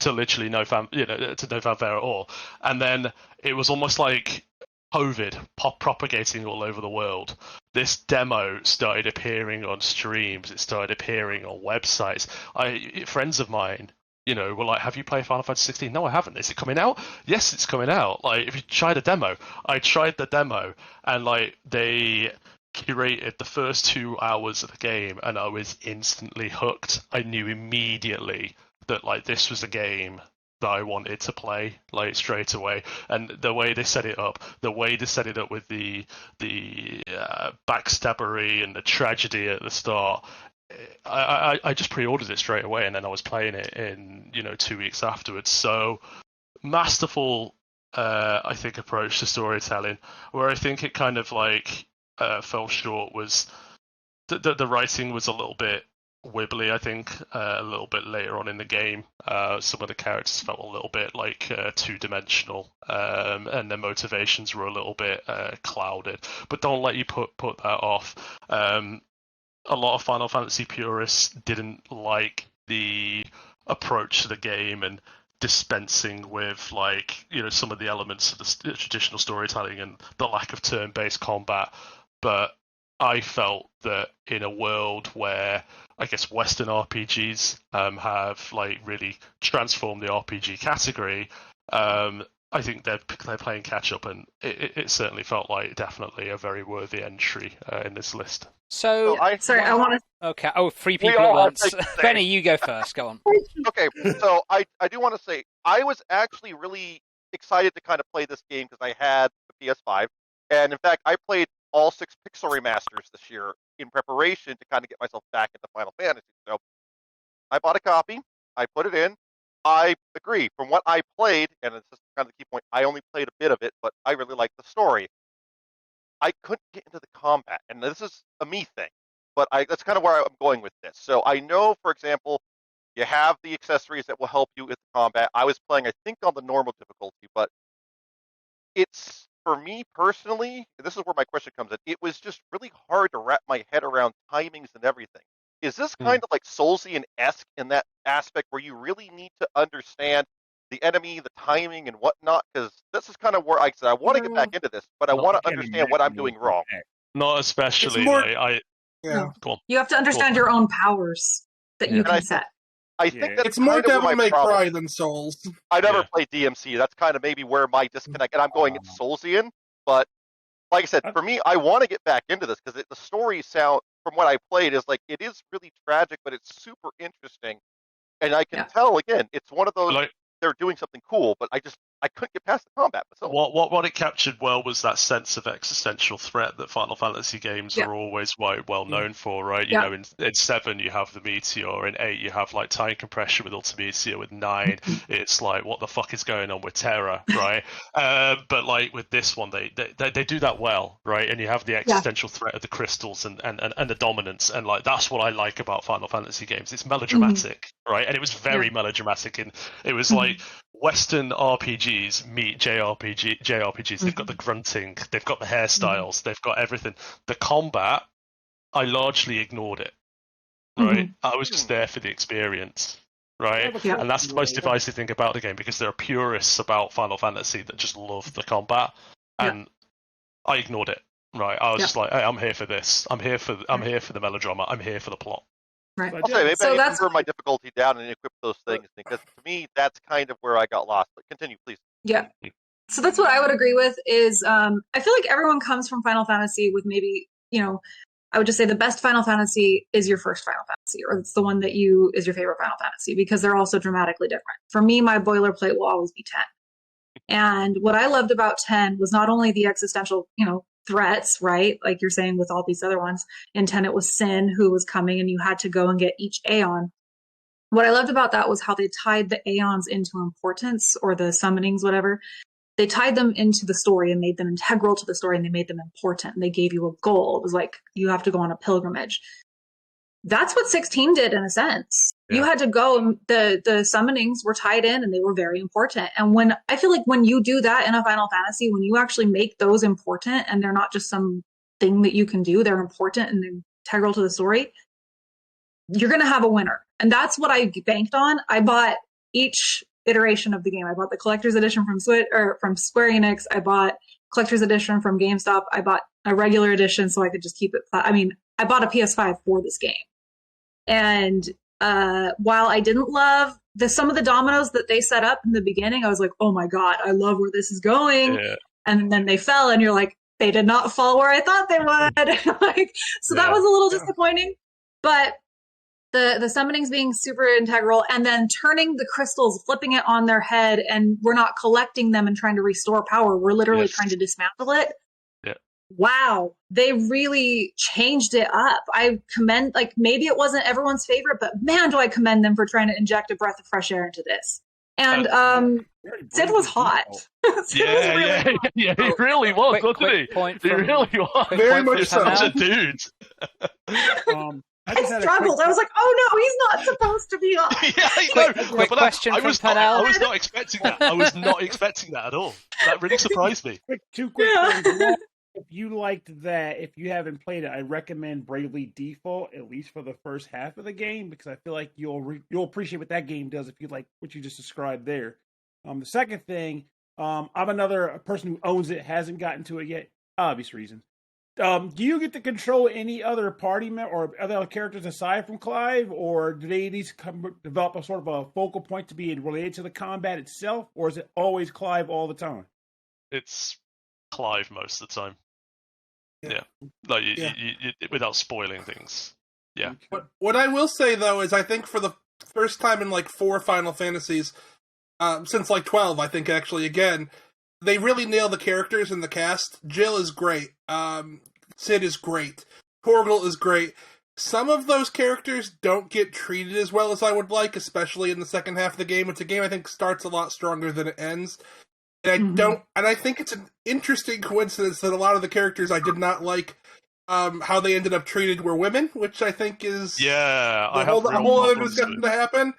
D: to literally no fanfare at all, and then it was almost like COVID propagating all over the world. This demo started appearing on streams. It started appearing on websites. Friends of mine were like, have you played Final Fantasy 16? No, I haven't. Is it coming out? Yes, it's coming out. Like, if you tried a demo, I tried the demo, and like they curated the first 2 hours of the game, and I was instantly hooked. I knew immediately that like this was a game that I wanted to play, like, straight away. And the way they set it up with the backstabbery and the tragedy at the start, I just pre-ordered it straight away, and then I was playing it in 2 weeks afterwards. So masterful, I think, approach to storytelling. Where I think it kind of like fell short was the writing was a little bit wibbly. I think a little bit later on in the game, some of the characters felt a little bit like two-dimensional, and their motivations were a little bit clouded. But don't let you put that off. A lot of Final Fantasy purists didn't like the approach to the game and dispensing with, like, some of the elements of the traditional storytelling and the lack of turn-based combat. But I felt that in a world where I guess Western RPGs have like really transformed the RPG category, I think they're playing catch up, and it certainly felt like definitely a very worthy entry in this list.
A: So,
C: I want to.
A: Okay. Oh, 3 people at once. Benny, you go first. Go on.
F: Okay, so I do want to say I was actually really excited to kind of play this game because I had the PS5, and in fact I played all 6 Pixel remasters this year in preparation to kind of get myself back into Final Fantasy. So I bought a copy, I put it in. I agree. From what I played, and it's just kind of the key point, I only played a bit of it, but I really liked the story. I couldn't get into the combat, and this is a me thing, but that's kind of where I'm going with this. So I know, for example, you have the accessories that will help you with the combat. I was playing, I think, on the normal difficulty, but it's, for me personally, this is where my question comes in, it was just really hard to wrap my head around timings and everything. Is this kind of like Soulsian-esque in that aspect where you really need to understand the enemy, the timing, and whatnot? Because this is kind of where I said I want to get back into this, but I want to understand what I'm doing wrong.
D: Not especially.
G: More,
D: Go on.
C: You have to understand your own powers that you can set.
F: I think that
G: it's more Devil May Cry than Souls.
F: I never played DMC. That's kind of maybe where my disconnect, and I'm going it's Soulsian, but like I said, for me, I want to get back into this because the story sound, from what I played, is like it is really tragic, but it's super interesting, and I can tell again, it's one of those they're doing something cool, but I couldn't get past the combat myself.
D: What it captured well was that sense of existential threat that Final Fantasy games are always well known for, right? You know, in 7 you have the Meteor, in 8 you have like time compression with Ultimecia, with 9 it's like what the fuck is going on with Terra, right? But like with this one, they do that well, right? And you have the existential threat of the crystals and the dominance, and like that's what I like about Final Fantasy games. It's melodramatic, right? And it was very melodramatic, and it was like Western RPGs meet JRPGs. They've got the grunting, they've got the hairstyles, they've got everything. The combat, I largely ignored it, right? I was just there for the experience, right? And that's the most divisive thing about the game, because there are purists about Final Fantasy that just love the combat, and I ignored it, right? I was just like, hey, I'm here for this. I'm here for the melodrama. I'm here for the plot.
C: Right.
F: I'll say, maybe I need to turn my difficulty down and equip those things, because to me, that's kind of where I got lost. But continue, please.
C: Yeah. So that's what I would agree with is, I feel like everyone comes from Final Fantasy with maybe, I would just say the best Final Fantasy is your first Final Fantasy, or it's the one that is your favorite Final Fantasy, because they're all so dramatically different. For me, my boilerplate will always be 10. And what I loved about 10 was not only the existential, threats, right? Like you're saying with all these other ones. In 10, it was Sin who was coming, and you had to go and get each Aeon. What I loved about that was how they tied the Aeons into importance, or the summonings, whatever. They tied them into the story and made them integral to the story, and they made them important. And they gave you a goal. It was like, you have to go on a pilgrimage. That's what 16 did in a sense. Yeah. You had to go, and the summonings were tied in, and they were very important. And I feel like when you do that in a Final Fantasy, when you actually make those important, and they're not just some thing that you can do, they're important and they're integral to the story, you're going to have a winner. And that's what I banked on. I bought each iteration of the game. I bought the collector's edition from Square Enix. I bought collector's edition from GameStop. I bought a regular edition so I could just keep it. I bought a PS5 for this game. And while I didn't love some of the dominoes that they set up in the beginning, I was like, oh my God, I love where this is going.
D: Yeah.
C: And then they fell, and you're like, they did not fall where I thought they would. Like, so that was a little disappointing. But the summonings being super integral, and then turning the crystals, flipping it on their head, and we're not collecting them and trying to restore power. We're literally trying to dismantle it.
D: Yeah.
C: Wow, they really changed it up. I commend, like, maybe it wasn't everyone's favorite, but man, do I commend them for trying to inject a breath of fresh air into this. And Sid was hot. Sid was really hot.
D: Yeah, he really was, wasn't he?
A: Point
D: He really was.
G: Very much so.
D: Such a dude.
C: I struggled. I was like, oh no, he's not supposed to be on.
A: Quick question from Panel.
D: I was not expecting that. I was not expecting that at all. That really surprised me.
B: Two quick things. If you liked that, if you haven't played it, I recommend Bravely Default, at least for the first half of the game, because I feel like you'll appreciate what that game does if you like what you just described there. The second thing, I'm another person who owns it, hasn't gotten to it yet, obvious reasons. Do you get to control any other party or other characters aside from Clive, or do they at least develop a sort of a focal point to be related to the combat itself, or is it always Clive all the time?
D: It's Clive most of the time. Yeah. Like you, without spoiling things. Yeah.
G: What I will say though is I think for the first time in like 4 Final Fantasies, since like 12, I think actually again, they really nail the characters and the cast. Jill is great. Sid is great. Torgal is great. Some of those characters don't get treated as well as I would like, especially in the second half of the game. It's a game I think starts a lot stronger than it ends. And I think it's an interesting coincidence that a lot of the characters I did not like how they ended up treated were women, which I think is a whole other discussion to happen.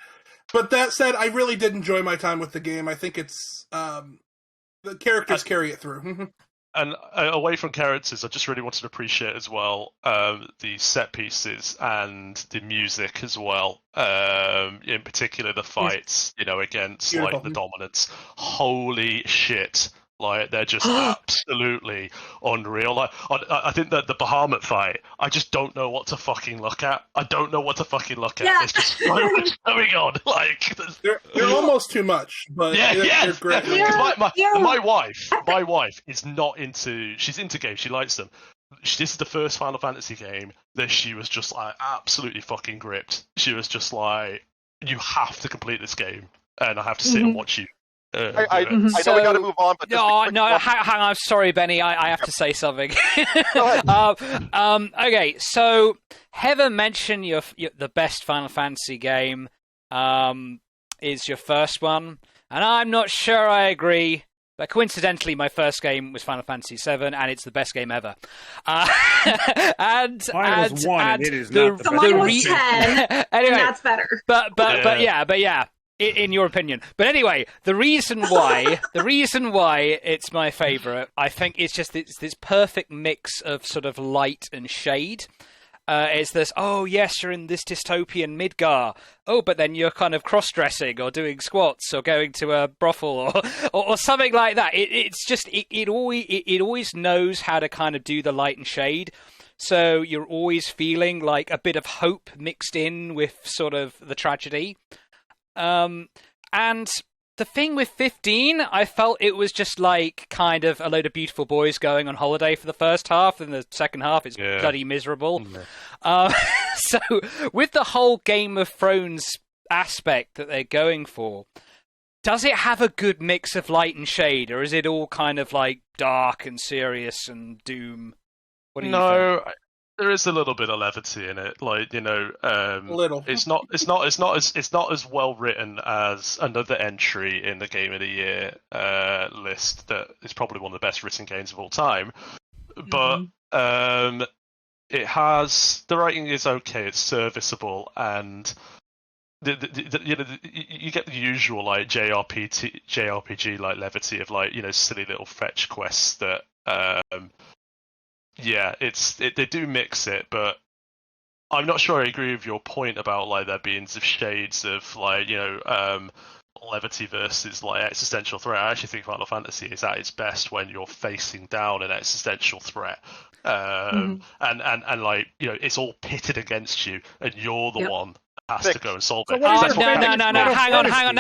G: But that said, I really did enjoy my time with the game. I think it's the characters carry it through.
D: And away from characters, I just really wanted to appreciate as well the set pieces and the music as well. In particular, the fights, against like the dominants. Holy shit! Like they're just absolutely unreal. Like I think that the Bahamut fight, I just don't know what to fucking look at.
C: Yeah.
D: There's just so much going on. Like
G: they're almost too much, but they're great.
D: My wife is not into. She's into games. She likes them. This is the first Final Fantasy game that she was just like absolutely fucking gripped. She was just like, "You have to complete this game, and I have to sit and watch you."
F: I know we got to move on, but
A: hang on. Sorry, Benny. I have to say something. Okay, so Heather mentioned the best Final Fantasy game is your first one, and I'm not sure I agree. But coincidentally, my first game was Final Fantasy VII, and it's the best game ever.
B: Mine was 1, and it is not the best.
C: Mine was 10,
A: anyway,
C: and that's better.
A: But yeah. In your opinion, but anyway, the reason why it's my favorite, I think, it's just this perfect mix of sort of light and shade. It's this, oh yes, you're in this dystopian Midgar. Oh, but then you're kind of cross-dressing or doing squats or going to a brothel or something like that. It always knows how to kind of do the light and shade. So you're always feeling like a bit of hope mixed in with sort of the tragedy. And the thing with 15, I felt it was just like kind of a load of beautiful boys going on holiday for the first half, and the second half is bloody miserable. So with the whole Game of Thrones aspect that they're going for, does it have a good mix of light and shade, or is it all kind of like dark and serious and doom? What do you think?
D: There is a little bit of levity in it, like
G: a little.
D: It's not as well written as another entry in the Game of the Year list that is probably one of the best written games of all time. But it has the writing is okay, it's serviceable, and you get the usual like JRPG like levity of like silly little fetch quests that. They do mix it, but I'm not sure I agree with your point about like there being some shades of like levity versus like existential threat. I actually think Final Fantasy is at its best when you're facing down an existential threat, and like it's all pitted against you, and you're the one has to go and solve
B: So
D: it.
B: what is
D: That's
B: it?
D: what
A: No,
D: Phoenix
A: hang on,
D: did.
A: hang on,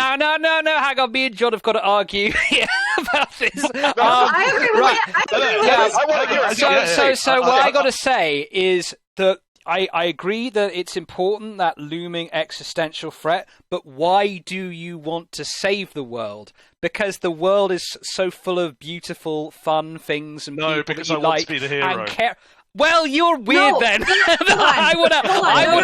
A: no, hang on. Me and John have got to argue here about this.
C: I agree with
A: right.
C: it. I agree with
A: Yeah,
C: it.
F: I want to hear it.
A: So what I got to say is that I agree that it's important, that looming existential threat, but why do you want to save the world? Because the world is so full of beautiful, fun things and people
D: because
A: that you
D: I want
A: like
D: to be the hero.
A: and care. Well, you're weird
C: No,
A: then.
C: hold on.
A: I would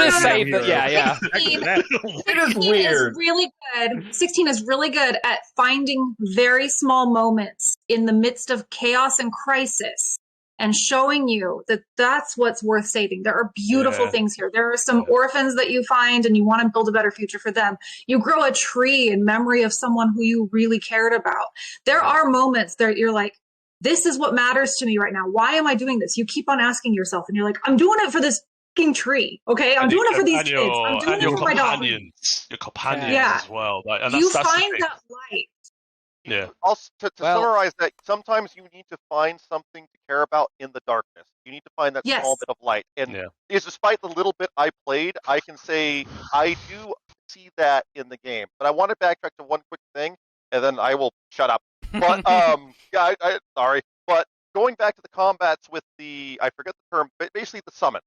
A: have
C: No.
A: saved that. Yeah.
C: 16
E: It is
C: 16
E: weird.
C: is really good. 16 is really good at finding very small moments in the midst of chaos and crisis and showing you that that's what's worth saving. There are beautiful
D: Yeah.
C: things here. There are some orphans that you find and you want to build a better future for them. You grow a tree in memory of someone who you really cared about. There are moments that you're like, this is what matters to me right now. Why am I doing this? You keep on asking yourself and you're like, I'm doing it for this fucking tree. Okay. I'm doing it for these kids. I'm doing it for my dog.
D: Your companions
C: Yeah.
D: as well. Like, and
C: You
D: that's the
C: find
D: thing.
C: that light.
D: Yeah.
F: Also, to
A: Well-
F: summarize that, sometimes you need to find something to care about in the darkness. You need to find that
C: Yes.
F: small bit of light. And
D: Yeah.
F: despite the little bit I played, I can say I do see that in the game. But I want to backtrack to one quick thing, and then I will shut up. But yeah, sorry. But going back to the combats with I forget the term, but basically the summons.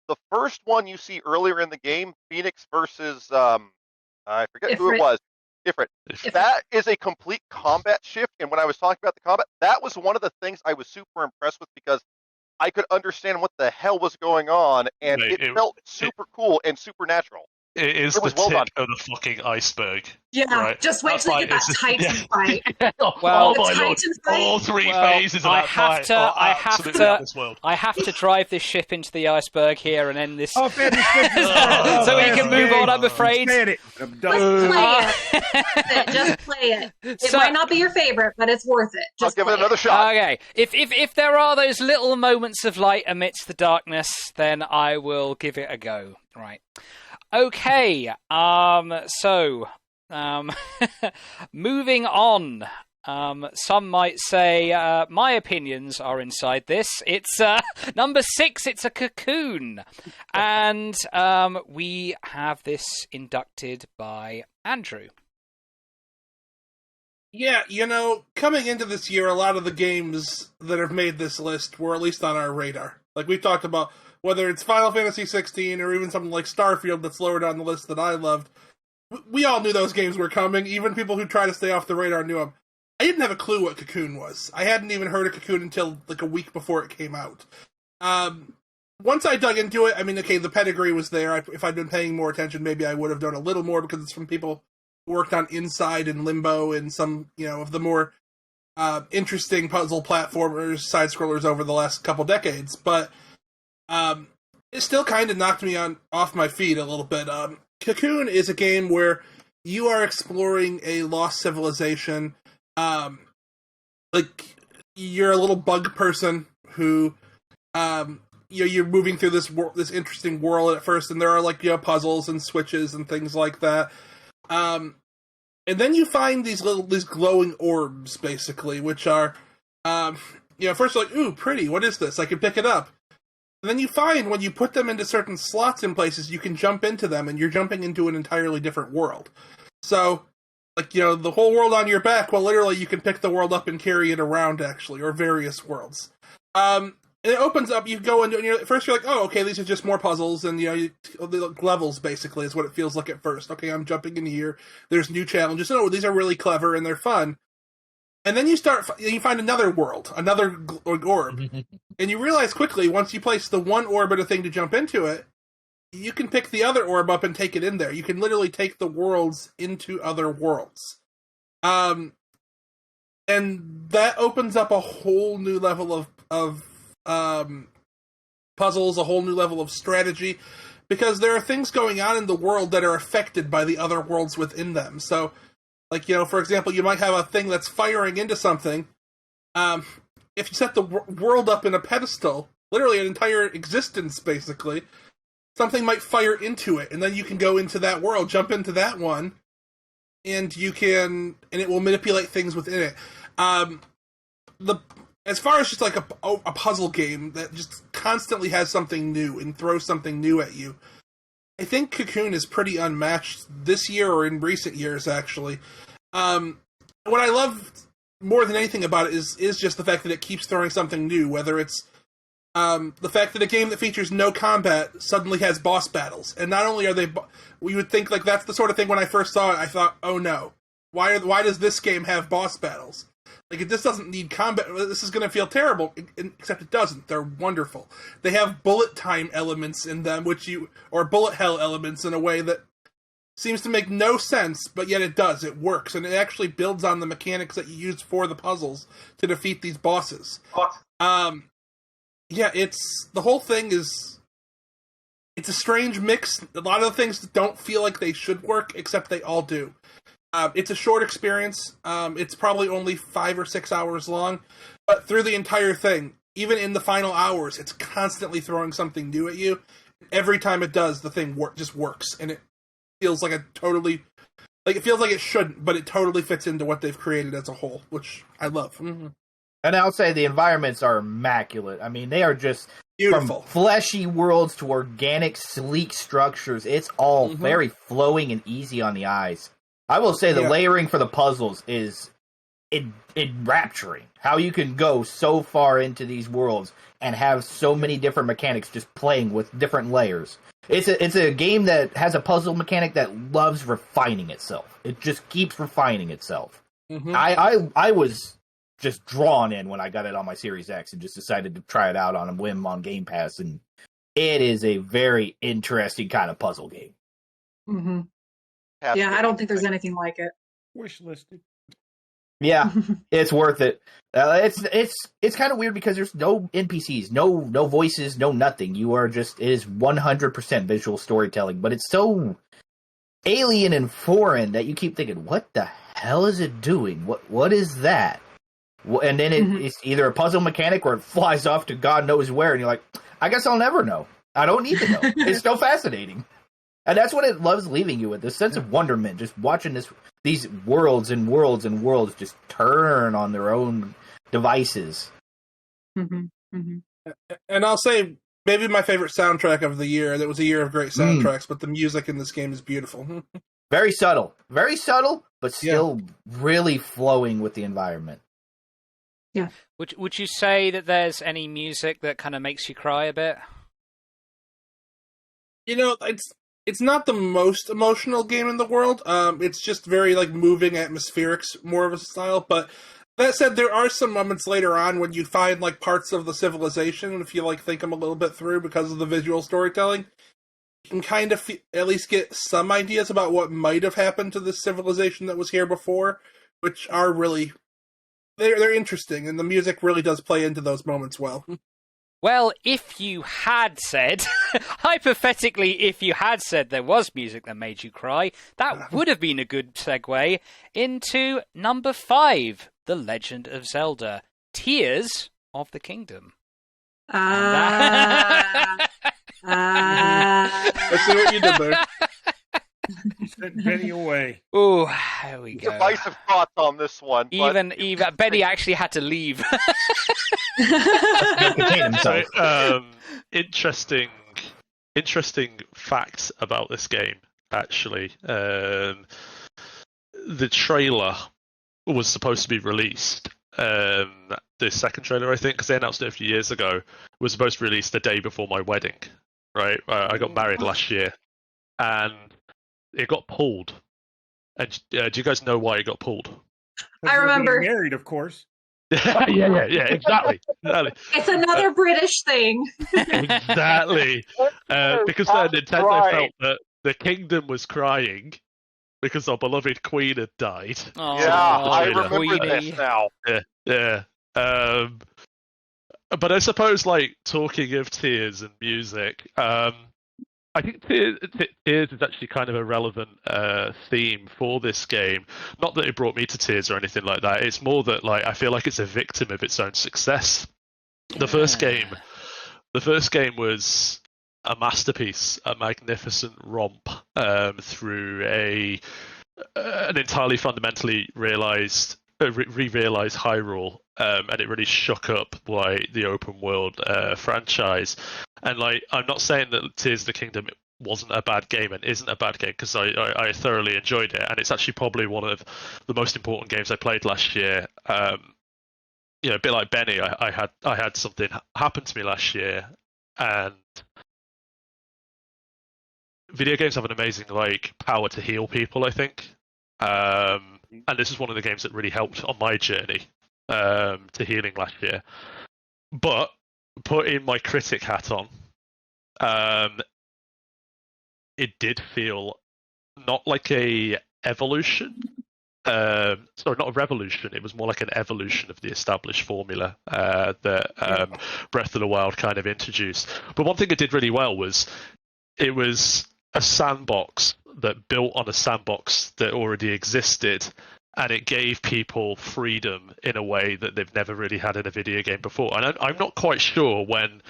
F: The first one you see earlier in the game, Phoenix versus I forget who it
C: Ifrit.
F: was. Ifrit. That is a complete combat shift. And when I was talking about the combat, that was one of the things I was super impressed with because I could understand what the hell was going on, and
D: Mate,
F: it felt super cool and supernatural.
D: It is
F: It was
D: the
F: well
D: tip
F: done.
D: of the fucking iceberg.
C: Yeah.
D: Right.
C: Just wait
D: That's
C: till you
D: like-
C: get that
D: it's just-
C: Titan
D: yeah.
C: fight.
A: Well,
D: oh
C: The
D: my lord!
C: Titan fight.
D: All three
A: Well,
D: phases of
A: I
D: that
A: have
D: fight
A: to-
D: are
A: I have
D: absolutely
A: to-
D: out of this world.
A: I have to drive this ship into the iceberg here and end this.
B: Oh, fantastic.
A: So we can move on, I'm afraid.
B: Stand it. I'm done.
C: Just play it. Just play it. It
A: So-
C: might not be your favorite, but it's worth it.
F: I'll
C: Just
F: give
C: play
F: it another shot.
A: Okay, if there are those little moments of light amidst the darkness, then I will give it a go. Right. Okay. So, moving on. Some might say my opinions are inside this. It's number 6. It's a Cocoon, and we have this inducted by Andrew.
G: Yeah, coming into this year, a lot of the games that have made this list were at least on our radar. Like we've talked about, whether it's Final Fantasy 16 or even something like Starfield that's lower down the list that I loved. We all knew those games were coming. Even people who try to stay off the radar knew them. I didn't have a clue what Cocoon was. I hadn't even heard of Cocoon until like a week before it came out. Once I dug into it, I mean, okay, the pedigree was there. If I'd been paying more attention, maybe I would have done a little more because it's from people who worked on Inside and Limbo and some, of the more interesting puzzle platformers, side-scrollers over the last couple decades. But it still kind of knocked me off my feet a little bit. Cocoon is a game where you are exploring a lost civilization. Like you're a little bug person who, you're moving through this interesting world at first, and there are like puzzles and switches and things like that. And then you find these glowing orbs, basically, which are, first you're like, ooh, pretty. What is this? I can pick it up. And then you find when you put them into certain slots in places, you can jump into them, and you're jumping into an entirely different world. So, like, the whole world on your back, well, literally, you can pick the world up and carry it around, actually, or various worlds. And it opens up, you go into, and first you're like, oh, okay, these are just more puzzles, and, levels, basically, is what it feels like at first. Okay, I'm jumping in here, there's new challenges, oh, these are really clever, and they're fun. And then you find another world, another orb, and you realize quickly, once you place the one orb at a thing to jump into it, you can pick the other orb up and take it in there. You can literally take the worlds into other worlds. And that opens up a whole new level of puzzles, a whole new level of strategy, because there are things going on in the world that are affected by the other worlds within them. So, like, for example, you might have a thing that's firing into something. If you set the world up in a pedestal, literally an entire existence, basically, something might fire into it, and then you can go into that world, jump into that one, and it will manipulate things within it. As far as just like a puzzle game that just constantly has something new and throws something new at you, I think Cocoon is pretty unmatched this year or in recent years, actually. What I love more than anything about it is just the fact that it keeps throwing something new, whether it's the fact that a game that features no combat suddenly has boss battles. And not only are they... We would think, like, that's the sort of thing when I first saw it, I thought, oh no, why does this game have boss battles? Like, this doesn't need combat. This is going to feel terrible, except it doesn't. They're wonderful. They have bullet time elements in them, or bullet hell elements in a way that seems to make no sense, but yet it does. It works, and it actually builds on the mechanics that you use for the puzzles to defeat these bosses. Yeah, the whole thing is... It's a strange mix. A lot of the things don't feel like they should work, except they all do. It's a short experience. It's probably only 5 or 6 hours long. But through the entire thing, even in the final hours, it's constantly throwing something new at you. Every time it does, the thing just works. And it feels like it feels like it shouldn't, but it totally fits into what they've created as a whole, which I love. Mm-hmm.
E: And I'll say the environments are immaculate. I mean, they are just
G: beautiful.
E: From fleshy worlds to organic, sleek structures. It's all very flowing and easy on the eyes. I will say the layering for the puzzles is enrapturing. How you can go so far into these worlds and have so many different mechanics just playing with different layers. It's a game that has a puzzle mechanic that loves refining itself. It just keeps refining itself. Mm-hmm. I was just drawn in when I got it on my Series X and just decided to try it out on a whim on Game Pass, and it is a very interesting kind of puzzle game.
C: Mm-hmm. Yeah, I don't think there's anything like it.
B: Wish listed.
E: Yeah, it's worth it. It's kind of weird because there's no NPCs, no voices, no nothing. It is 100% visual storytelling, but it's so alien and foreign that you keep thinking, what the hell is it doing? What is that? And then it's either a puzzle mechanic or it flies off to God knows where, and you're like, I guess I'll never know. I don't need to know. It's still fascinating. And that's what it loves leaving you with, this sense of wonderment, just watching these worlds and worlds and worlds just turn on their own devices.
G: Mm-hmm. Mm-hmm. And I'll say, maybe my favorite soundtrack of the year, that was a year of great soundtracks, but the music in this game is beautiful.
E: Very subtle, but still really flowing with the environment.
C: Yeah.
A: Would you say that there's any music that kind of makes you cry a bit?
G: You know, it's not the most emotional game in the world. It's just very moving, atmospheric, more of a style. But that said, there are some moments later on when you find parts of the civilization, and if you think them a little bit through because of the visual storytelling, you can kind of at least get some ideas about what might have happened to this civilization that was here before, which are really they're interesting, and the music really does play into those moments well.
A: Well, if you had said, hypothetically, if you had said there was music that made you cry, that would have been a good segue into number 5, The Legend of Zelda, Tears of the Kingdom.
G: Let's see what you did there.
B: You sent Benny away.
A: Oh, there we go.
F: Divisive thoughts on this one.
A: Even Benny actually had to leave.
D: Interesting facts about this game. Actually, the trailer was supposed to be released. The second trailer, I think, because they announced it a few years ago, was supposed to be released the day before my wedding. Right, I got married last year, and it got pulled. And do you guys know why it got pulled?
C: I remember.
B: Married, of course.
D: yeah, exactly.
C: It's another British thing.
D: Exactly. Because Nintendo felt that the kingdom was crying because our beloved queen had died.
A: Oh,
F: yeah, I remember
A: Queenie.
F: this now.
D: Yeah. But I suppose, talking of tears and music, I think tears is actually kind of a relevant theme for this game. Not that it brought me to tears or anything like that. It's more that I feel like it's a victim of its own success. Yeah. The first game was a masterpiece, a magnificent romp through an entirely fundamentally re-realized Hyrule and it really shook up like the open world franchise. And like, I'm not saying that Tears of the Kingdom wasn't a bad game and isn't a bad game, because I thoroughly enjoyed it, and it's actually probably one of the most important games I played last year. You know, a bit like Benny, I had something happen to me last year, and video games have an amazing like power to heal people, I think. And this is one of the games that really helped on my journey to healing last year. But putting my critic hat on, it did feel not like a evolution. Sorry, not a revolution. It was more like an evolution of the established formula that Breath of the Wild kind of introduced. But one thing it did really well was it was a sandbox that built on a sandbox that already existed, and it gave people freedom in a way that they've never really had in a video game before. And I'm not quite sure when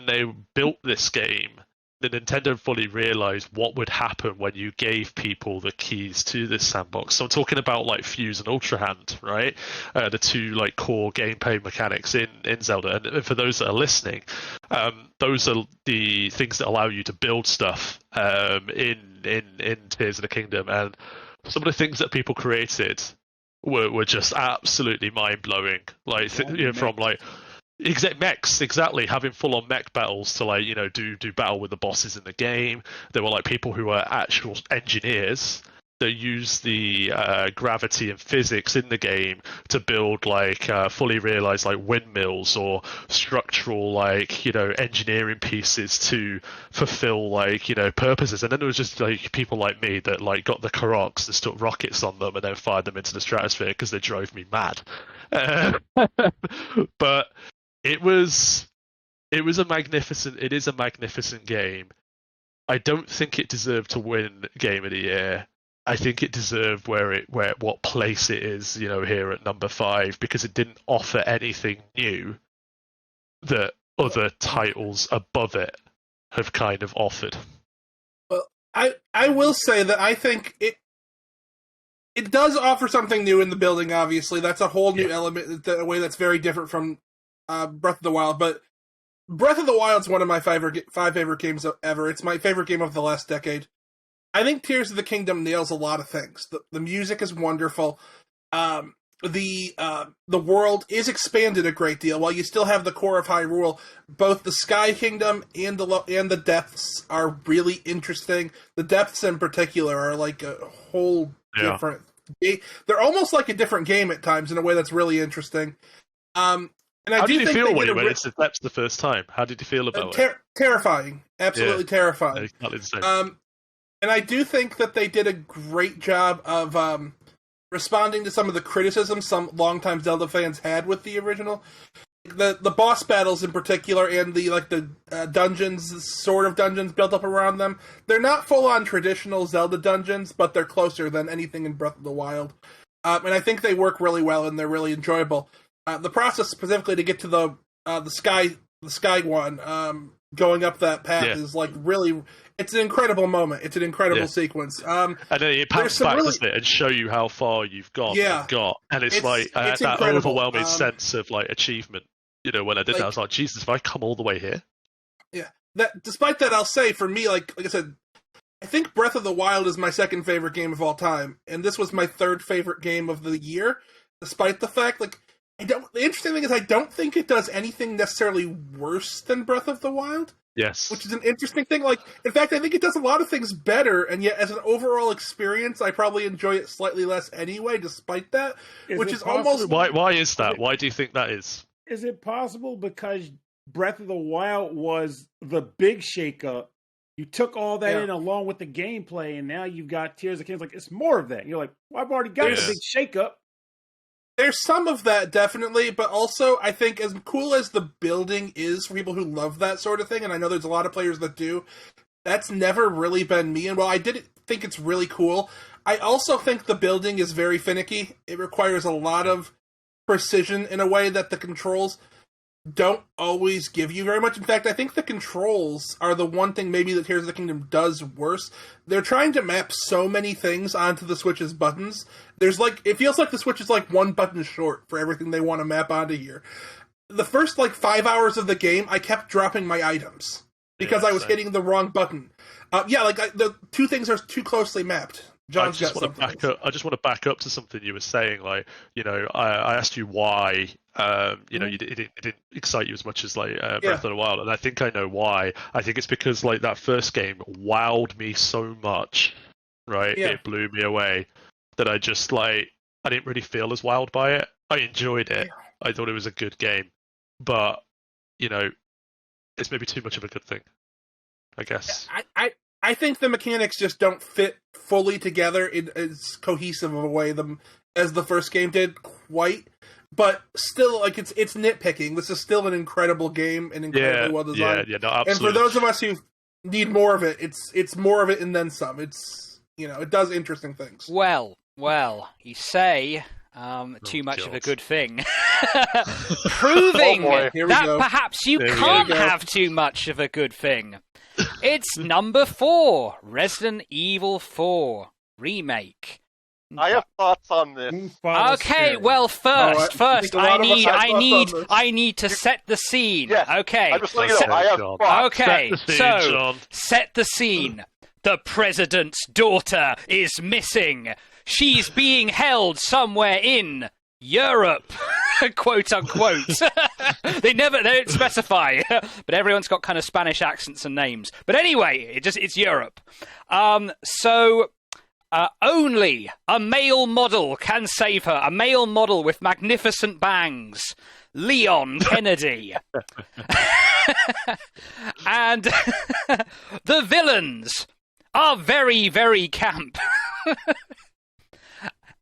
D: they built this game, the Nintendo fully realized what would happen when you gave people the keys to this sandbox. So I'm talking about like Fuse and Ultra Hand, right? The two like core gameplay mechanics in Zelda. And for those that are listening, those are the things that allow you to build stuff in Tears of the Kingdom. And some of the things that people created were just absolutely mind blowing. Like from like mechs, exactly, having full on mech battles to like, you know, do battle with the bosses in the game. There were like people who were actual engineers that use the gravity and physics in the game to build like fully realized like windmills or structural like, you know, engineering pieces to fulfill like, you know, purposes. And then there was just like people like me that like got the Karoks and stuck rockets on them and then fired them into the stratosphere because they drove me mad. But it is a magnificent game. I don't think it deserved to win Game of the Year. I think it deserved what place it is, you know, here at number 5, because it didn't offer anything new that other titles above it have kind of offered.
G: Well, I will say that I think it does offer something new in the building. Obviously, that's a whole new element, a way that's very different from Breath of the Wild. But Breath of the Wild is one of my 5 favorite games ever. It's my favorite game of the last decade. I think Tears of the Kingdom nails a lot of things. The music is wonderful. The world is expanded a great deal. While you still have the core of Hyrule, both the Sky Kingdom and the depths are really interesting. The depths in particular are like a whole different. They're almost like a different game at times in a way that's really interesting. And
D: How did you feel when you went into the depths the first time? How did you feel about it?
G: Terrifying, absolutely terrifying.
D: Exactly the same.
G: And I do think that they did a great job of responding to some of the criticism some longtime Zelda fans had with the original. The boss battles in particular, and the dungeons, sort of dungeons built up around them. They're not full on traditional Zelda dungeons, but they're closer than anything in Breath of the Wild. And I think they work really well, and they're really enjoyable. The process specifically to get to the sky one, going up that path is like really. It's an incredible moment. It's an incredible sequence.
D: And then it pans back, doesn't it, and show you how far you've gone. And it's like that overwhelming sense of like achievement. You know, when I did that, I was like, Jesus, if I come all the way here. Yeah.
G: Despite that, I'll say for me, like I said, I think Breath of the Wild is my second favorite game of all time, and this was my third favorite game of the year. Despite the fact, like, the interesting thing is, I don't think it does anything necessarily worse than Breath of the Wild.
D: Yes.
G: Which is an interesting thing. Like, in fact, I think it does a lot of things better, and yet as an overall experience, I probably enjoy it slightly less anyway, despite that. Which is almost...
D: Why is that? Why do you think that is?
B: Is it possible because Breath of the Wild was the big shakeup? You took all that in along with the gameplay, and now you've got Tears of the Kingdom. Like, it's more of that. You're like, well, I've already got the big shakeup.
G: There's some of that, definitely, but also, I think, as cool as the building is for people who love that sort of thing, and I know there's a lot of players that do, that's never really been me, and while I did think it's really cool, I also think the building is very finicky. It requires a lot of precision in a way that the controls don't always give you very much. In fact, I think the controls are the one thing maybe that Tears of the Kingdom does worse. They're trying to map so many things onto the Switch's buttons. It feels like the Switch is like one button short for everything they want to map onto here. The first 5 hours of the game, I kept dropping my items because I was hitting the wrong button. The two things are too closely mapped. John's got something.
D: I just want to back up to something you were saying. I asked you why, it didn't excite you as much as Breath of the Wild, and I think I know why. I think it's because that first game wowed me so much, right? Yeah. It blew me away that I just I didn't really feel as wowed by it. I enjoyed it. I thought it was a good game, but it's maybe too much of a good thing, I guess.
G: I think the mechanics just don't fit fully together in as cohesive of a way as the first game did, quite. But still, it's nitpicking. This is still an incredible game and incredibly well designed.
D: No, absolutely.
G: And for those of us who need more of it, it's more of it and then some. It's it does interesting things.
A: Well, you say too much of a good thing. Proving that perhaps you can't have too much of a good thing. It's number 4, Resident Evil 4 Remake.
F: I have thoughts on this.
A: Okay, well, first, I need to set the scene.
F: Yes,
A: okay,
F: I have thoughts.
A: Okay, set the scene. The president's daughter is missing. She's being held somewhere in Europe, quote unquote. They don't specify, but everyone's got kind of Spanish accents and names. But anyway, it's Europe. Only a male model can save her. A male model with magnificent bangs, Leon Kennedy. And the villains are very, very camp.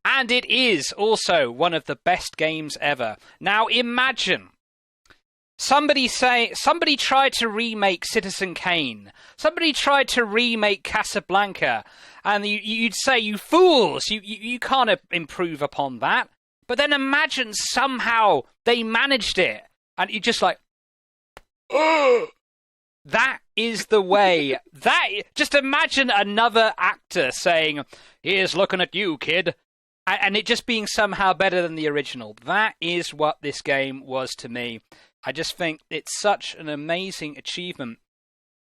A: And it is also one of the best games ever. Now imagine somebody tried to remake Citizen Kane. Somebody tried to remake Casablanca. And you'd say, you fools, you can't improve upon that. But then imagine somehow they managed it. And you're just like, ugh. That is the way. Just imagine another actor saying, here's looking at you, kid. And it just being somehow better than the original. That is what this game was to me. I just think it's such an amazing achievement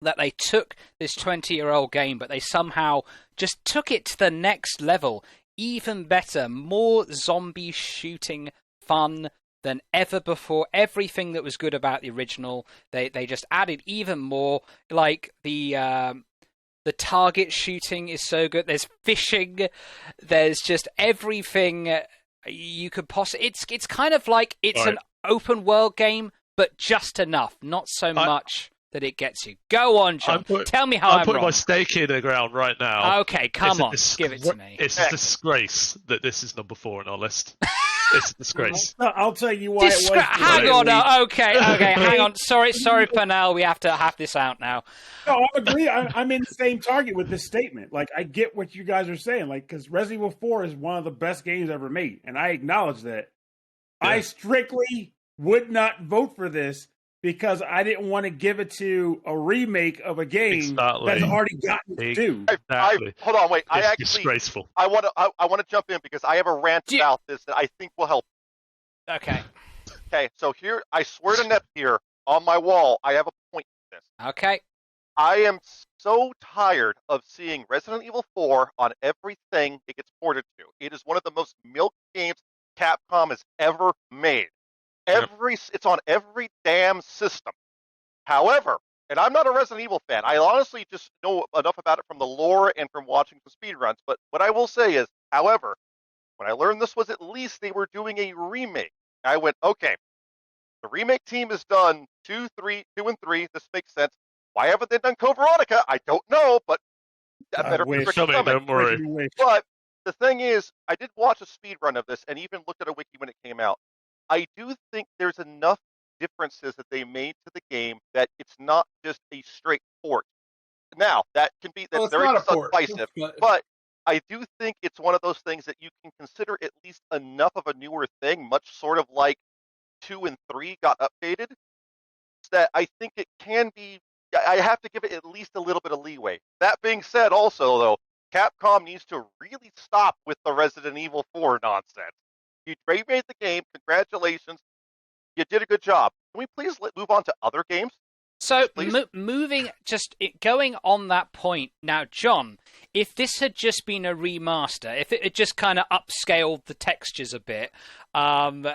A: that they took this 20-year-old game, but they somehow just took it to the next level. Even better, more zombie shooting fun than ever before. Everything that was good about the original, they just added even more. The target shooting is so good. There's fishing. There's just everything you could possibly... It's kind of like an open world game, but just enough. Not so much that it gets you. Go on, John. Tell me how I'm
D: putting
A: wrong.
D: my stake in the ground right now.
A: Okay, come on. Give it to me.
D: It's a disgrace that this is number 4 on our list. It's a disgrace.
B: I'll tell you why.
A: Hang on. Okay. Hang on. Sorry, Pernell. We have to have this out now.
B: No, I agree. I'm in the same target with this statement. I get what you guys are saying. Because Resident Evil 4 is one of the best games ever made, and I acknowledge that. Yeah. I strictly would not vote for this because I didn't want to give it to a remake of a game that's already gotten to do.
F: Hold on, wait.
D: Disgraceful.
F: I want to jump in because I have a rant about this that I think will help.
A: Okay.
F: Okay, so here, I swear to Nep here, on my wall, I have a point to this.
A: Okay.
F: I am so tired of seeing Resident Evil 4 on everything it gets ported to. It is one of the most milk games Capcom has ever made. It's on every damn system. However, and I'm not a Resident Evil fan. I honestly just know enough about it from the lore and from watching some speedruns. But what I will say is, however, when I learned this was at least they were doing a remake, I went, okay, the remake team has done 2 and 3. This makes sense. Why haven't they done Code Veronica? I don't know, but that better be coming.
D: Don't worry.
F: But the thing is, I did watch a speedrun of this and even looked at a wiki when it came out. I do think there's enough differences that they made to the game that it's not just a straight port. Now, that's very divisive, but I do think it's one of those things that you can consider at least enough of a newer thing, much sort of like 2 and 3 got updated, that I think it can be. I have to give it at least a little bit of leeway. That being said, also though, Capcom needs to really stop with the Resident Evil 4 nonsense. You remade the game. Congratulations. You did a good job. Can we please move on to other games?
A: So, going on that point now, John, if this had just been a remaster, if it had just kind of upscaled the textures a bit, and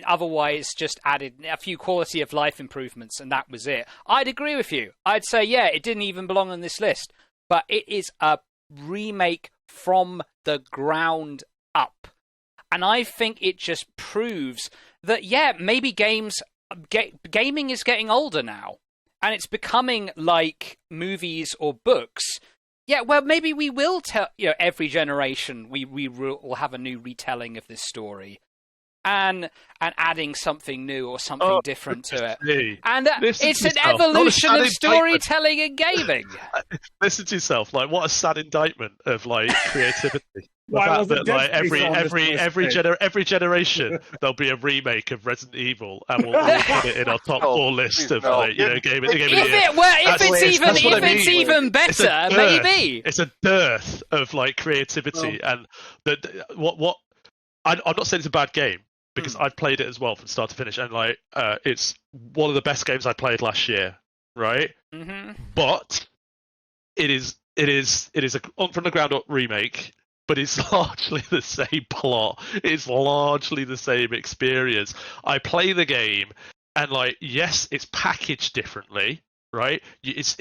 A: otherwise just added a few quality of life improvements, and that was it, I'd agree with you. I'd say, yeah, it didn't even belong on this list. But it is a remake from the ground up. And I think it just proves that, yeah, maybe gaming is getting older now. And it's becoming like movies or books. Yeah, well, maybe we will tell. Every generation we will have a new retelling of this story, and adding something new or something different to it. And it's an evolution of storytelling and gaming.
D: Listen to yourself. Like, what a sad indictment of creativity. Every generation there'll be a remake of Resident Evil, and we'll all put it in our top 4 list of game of the year.
A: If it's even better, maybe
D: it's a dearth of creativity, and what I'm not saying it's a bad game because I've played it as well from start to finish, and it's one of the best games I played last year, right?
A: Mm-hmm.
D: But it is a from the ground up remake. But it's largely the same plot. It's largely the same experience. I play the game, and yes, it's packaged differently, right? It's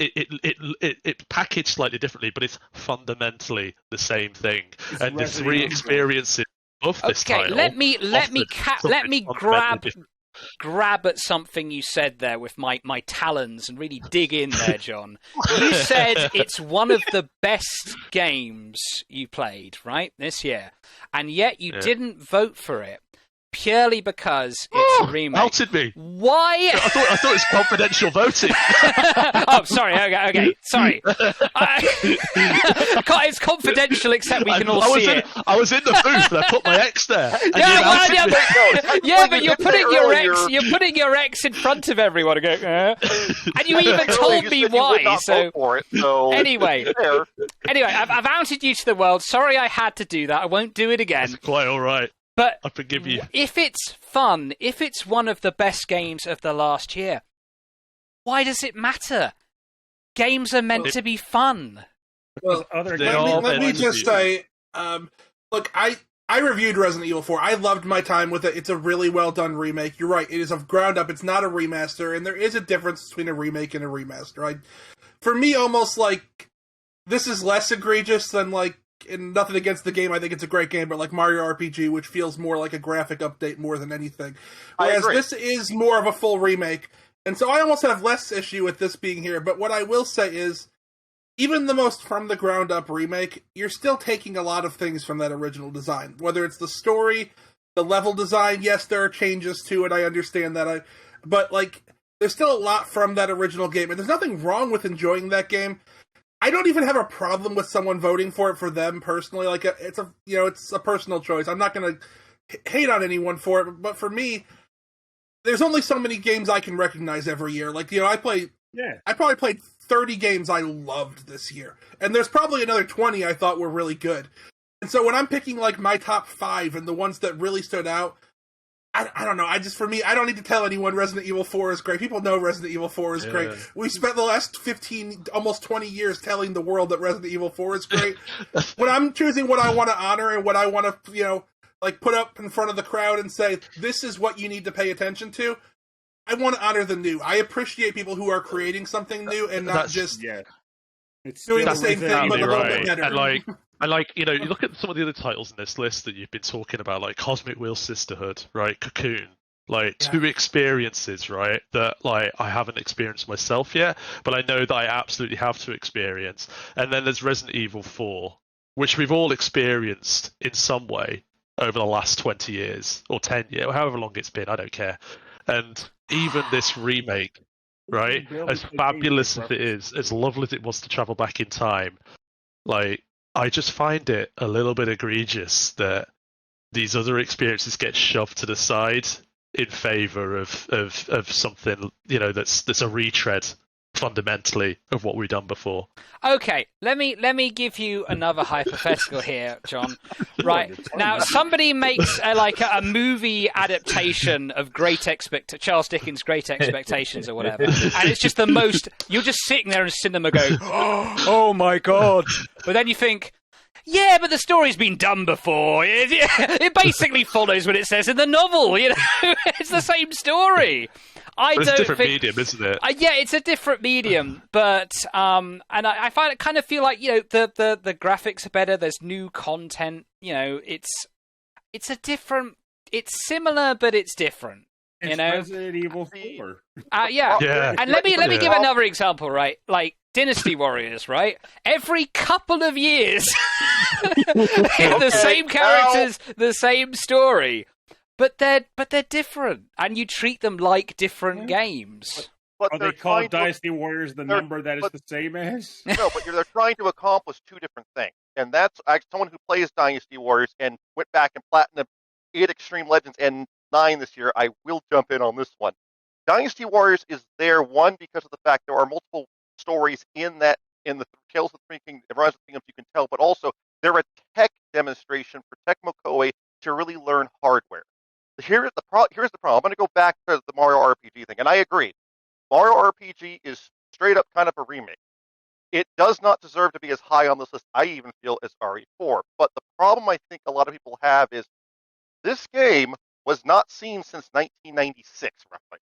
D: packaged slightly differently, but it's fundamentally the same thing. And the 3 experiences of this title.
A: Let me grab at something you said there with my talons and really dig in there, John. You said it's one of the best games you played, right, this year, and yet you didn't vote for it purely because it's a remake.
D: Outed me.
A: Why?
D: I thought it was confidential voting.
A: Oh, sorry. Okay. Sorry. It's confidential, except we can all see it.
D: I was in the booth and I put my X there.
A: But you're putting your X in front of everyone and and you even told me why. So anyway, I've outed you to the world. Sorry, I had to do that. I won't do it again.
D: That's quite all right.
A: But
D: I forgive you.
A: If it's fun, if it's one of the best games of the last year, why does it matter? Games are meant to be fun.
G: Well, let me just say, look, I reviewed Resident Evil 4. I loved my time with it. It's a really well done remake. You're right. It is of ground up. It's not a remaster, and there is a difference between a remake and a remaster. For me, almost this is less egregious than and nothing against the game, I think it's a great game, but Mario RPG, which feels more like a graphic update more than anything. Whereas this is more of a full remake, and so I almost have less issue with this being here, but what I will say is, even the most from the ground up remake, you're still taking a lot of things from that original design. Whether it's the story, the level design, yes, there are changes to it, I understand that, but there's still a lot from that original game, and there's nothing wrong with enjoying that game. I don't even have a problem with someone voting for it for them personally. It's a personal choice. I'm not going to hate on anyone for it, but for me, there's only so many games I can recognize every year. I probably played 30 games I loved this year, and there's probably another 20 I thought were really good. And so when I'm picking my top 5 and the ones that really stood out, I don't know. For me, I don't need to tell anyone Resident Evil 4 is great. People know Resident Evil 4 is great. We spent the last 15, almost 20 years telling the world that Resident Evil 4 is great. When I'm choosing what I want to honor and what I want to, put up in front of the crowd and say, this is what you need to pay attention to, I want to honor the new. I appreciate people who are creating something new and not just doing the same thing, but a little bit better.
D: And you look at some of the other titles in this list that you've been talking about, like Cosmic Wheel Sisterhood, right? Cocoon, 2 experiences, right? That I haven't experienced myself yet, but I know that I absolutely have to experience. And then there's Resident Evil 4, which we've all experienced in some way over the last 20 years or 10 years, or however long it's been. I don't care. And even this remake, right? As fabulous as it is, as lovely as it was to travel back in time, I just find it a little bit egregious that these other experiences get shoved to the side in favor of something, you know, that's a retread fundamentally of what we've done before.
A: Okay, let me give you another hypothetical here, John. Right now, somebody makes a movie adaptation of Charles Dickens' Great Expectations or whatever, and it's just the most. You're just sitting there in cinema going, "Oh my god!" But then you think, yeah, but the story's been done before. It basically follows what it says in the novel. You know, it's the same story.
D: It's a different medium, isn't it?
A: Yeah, it's a different medium, but and I find it kind of feel like, you know, the graphics are better. There's new content. You know, it's similar, but it's different.
B: It's
A: you know,
B: Resident Evil 4.
A: Yeah. And let me give another example, right? Like Dynasty Warriors, right? Every couple of years, the same characters, the same story. But they're different, and you treat them like different games.
F: But
B: Are they called Dynasty Warriors the number that is the same as?
F: No, but they're trying to accomplish two different things. And that's someone who plays Dynasty Warriors and went back and platinum 8 Extreme Legends and 9 this year. I will jump in on this one. Dynasty Warriors is there, one, because of the fact there are multiple stories in the Tales of the Three Kingdoms, Rise of the Kingdoms, you can tell, but also they're a tech demonstration for Tecmo Koei to really learn hardware. Here's the problem. I'm going to go back to the Mario RPG thing, and I agree. Mario RPG is straight up kind of a remake. It does not deserve to be as high on this list, I even feel, as RE4. But the problem I think a lot of people have is this game was not seen since 1996, roughly.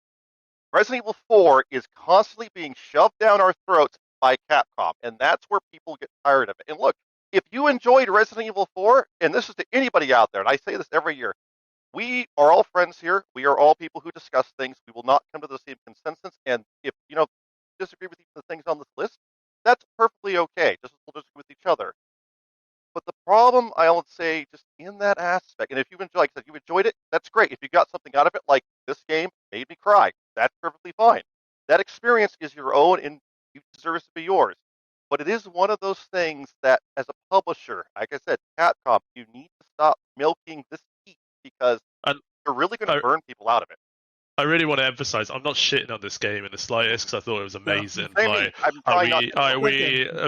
F: Resident Evil 4 is constantly being shoved down our throats by Capcom, and that's where people get tired of it. And look, if you enjoyed Resident Evil 4, and this is to anybody out there, and I say this every year, we are all friends here. We are all people who discuss things. We will not come to the same consensus. And if disagree with the things on this list, that's perfectly okay. Just we'll disagree with each other. But the problem, I would say, just in that aspect, and if you enjoyed it, that's great. If you got something out of it, like this game made me cry, that's perfectly fine. That experience is your own, and it deserves to be yours. But it is one of those things that, as a publisher, like I said, Capcom, you need to stop milking this heat, because you're really going to burn people out of it.
D: I really want to emphasize, I'm not shitting on this game in the slightest because I thought it was amazing.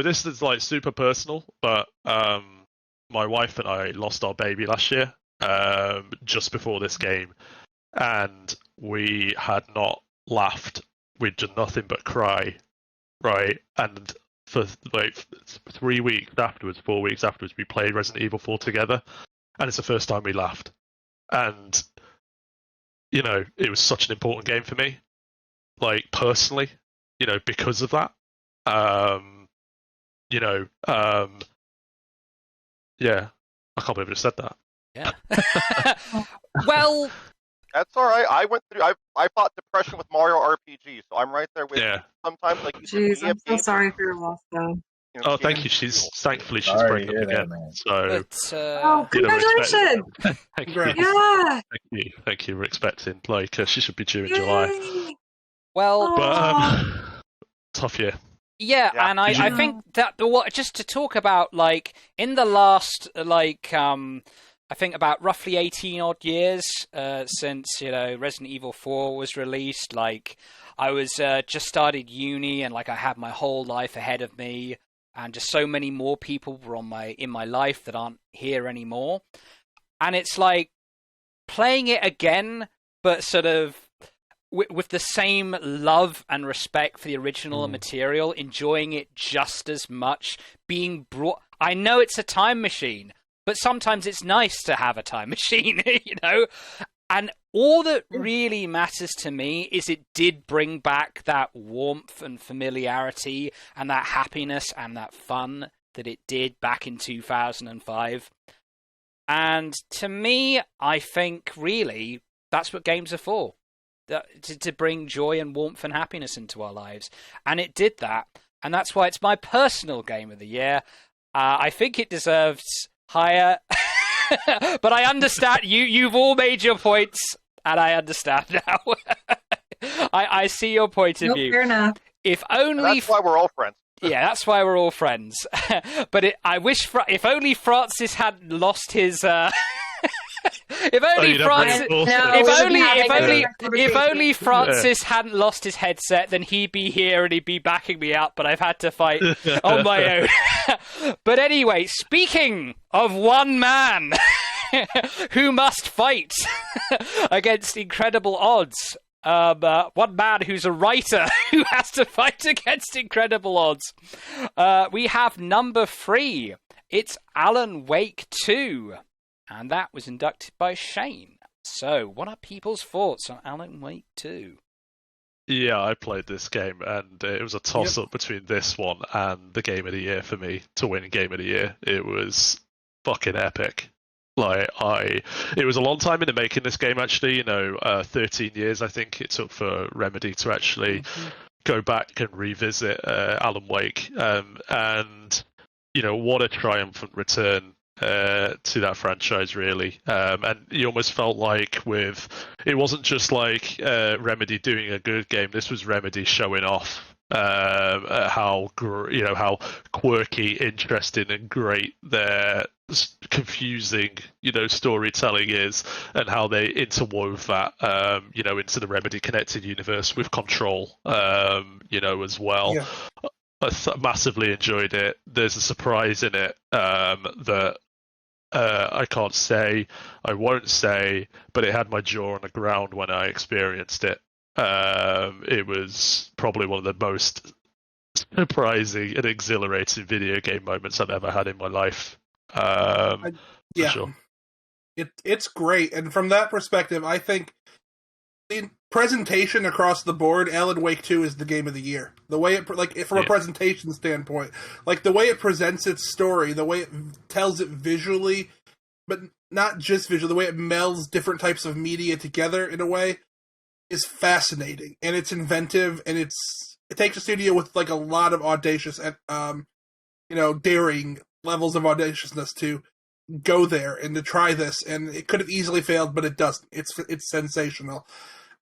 D: This is like super personal, but my wife and I lost our baby last year, just before this game, and we had not laughed. We'd done nothing but cry, right? And for like 3 weeks afterwards, 4 weeks afterwards, we played Resident Evil 4 together, and it's the first time we laughed. And, you know, it was such an important game for me, like, personally, you know, because of that. Yeah, I can't believe I just said that.
A: Yeah. Well,
F: that's all right. I fought depression with Mario RPG, so I'm right there with you. Sometimes, like,
C: jeez, I'm so sorry for your loss, though.
D: Thank you. Thankfully she's pregnant again.
A: So,
C: congratulations!
D: Thank you.
C: Yeah.
D: Thank you. We're expecting, like, she should be due in July.
A: Well,
D: but tough year.
A: Yeah, and I think that just to talk about, like, in the last, like, I think about roughly 18 odd years since, you know, Resident Evil 4 was released. Like, I was just started uni, and like I had my whole life ahead of me, and just so many more people were in my life that aren't here anymore. And it's like playing it again, but sort of with the same love and respect for the original material, enjoying it just as much, being brought. I know it's a time machine, but sometimes it's nice to have a time machine, you know? And all that really matters to me is it did bring back that warmth and familiarity and that happiness and that fun that it did back in 2005. And to me, I think really that's what games are for. To bring joy and warmth and happiness into our lives. And it did that. And that's why it's my personal game of the year. I think it deserves higher. But I understand. You've all made your points, and I understand now. I see your point of view.
C: Fair enough.
A: If only...
F: That's why we're all friends.
A: Yeah, that's why we're all friends. But I wish if only Francis hadn't lost his If only
D: you'd have
A: Francis,
D: really awesome.
C: No,
A: if
C: we
A: only,
C: didn't have
A: if
C: any
A: only,
C: conversation.
A: if only Francis hadn't lost his headset, then he'd be here and he'd be backing me up. But I've had to fight on my own. But anyway, speaking of one man who must fight against incredible odds. One man who's a writer who has to fight against incredible odds. We have number 3. It's Alan Wake 2. And that was inducted by Shane. So, what are people's thoughts on Alan Wake 2?
D: Yeah, I played this game, and it was a toss-up between this one and the Game of the Year for me to win Game of the Year. It was fucking epic. It was a long time in the making, this game, actually, 13 years I think it took for Remedy to actually go back and revisit Alan Wake, and what a triumphant return to that franchise, really. And you almost felt like it wasn't just like Remedy doing a good game, this was Remedy showing off how quirky, interesting, and great their confusing, storytelling is, and how they interwove that, into the Remedy connected universe with Control, as well.
G: Yeah.
D: I massively enjoyed it. There's a surprise in it that I can't say, I won't say, but it had my jaw on the ground when I experienced it. It was probably one of the most surprising and exhilarating video game moments I've ever had in my life. For sure.
G: It's great, and from that perspective, I think the presentation across the board, Alan Wake 2 is the game of the year. The way it, from a presentation standpoint, the way it presents its story, the way it tells it visually, but not just visually, the way it melds different types of media together in a way is fascinating, and it's inventive, and it takes a studio with a lot of audacious, daring levels of audaciousness to go there and to try this, and it could have easily failed, but it doesn't. It's sensational.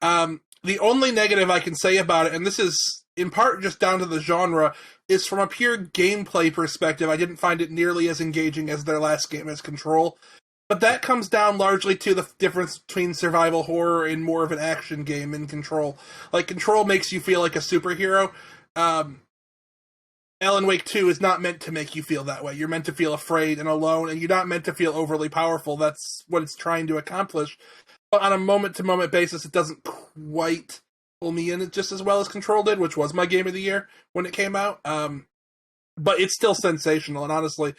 G: The only negative I can say about it, and this is in part just down to the genre, is from a pure gameplay perspective, I didn't find it nearly as engaging as their last game, as Control. But that comes down largely to the difference between survival horror and more of an action game in Control. Control makes you feel like a superhero. Alan Wake 2 is not meant to make you feel that way. You're meant to feel afraid and alone, and you're not meant to feel overly powerful. That's what it's trying to accomplish. But on a moment-to-moment basis, it doesn't quite pull me in just as well as Control did, which was my game of the year when it came out. But it's still sensational, and honestly,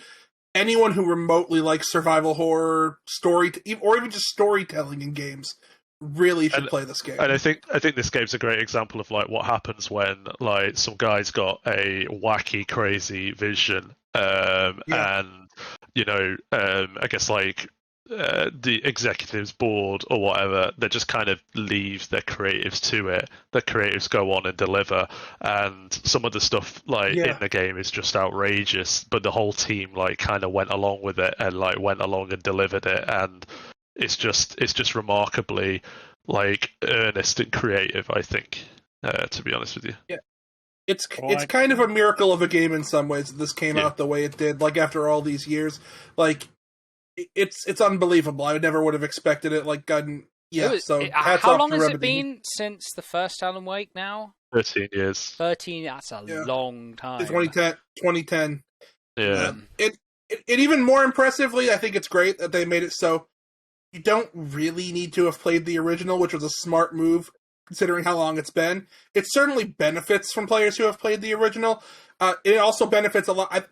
G: anyone who remotely likes survival horror, or even just storytelling in games, really should play this game.
D: And I think this game's a great example of what happens when some guy's got a wacky, crazy vision, and I guess the executives board or whatever, they just kind of leave their creatives to it. The creatives go on and deliver, and some of the stuff in the game is just outrageous, but the whole team kind of went along with it and went along and delivered it, and it's just remarkably earnest and creative, I think, to be honest with you.
G: Yeah. It's kind of a miracle of a game in some ways that this came out the way it did, after all these years. It's unbelievable. I never would have expected it.
A: How long has it been since the first Alan Wake now?
D: 13 years.
A: 13, that's a long time.
G: 2010.
D: Yeah.
G: It even more impressively, I think it's great that they made it so you don't really need to have played the original, which was a smart move, considering how long it's been. It certainly benefits from players who have played the original. It also benefits a lot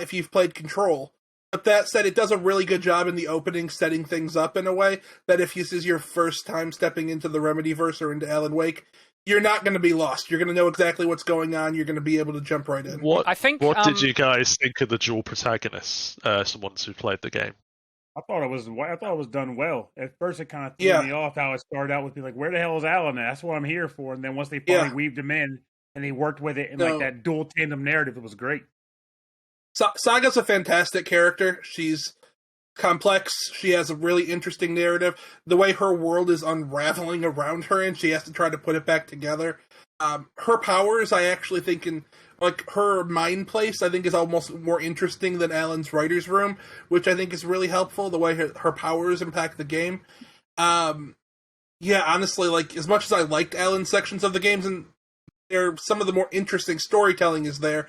G: if you've played Control. But that said, it does a really good job in the opening, setting things up in a way that if this is your first time stepping into the Remedyverse or into Alan Wake, you're not going to be lost. You're going to know exactly what's going on. You're going to be able to jump right in.
D: What did you guys think of the dual protagonists? Someone who played the game.
B: I thought it was done well. At first, it kind of threw me off how it started out with me where the hell is Alan? That's what I'm here for. And then once they finally weaved him in and they worked with it in that dual tandem narrative, it was great.
G: Saga's a fantastic character. She's complex. She has a really interesting narrative. The way her world is unraveling around her, and she has to try to put it back together. Her powers, I actually think, like her mind place, I think is almost more interesting than Alan's writer's room, which I think is really helpful. The way her powers impact the game. Yeah, honestly, like as much as I liked Alan's sections of the games, and some of the more interesting storytelling is there,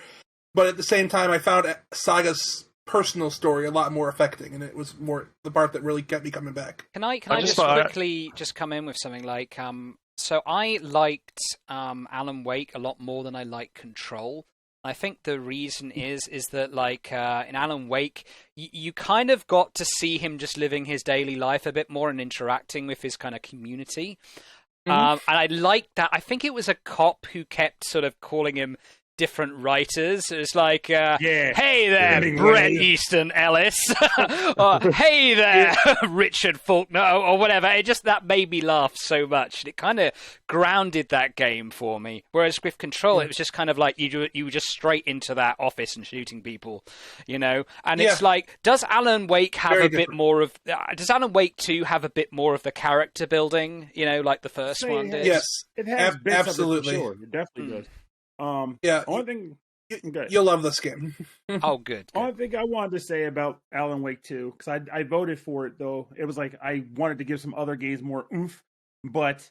G: but at the same time, I found Saga's personal story a lot more affecting, and it was more the part that really kept me coming back.
A: Can I just quickly just come in with something like so I liked Alan Wake a lot more than I liked Control. I think the reason is that like in Alan Wake, you kind of got to see him just living his daily life a bit more and interacting with his kind of community. And I liked that. I think it was a cop who kept sort of calling him different writers. It was like, hey there, Bret Easton Ellis. Or, hey there, Richard Faulkner, or whatever. It just, that made me laugh so much. It kind of grounded that game for me. Whereas with Control, it was just kind of like you were just straight into that office and shooting people, you know? And it's like, does Alan Wake have bit more of... does Alan Wake 2 have a bit more of the character building, you know, like the first one did?
G: Yes,
B: it has bits
G: absolutely.
B: Of it for sure. It definitely does. Only thing
G: you'll love this game.
A: Oh, good.
B: Only thing I wanted to say about Alan Wake 2, because I voted for it, though, it was like I wanted to give some other games more oomph, but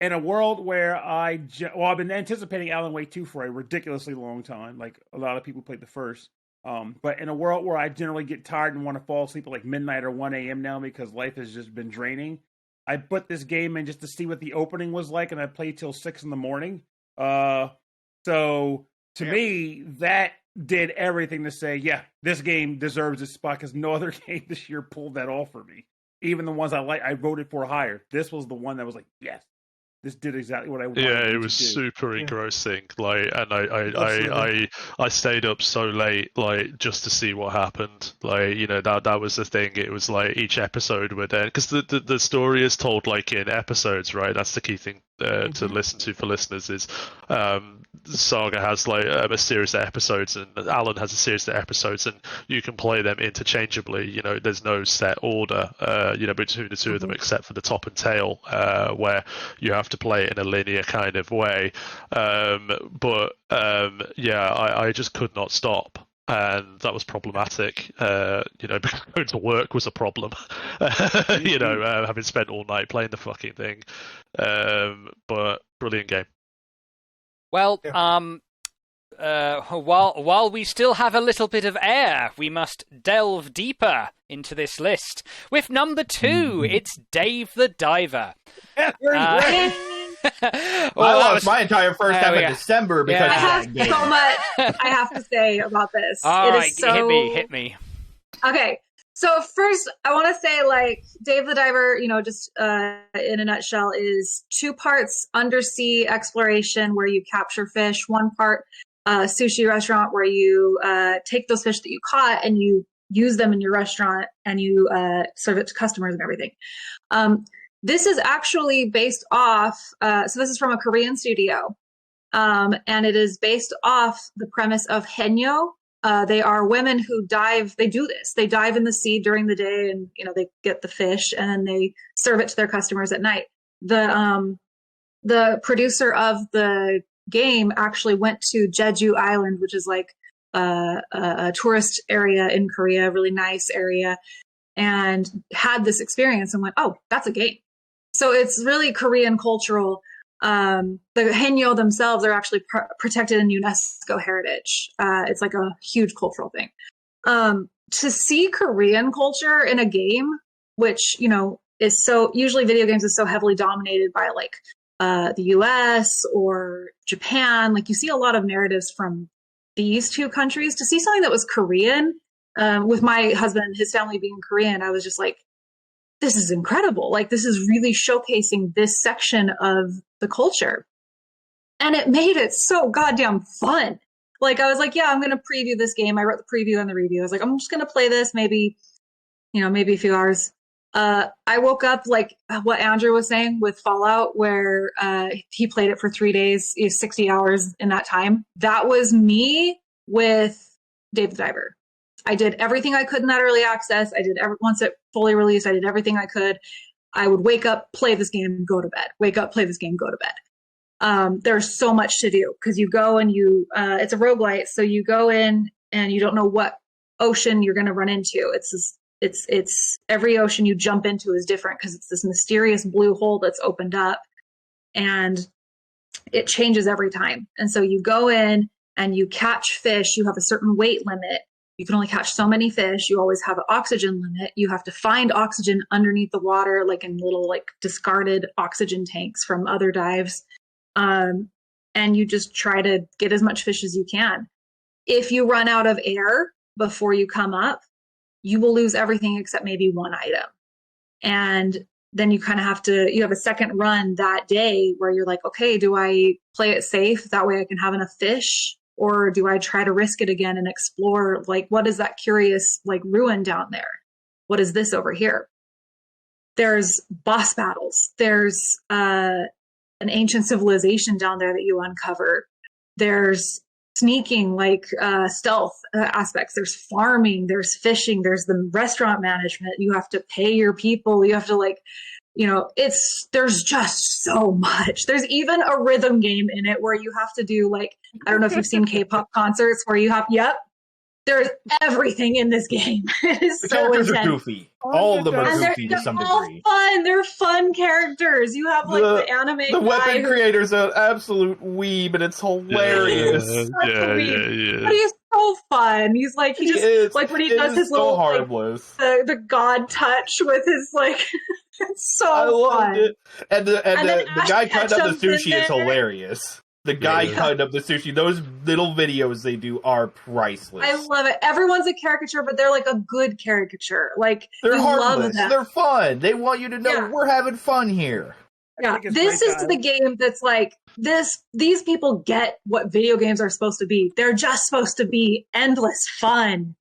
B: in a world where I've been anticipating Alan Wake 2 for a ridiculously long time, like a lot of people played the first, but in a world where I generally get tired and want to fall asleep at like midnight or 1 a.m. now because life has just been draining, I put this game in just to see what the opening was like, and I played till 6 in the morning. So to me, that did everything to say, yeah, this game deserves its spot because no other game this year pulled that off for me. Even the ones I voted for higher. This was the one that was like, yes, this did exactly what I wanted.
D: Yeah, it was super engrossing. Like, and I stayed up so late, like, just to see what happened. Like, you know, that was the thing. It was like each episode would end, because the story is told like in episodes, right? That's the key thing to listen to for listeners. Is Saga has like a series of episodes, and Alan has a series of episodes, and you can play them interchangeably. You know, there's no set order, you know, between the two of them, except for the top and tail, where you have to play it in a linear kind of way. But I just could not stop. And that was problematic, you know, because going to work was a problem, you know, having spent all night playing the fucking thing. But brilliant game.
A: Well, while we still have a little bit of air, we must delve deeper into this list. With number 2, it's Dave the Diver.
E: I lost my entire first half of December because of that game.
C: So much I have to say about this.
A: All right, hit me.
C: Okay, so first I want to say, like, Dave the Diver, you know, just in a nutshell, is 2 parts undersea exploration where you capture fish, 1 part sushi restaurant where you take those fish that you caught and you use them in your restaurant and you serve it to customers and everything. This is actually based off, so this is from a Korean studio, and it is based off the premise of Haenyeo. They are women who dive, they do this. They dive in the sea during the day and, you know, they get the fish and then they serve it to their customers at night. The producer of the game actually went to Jeju Island, which is like a tourist area in Korea, a really nice area, and had this experience and went, oh, that's a game. So it's really Korean cultural. The Haenyeo themselves are actually protected in UNESCO heritage. It's like a huge cultural thing. To see Korean culture in a game, which, you know, is so, usually video games is so heavily dominated by like the US or Japan. Like, you see a lot of narratives from these 2 countries. To see something that was Korean, with my husband and his family being Korean, I was just like, this is incredible. Like, this is really showcasing this section of the culture. And it made it so goddamn fun. Like, I was like, yeah, I'm going to preview this game. I wrote the preview and the review. I was like, I'm just going to play this, maybe a few hours. I woke up like what Andrew was saying with Fallout, where he played it for 3 days, 60 hours in that time. That was me with Dave the Diver. I did everything I could in that early access. Once it fully released, I did everything I could. I would wake up, play this game, go to bed. Wake up, play this game, go to bed. There's so much to do because you go and it's a roguelite. So you go in and you don't know what ocean you're going to run into. It's every ocean you jump into is different because it's this mysterious blue hole that's opened up and it changes every time. And so you go in and you catch fish. You have a certain weight limit. You can only catch so many fish. You always have an oxygen limit. You have to find oxygen underneath the water, like in little like discarded oxygen tanks from other dives. And you just try to get as much fish as you can. If you run out of air before you come up, you will lose everything except maybe one item. And then you kind of you have a second run that day where you're like, okay, do I play it safe? That way I can have enough fish. Or do I try to risk it again and explore, like, what is that curious, like, ruin down there? What is this over here? There's boss battles. There's an ancient civilization down there that you uncover. There's sneaking, like, stealth aspects. There's farming. There's fishing. There's the restaurant management. You have to pay your people. You have to, like, there's just so much. There's even a rhythm game in it where you have to do, like, I don't know if you've seen K-pop concerts where there's everything in this game. It is
E: The
C: so
E: characters
C: intense.
E: are goofy. All of them are
C: And
E: goofy to some
C: all
E: degree.
C: fun. They're fun characters. You have like the anime
E: The
C: guy
E: weapon
C: who-
E: creator's an absolute weeb, and it's hilarious.
C: Such a weeb. But he's so fun. He's like he just
E: is.
C: like when he
E: It
C: does
E: is
C: his
E: so
C: little like,
E: harmless.
C: the god touch with his like it's so
E: I loved
C: fun.
E: it. And the
C: then
E: the
C: Ash
E: guy cutting up the
C: Ketchum's in
E: sushi is
C: there.
E: hilarious. The guy
D: Yeah.
E: cutting up the sushi, those little videos they do are priceless.
C: I love it. Everyone's a caricature, but they're like a good caricature. Like
E: They're
C: you love
E: harmless.
C: them.
E: They're fun. They want you to know
C: Yeah.
E: we're having fun here.
C: Yeah,
B: think it's
C: this
B: right,
C: is the game that's like this. These people get what video games are supposed to be. They're just supposed to be endless fun.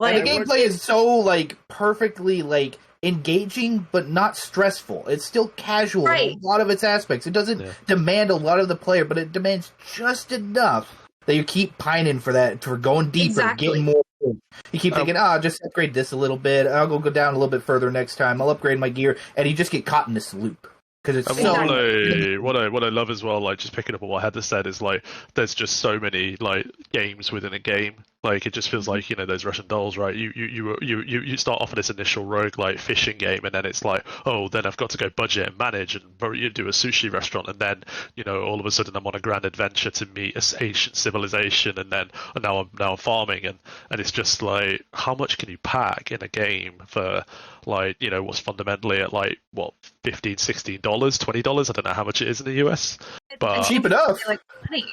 C: Like
E: And the gameplay is so like perfectly like engaging, but not stressful. It's still casual
C: Right.
E: in a lot of its aspects. It doesn't demand a lot of the player, but it demands just enough that you keep pining for that, for going deeper,
C: Exactly.
E: getting more. You keep thinking, I'll just upgrade this a little bit. I'll go down a little bit further next time. I'll upgrade my gear, and you just get caught in this loop. Because it's
D: And
E: so
D: what I love as well, like just picking up on what Heather said, is like there's just so many like games within a game. Like it just feels like those Russian dolls, right? You start off in this initial roguelike fishing game, and then it's like, oh, then I've got to go budget and manage, and you do a sushi restaurant, and then all of a sudden I'm on a grand adventure to meet a ancient civilization, and then now I'm farming, and it's just like how much can you pack in a game for like what's fundamentally at like what $15, $16, $20? I don't know how much it is in the US, but
E: cheap enough.
C: like money.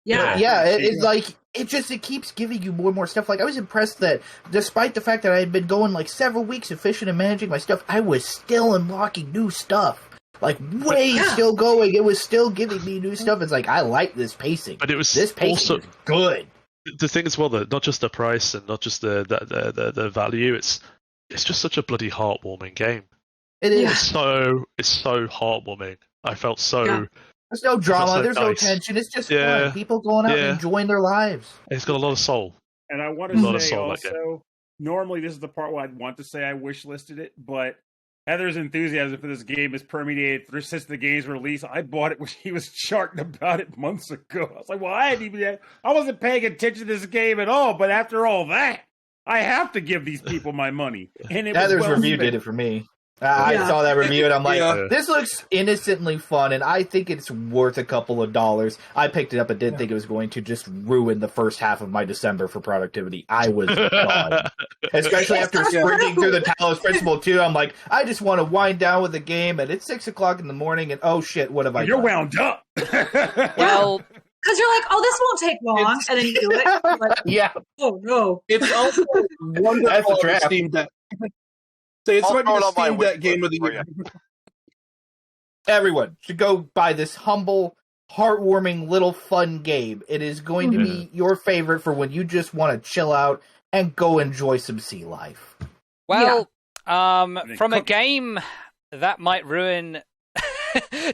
C: Yeah.
E: Yeah, it's like it keeps giving you more and more stuff. Like I was impressed that despite the fact that I had been going like several weeks of fishing and managing my stuff, I was still unlocking new stuff. Like still going. It was still giving me new stuff. It's like I like this pacing.
D: But it was
E: this pacing
D: also
E: is good.
D: The thing as well, that not just the price and not just the value. It's just such a bloody heartwarming game.
E: It is.
D: It's so heartwarming. I felt so.
C: Yeah.
E: There's no drama.
D: so
E: There's no
D: nice.
E: tension. It's just
D: Yeah.
E: fun. People going out and enjoying their lives.
D: It's got a lot of soul.
B: And I want
D: A lot
B: to
D: of
B: say
D: soul, that game.
B: also, normally this is the part where I'd want to say I wish listed it, but Heather's enthusiasm for this game is permeated through since the game's release. I bought it when he was charting about it months ago. I was like, well, I wasn't paying attention to this game at all, but after all that, I have to give these people my money. And it was
E: Heather's
B: well
E: review
B: spent.
E: did it for me. I saw that review and I'm like,
G: Yeah.
E: this looks innocently fun, and I think it's worth a couple of dollars. I picked it up and didn't think it was going to just ruin the first half of my December for productivity. I was done. Especially after sprinting through the Talos Principle 2, I'm like, I just want to wind down with the game, and it's 6 o'clock in the morning, and oh shit, what have I
B: You're
E: done?
B: wound up.
A: Well,
C: Because you're like, oh, this won't take long, and then you do it. You're like,
E: Yeah,
C: oh no.
G: It's also wonderful
E: That's a
G: on the
E: trap.
G: Steam Deck. So it's
F: I'll
G: might be
F: throw it
G: the
F: on my
G: Steam
F: wish
G: Deck game of the
F: list
G: year.
E: everyone should go buy this humble, heartwarming little fun game. It is going to be your favorite for when you just want to chill out and go enjoy some sea life.
A: well,
B: then
A: from a
B: cook-
A: game that might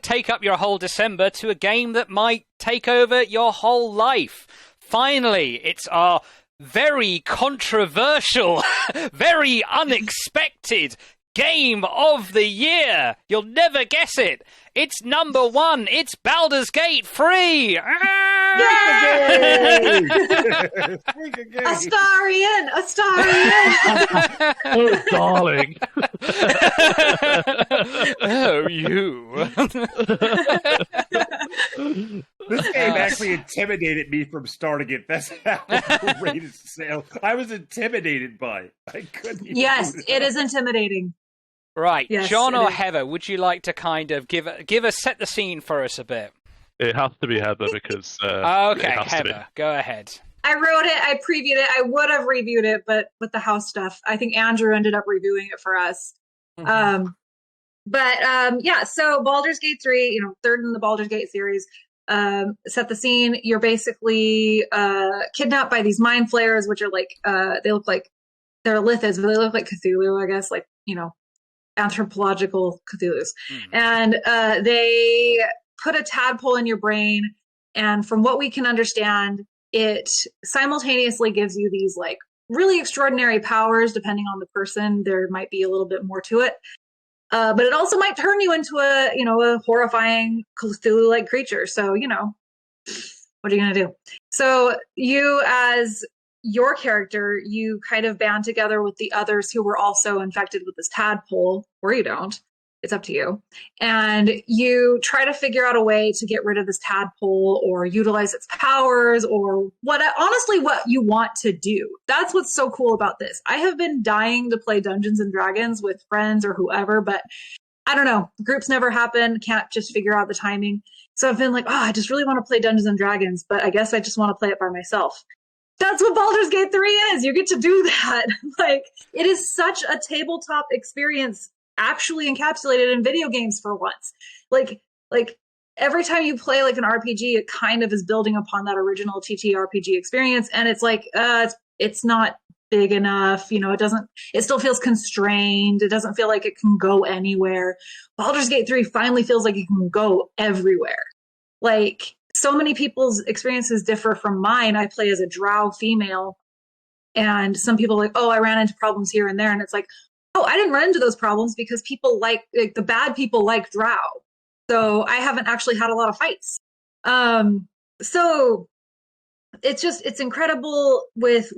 A: take up your whole December to a game that might take over your whole life. Finally, it's our very controversial, very unexpected game of the year. You'll never guess it. It's number 1. It's Baldur's Gate 3.
C: Astarion.
D: Oh, darling.
A: Oh, you.
B: This game actually intimidated me from starting it. That's how great it's sale. I was intimidated by it. I couldn't even
C: Yes,
B: boot
C: it
B: up.
C: is intimidating.
A: Right,
C: Yes,
A: John
C: it
A: or
C: is.
A: Heather, would you like to kind of give us set the scene for us a bit?
D: It has to be Heather because.
A: Okay,
D: it has to be.
A: Heather, go ahead.
C: I wrote it, I previewed it, I would have reviewed it, but with the house stuff, I think Andrew ended up reviewing it for us.
A: Mm-hmm.
C: Yeah, so Baldur's Gate 3, third in the Baldur's Gate series, set the scene. You're basically kidnapped by these mind flayers, which are like, they look like, they're lithids, but they look like Cthulhu, I guess, like, anthropological Cthulhus. And they put a tadpole in your brain, and from what we can understand, it simultaneously gives you these like really extraordinary powers. Depending on the person, there might be a little bit more to it. But it also might turn you into a horrifying Cthulhu-like creature. So, what are you going to do? So you, as your character, you kind of band together with the others who were also infected with this tadpole, or you don't. It's up to you. And you try to figure out a way to get rid of this tadpole or utilize its powers or what you want to do. That's what's so cool about this. I have been dying to play Dungeons and Dragons with friends or whoever, but I don't know. Groups never happen. Can't just figure out the timing. So I've been like, I just really want to play Dungeons and Dragons, but I guess I just want to play it by myself. That's what Baldur's Gate 3 is. You get to do that. Like, it is such a tabletop experience actually encapsulated in video games for once. Like every time you play like an RPG, it kind of is building upon that original TTRPG experience. And it's like, it's not big enough. It still feels constrained. It doesn't feel like it can go anywhere. Baldur's Gate 3 finally feels like it can go everywhere. Like, so many people's experiences differ from mine. I play as a drow female, and some people are like, I ran into problems here and there. And it's like, I didn't run into those problems because people like the bad people like drow. So I haven't actually had a lot of fights. So it's incredible with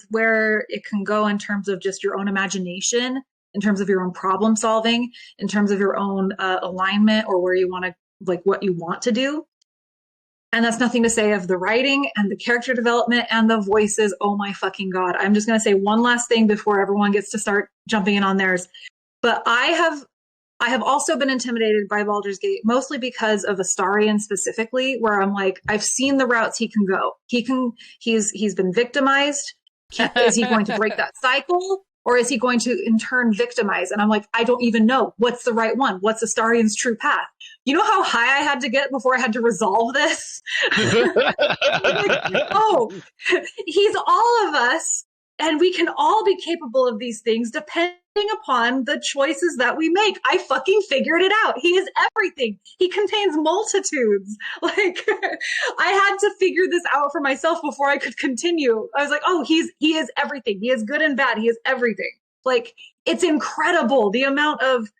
C: where it can go in terms of just your own imagination, in terms of your own problem solving, in terms of your own alignment or where you want to, like what you want to do. And that's nothing to say of the writing and the character development and the voices. Oh my fucking God. I'm just going to say one last thing before everyone gets to start jumping in on theirs. But I have also been intimidated by Baldur's Gate, mostly because of Astarion specifically, where I'm like, I've seen the routes he can go. He's been victimized. Is he going to break that cycle? Or is he going to in turn victimize? And I'm like, I don't even know. What's the right one? What's Astarion's true path? You know how high I had to get before I had to resolve this? He's all of us, and we can all be capable of these things depending upon the choices that we make. I fucking figured it out. He is everything. He contains multitudes. Like, I had to figure this out for myself before I could continue. I was like, he is everything. He is good and bad. He is everything. Like, it's incredible the amount of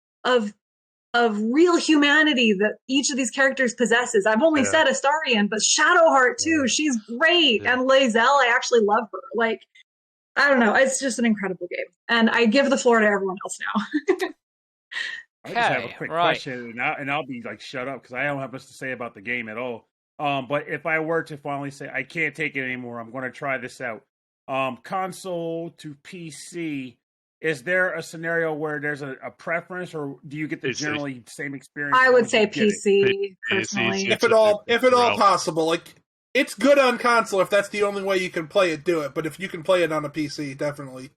C: real humanity that each of these characters possesses. I've only said Astarion, but Shadowheart too. She's great. And Lae'zel, I actually love her. Like, I don't know. It's just an incredible game. And I give the floor to everyone else now.
B: I just have a quick question, and I'll be like, shut up, because I don't have much to say about the game at all. But if I were to finally say, I can't take it anymore, I'm going to try this out. Console to PC, is there a scenario where there's a preference, or do you get the generally same experience?
C: I would say PC, personally.
G: If at all possible. Like, it's good on console. If that's the only way you can play it, do it. But if you can play it on a PC, definitely.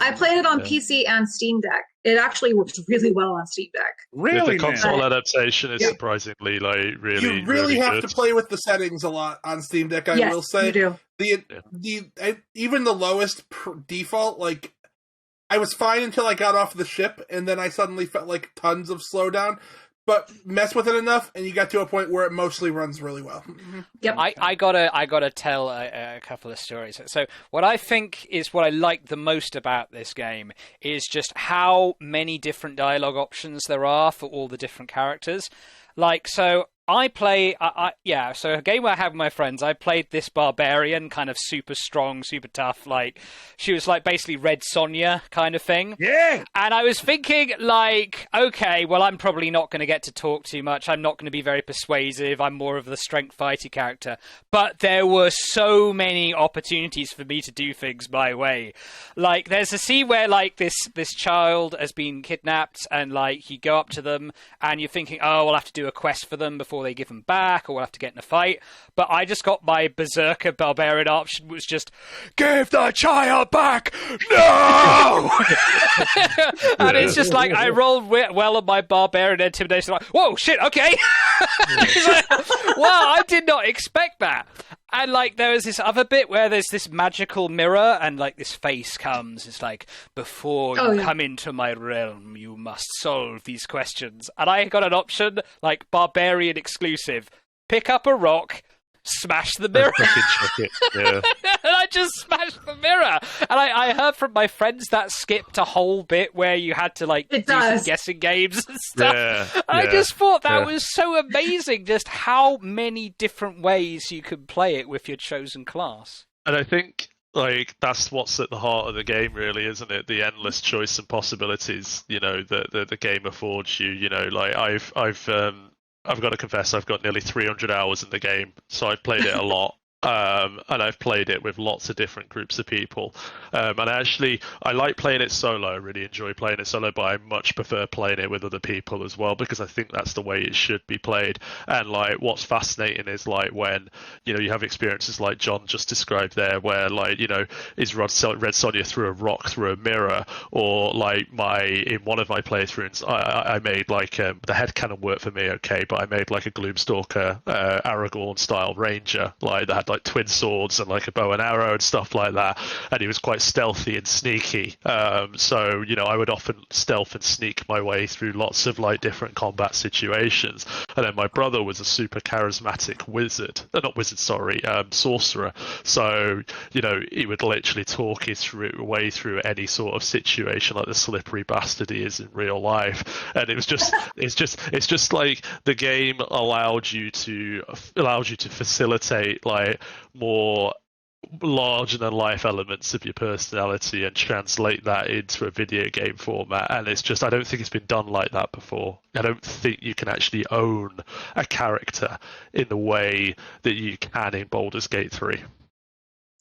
C: I played it on PC and Steam Deck. It actually works really well on Steam Deck.
D: Really, the console adaptation is surprisingly really.
G: You really have to play with the settings a lot on Steam Deck. I will say,
C: you
G: do. Even the lowest default, like, I was fine until I got off the ship, and then I suddenly felt like tons of slowdown. but mess with it enough, and you got to a point where it mostly runs really well.
C: Yep.
A: I gotta tell a couple of stories. So what I think is what I like the most about this game is just how many different dialogue options there are for all the different characters. Like, so I play, so a game I have with my friends, I played this barbarian, kind of super strong, super tough, like, she was like basically Red Sonja kind of thing.
B: Yeah!
A: And I was thinking, like, okay, well, I'm probably not going to get to talk too much, I'm not going to be very persuasive, I'm more of the strength fighty character. But there were so many opportunities for me to do things my way. Like, there's a scene where, like, this child has been kidnapped, and, like, you go up to them, and you're thinking, oh, I'll have to do a quest for them before they give them back, or we'll have to get in a fight. But I just got my berserker barbarian option, was just, give the child back! No! And it's just like, I rolled well on my barbarian intimidation, like, whoa, shit, okay! Like, wow, I did not expect that. And, like, there was this other bit where there's this magical mirror, and, like, this face comes. It's like, before you come into my realm, you must solve these questions. And I got an option, like, barbarian exclusive. Pick up a rock, smash the mirror.
D: Yeah.
A: And I just smashed the mirror. And I heard from my friends that skipped a whole bit where you had to, like, do some guessing games and stuff.
D: Yeah,
A: I just thought that was so amazing, just how many different ways you could play it with your chosen class.
D: And I think, like, that's what's at the heart of the game, really, isn't it? The endless choice and possibilities, you know, that the game affords you. You know, like, I've got to confess, I've got nearly 300 hours in the game, so I've played it a lot. And I've played it with lots of different groups of people. And I like playing it solo. I really enjoy playing it solo, but I much prefer playing it with other people as well, because I think that's the way it should be played. And, like, what's fascinating is, like, when, you know, you have experiences like John just described there, where, like, you know, is Red Sonja threw a rock through a mirror, or, like, in one of my playthroughs, I made, like, the headcanon worked for me, okay, but I made, like, a Gloomstalker Aragorn style ranger, like, that had, like, twin swords and, like, a bow and arrow and stuff like that, and he was quite stealthy and sneaky, so, you know, I would often stealth and sneak my way through lots of, like, different combat situations. And then my brother was a super charismatic sorcerer, so, you know, he would literally talk his way through any sort of situation, like the slippery bastard he is in real life. And it was just it's just like the game allowed you to facilitate, like, more larger than life elements of your personality and translate that into a video game format. And it's just, I don't think it's been done like that before. I don't think you can actually own a character in the way that you can in Baldur's Gate 3.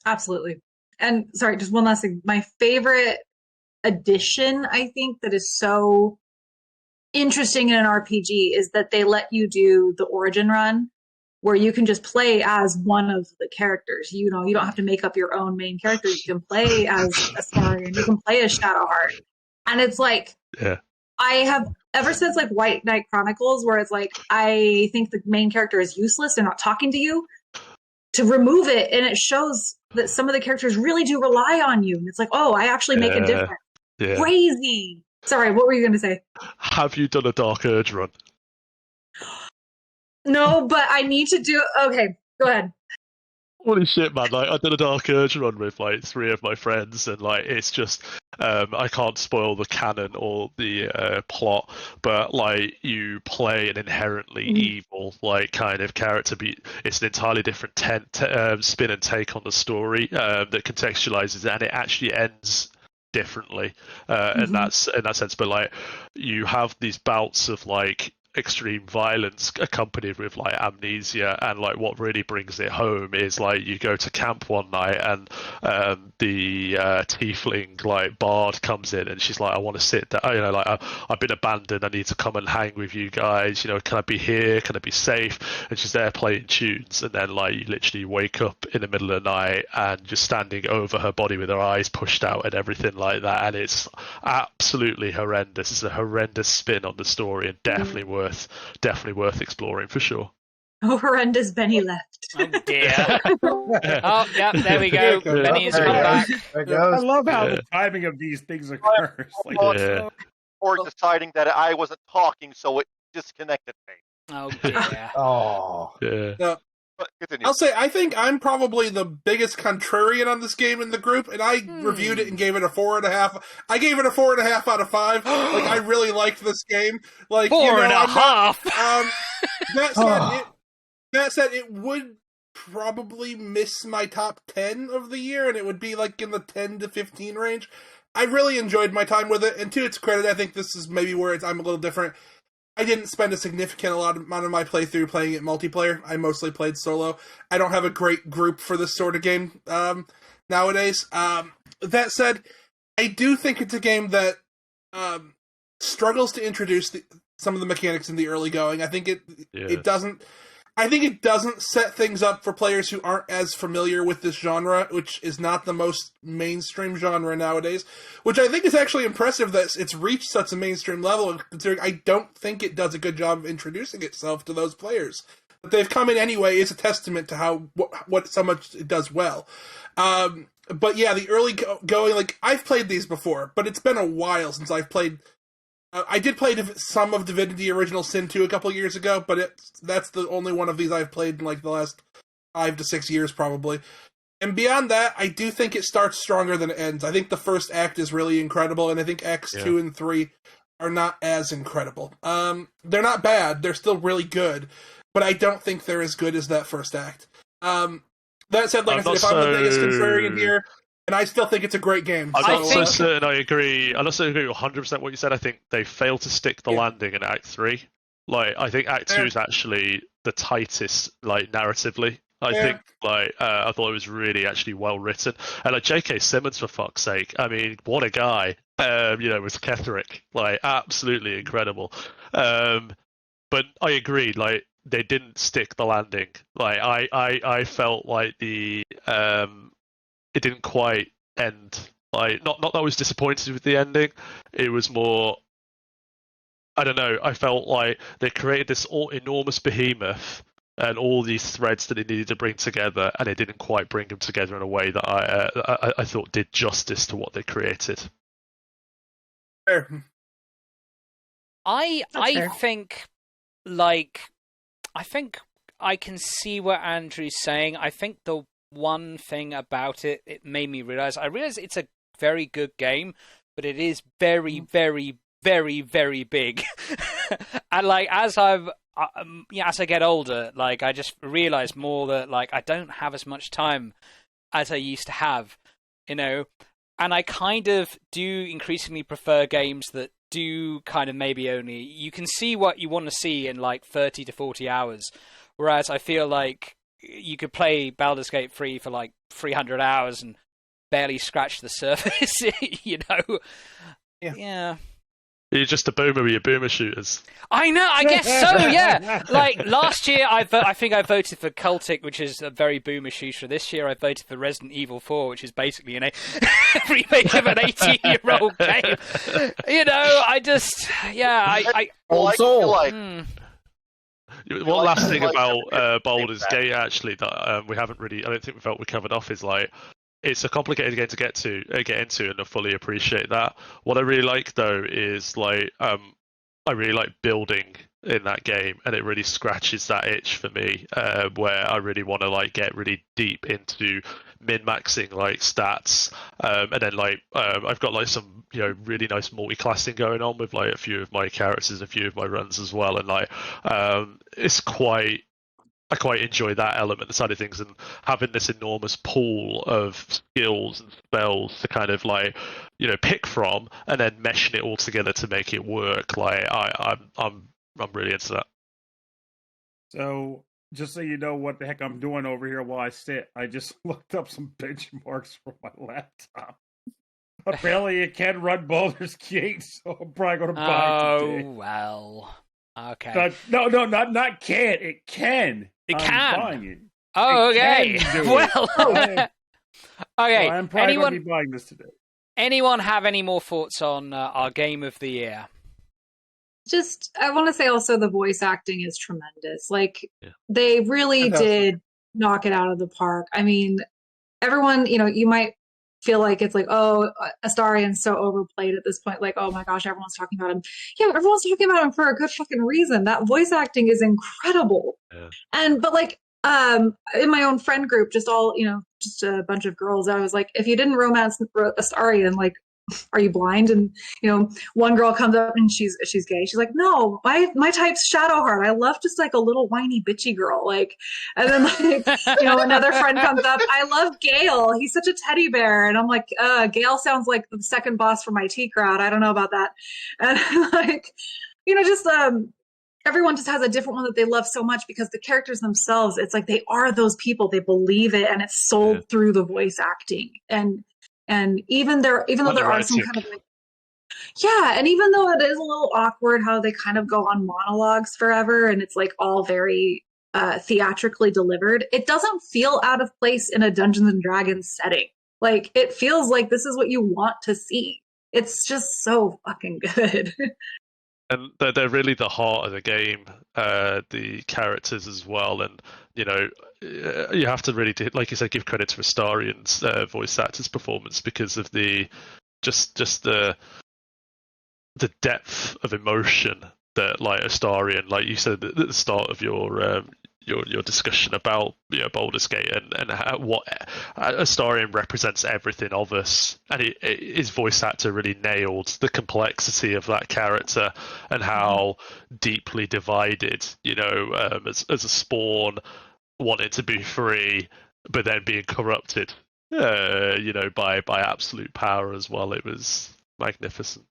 C: Absolutely. And sorry, just one last thing. My favorite addition, I think, that is so interesting in an RPG is that they let you do the origin run, where you can just play as one of the characters. You know, you don't have to make up your own main character. You can play as Astarion. You can play as Shadowheart. And it's like, I have, ever since, like, White Knight Chronicles, where it's like, I think the main character is useless, they're not talking to you, to remove it, and it shows that some of the characters really do rely on you. And it's like, oh, I actually make a difference.
D: Yeah.
C: Crazy. Sorry, what were you going to say?
D: Have you done a Dark Urge run?
C: No, but I need to do. Okay, go ahead.
D: Holy shit, man! Like, I did a Dark Urge run with, like, 3 of my friends, and, like, it's just I can't spoil the canon or the plot, but, like, you play an inherently evil, like, kind of character. It's an entirely different spin and take on the story that contextualizes it, and it actually ends differently in that sense. But, like, you have these bouts of, like, extreme violence accompanied with, like, amnesia, and, like, what really brings it home is, like, you go to camp one night and the tiefling, like, bard comes in, and she's like, I want to sit down, you know, like, I've been abandoned, I need to come and hang with you guys, you know, can I be here, can I be safe? And she's there playing tunes, and then, like, you literally wake up in the middle of the night and just standing over her body with her eyes pushed out and everything like that, and it's absolutely horrendous. It's a horrendous spin on the story, and definitely worth exploring for sure.
C: Oh, horrendous Benny left.
A: Oh, dear. Oh, yeah, there we go. Benny has come back.
B: I love how the timing of these things occurs.
F: Or deciding that I wasn't talking, so it disconnected me.
A: Oh yeah.
E: Oh.
D: Yeah.
F: But continue.
G: I'll say I think I'm probably the biggest contrarian on this game in the group, and I reviewed it and gave it a 4.5. I gave it a 4.5 out of 5. Like I really liked this game. Like
A: 4.5.
G: That said, it would probably miss my top 10 of the year, and it would be like in the 10 to 15 range. I really enjoyed my time with it, and to its credit, I think this is maybe where I'm a little different. I didn't spend a significant amount of my playthrough playing it multiplayer. I mostly played solo. I don't have a great group for this sort of game nowadays. That said, I do think it's a game that struggles to introduce some of the mechanics in the early going. I think it doesn't. I think it doesn't set things up for players who aren't as familiar with this genre, which is not the most mainstream genre nowadays, which I think is actually impressive that it's reached such a mainstream level, considering I don't think it does a good job of introducing itself to those players. But they've come in anyway is a testament to how what so much it does well. But yeah, the early going, like, I've played these before, but it's been a while since I've played. I did play some of Divinity Original Sin 2 a couple years ago, but that's the only one of these I've played in like the last 5 to 6 years probably. And beyond that, I do think it starts stronger than it ends. I think the first act is really incredible, and I think acts 2 and 3 are not as incredible. They're not bad, they're still really good, but I don't think they're as good as that first act. That said, like I said, if I'm the biggest contrarian here, and I still think it's a great game.
D: I'm not so certain I agree. I also agree with 100% what you said. I think they failed to stick the landing in Act 3. Like, I think Act 2 is actually the tightest, like, narratively. I think, like, I thought it was really actually well written. And, like, J.K. Simmons, for fuck's sake. I mean, what a guy. With Ketherick. Like, absolutely incredible. But I agree, like, they didn't stick the landing. Like, I felt like it didn't quite end. Like, not that I was disappointed with the ending. It was more, I don't know. I felt like they created this enormous behemoth and all these threads that it needed to bring together, and it didn't quite bring them together in a way that I thought did justice to what they created.
G: Fair.
A: I think, like, I think I can see what Andrew's saying. I think the one thing about it made me realize it's a very good game, but it is very, very, very, very big. And like, as I get older, like, I just realize more that, like, I don't have as much time as I used to have, and I kind of do increasingly prefer games that do kind of maybe only you can see what you want to see in like 30 to 40 hours, whereas I feel like you could play Baldur's Gate 3 for like 300 hours and barely scratch the surface, Yeah.
D: You're just a boomer with your boomer shooters.
A: I know, I guess so, yeah. Like, last year, I think I voted for Cultic, which is a very boomer shooter. This year, I voted for Resident Evil 4, which is basically a remake of an 18-year-old game. I just,
D: One last thing about Baldur's Gate, actually, that we haven't really, I don't think we covered off, is like, it's a complicated game to get into, and I fully appreciate that. What I really like, though, is like, I really like building in that game, and it really scratches that itch for me, where I really want to like get really deep into min-maxing like stats, and then like I've got like some really nice multi-classing going on with like a few of my characters, a few of my runs as well, and like I quite enjoy that element side of things, and having this enormous pool of skills and spells to kind of like pick from, and then meshing it all together to make it work. Like I'm really into that.
B: So just so you know what the heck I'm doing over here while I sit, I just looked up some benchmarks for my laptop. Apparently it can run Baldur's Gate, so I'm probably going to buy it today.
A: Oh, well. Okay.
B: No, not can. It can.
A: It can.
B: I'm buying it.
A: Oh, okay. Well, okay.
B: I'm probably going to be buying this today.
A: Anyone have any more thoughts on our game of the year?
C: I want to say also the voice acting is tremendous. Like, they really did knock it out of the park. I mean, everyone, you might feel like it's like, oh, Astarion's so overplayed at this point. Like, oh my gosh, everyone's talking about him. Yeah, everyone's talking about him for a good fucking reason. That voice acting is incredible. Yeah. But like, in my own friend group, just a bunch of girls, I was like, if you didn't romance Astarion, like, are you blind? And one girl comes up and she's gay. She's like, no, my type's Shadowheart. I love just like a little whiny bitchy girl. Like, and then like another friend comes up. I love Gale. He's such a teddy bear. And I'm like, Gale sounds like the second boss for my T crowd. I don't know about that. And like, just everyone just has a different one that they love so much because the characters themselves, it's like they are those people. They believe it, and it's sold through the voice acting. And even though there are some kind of like, and even though it is a little awkward how they kind of go on monologues forever and it's like all very theatrically delivered, it doesn't feel out of place in a Dungeons and Dragons setting. Like, it feels like this is what you want to see. It's just so fucking good.
D: And they're really the heart of the game, the characters as well. And, you have to really, like you said, give credit to Astarion's voice actor's performance because of the depth of emotion that, like, Astarion, like you said at the start of your discussion about Baldur's Gate and what Astarion represents everything of us, and his voice actor really nailed the complexity of that character and how deeply divided, as a spawn wanting to be free but then being corrupted, by absolute power as well. It was magnificent.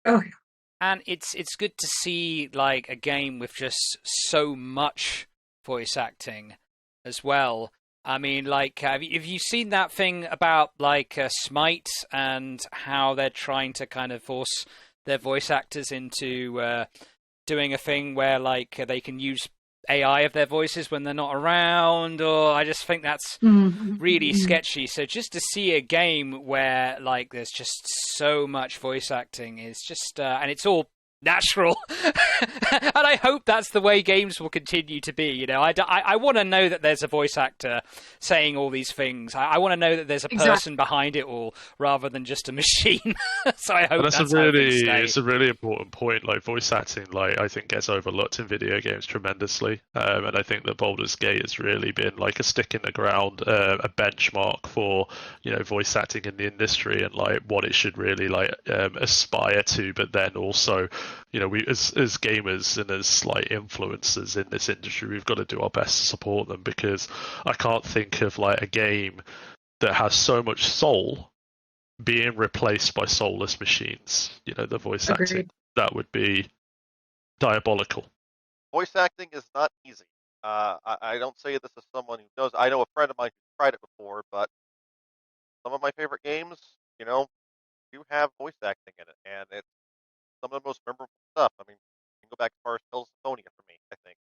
C: Oh yeah.
A: And it's good to see like a game with just so much voice acting as well. I mean, like, have you seen that thing about like Smite and how they're trying to kind of force their voice actors into doing a thing where like they can use AI of their voices when they're not around? Or I just think that's really sketchy. So just to see a game where like there's just so much voice acting is just and it's all natural. And I hope that's the way games will continue to be. I want to know that there's a voice actor saying all these things. I want to know that there's a person behind it all rather than just a machine. So I hope
D: it's a really important point. Like, voice acting, like, I think gets overlooked in video games tremendously, and I think that Baldur's Gate has really been like a stick in the ground, a benchmark for voice acting in the industry and like what it should really like aspire to, but then also we as gamers and as like influencers in this industry, we've got to do our best to support them, because I can't think of like a game that has so much soul being replaced by soulless machines. The voice acting, that would be diabolical.
F: Voice acting is not easy. I don't say this as someone who knows. I know a friend of mine who tried it before, but some of my favorite games, do have voice acting in it, and it's some of the most memorable stuff. I mean, you can go back as far as Tales of Symphonia for me, I think.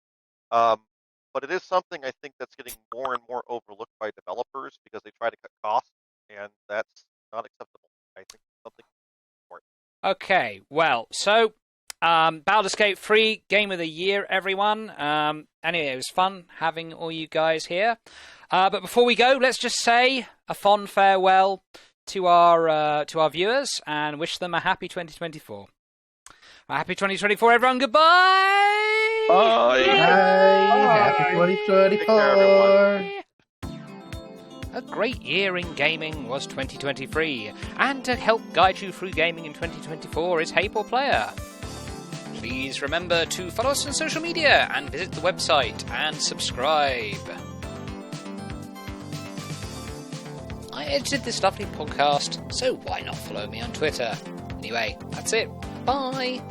F: But it is something I think that's getting more and more overlooked by developers because they try to cut costs, and that's not acceptable. I think something important.
A: Okay, well, so Baldur's Gate 3 Game of the Year, everyone. Anyway, it was fun having all you guys here. But before we go, let's just say a fond farewell to our viewers and wish them a happy 2024. Happy 2024, everyone. Goodbye.
E: Bye. Happy 2024.
A: A great year in gaming was 2023, and to help guide you through gaming in 2024 is HeyPoorPlayer. Please remember to follow us on social media and visit the website and subscribe. I edited this lovely podcast, so why not follow me on Twitter? Anyway, that's it. Bye.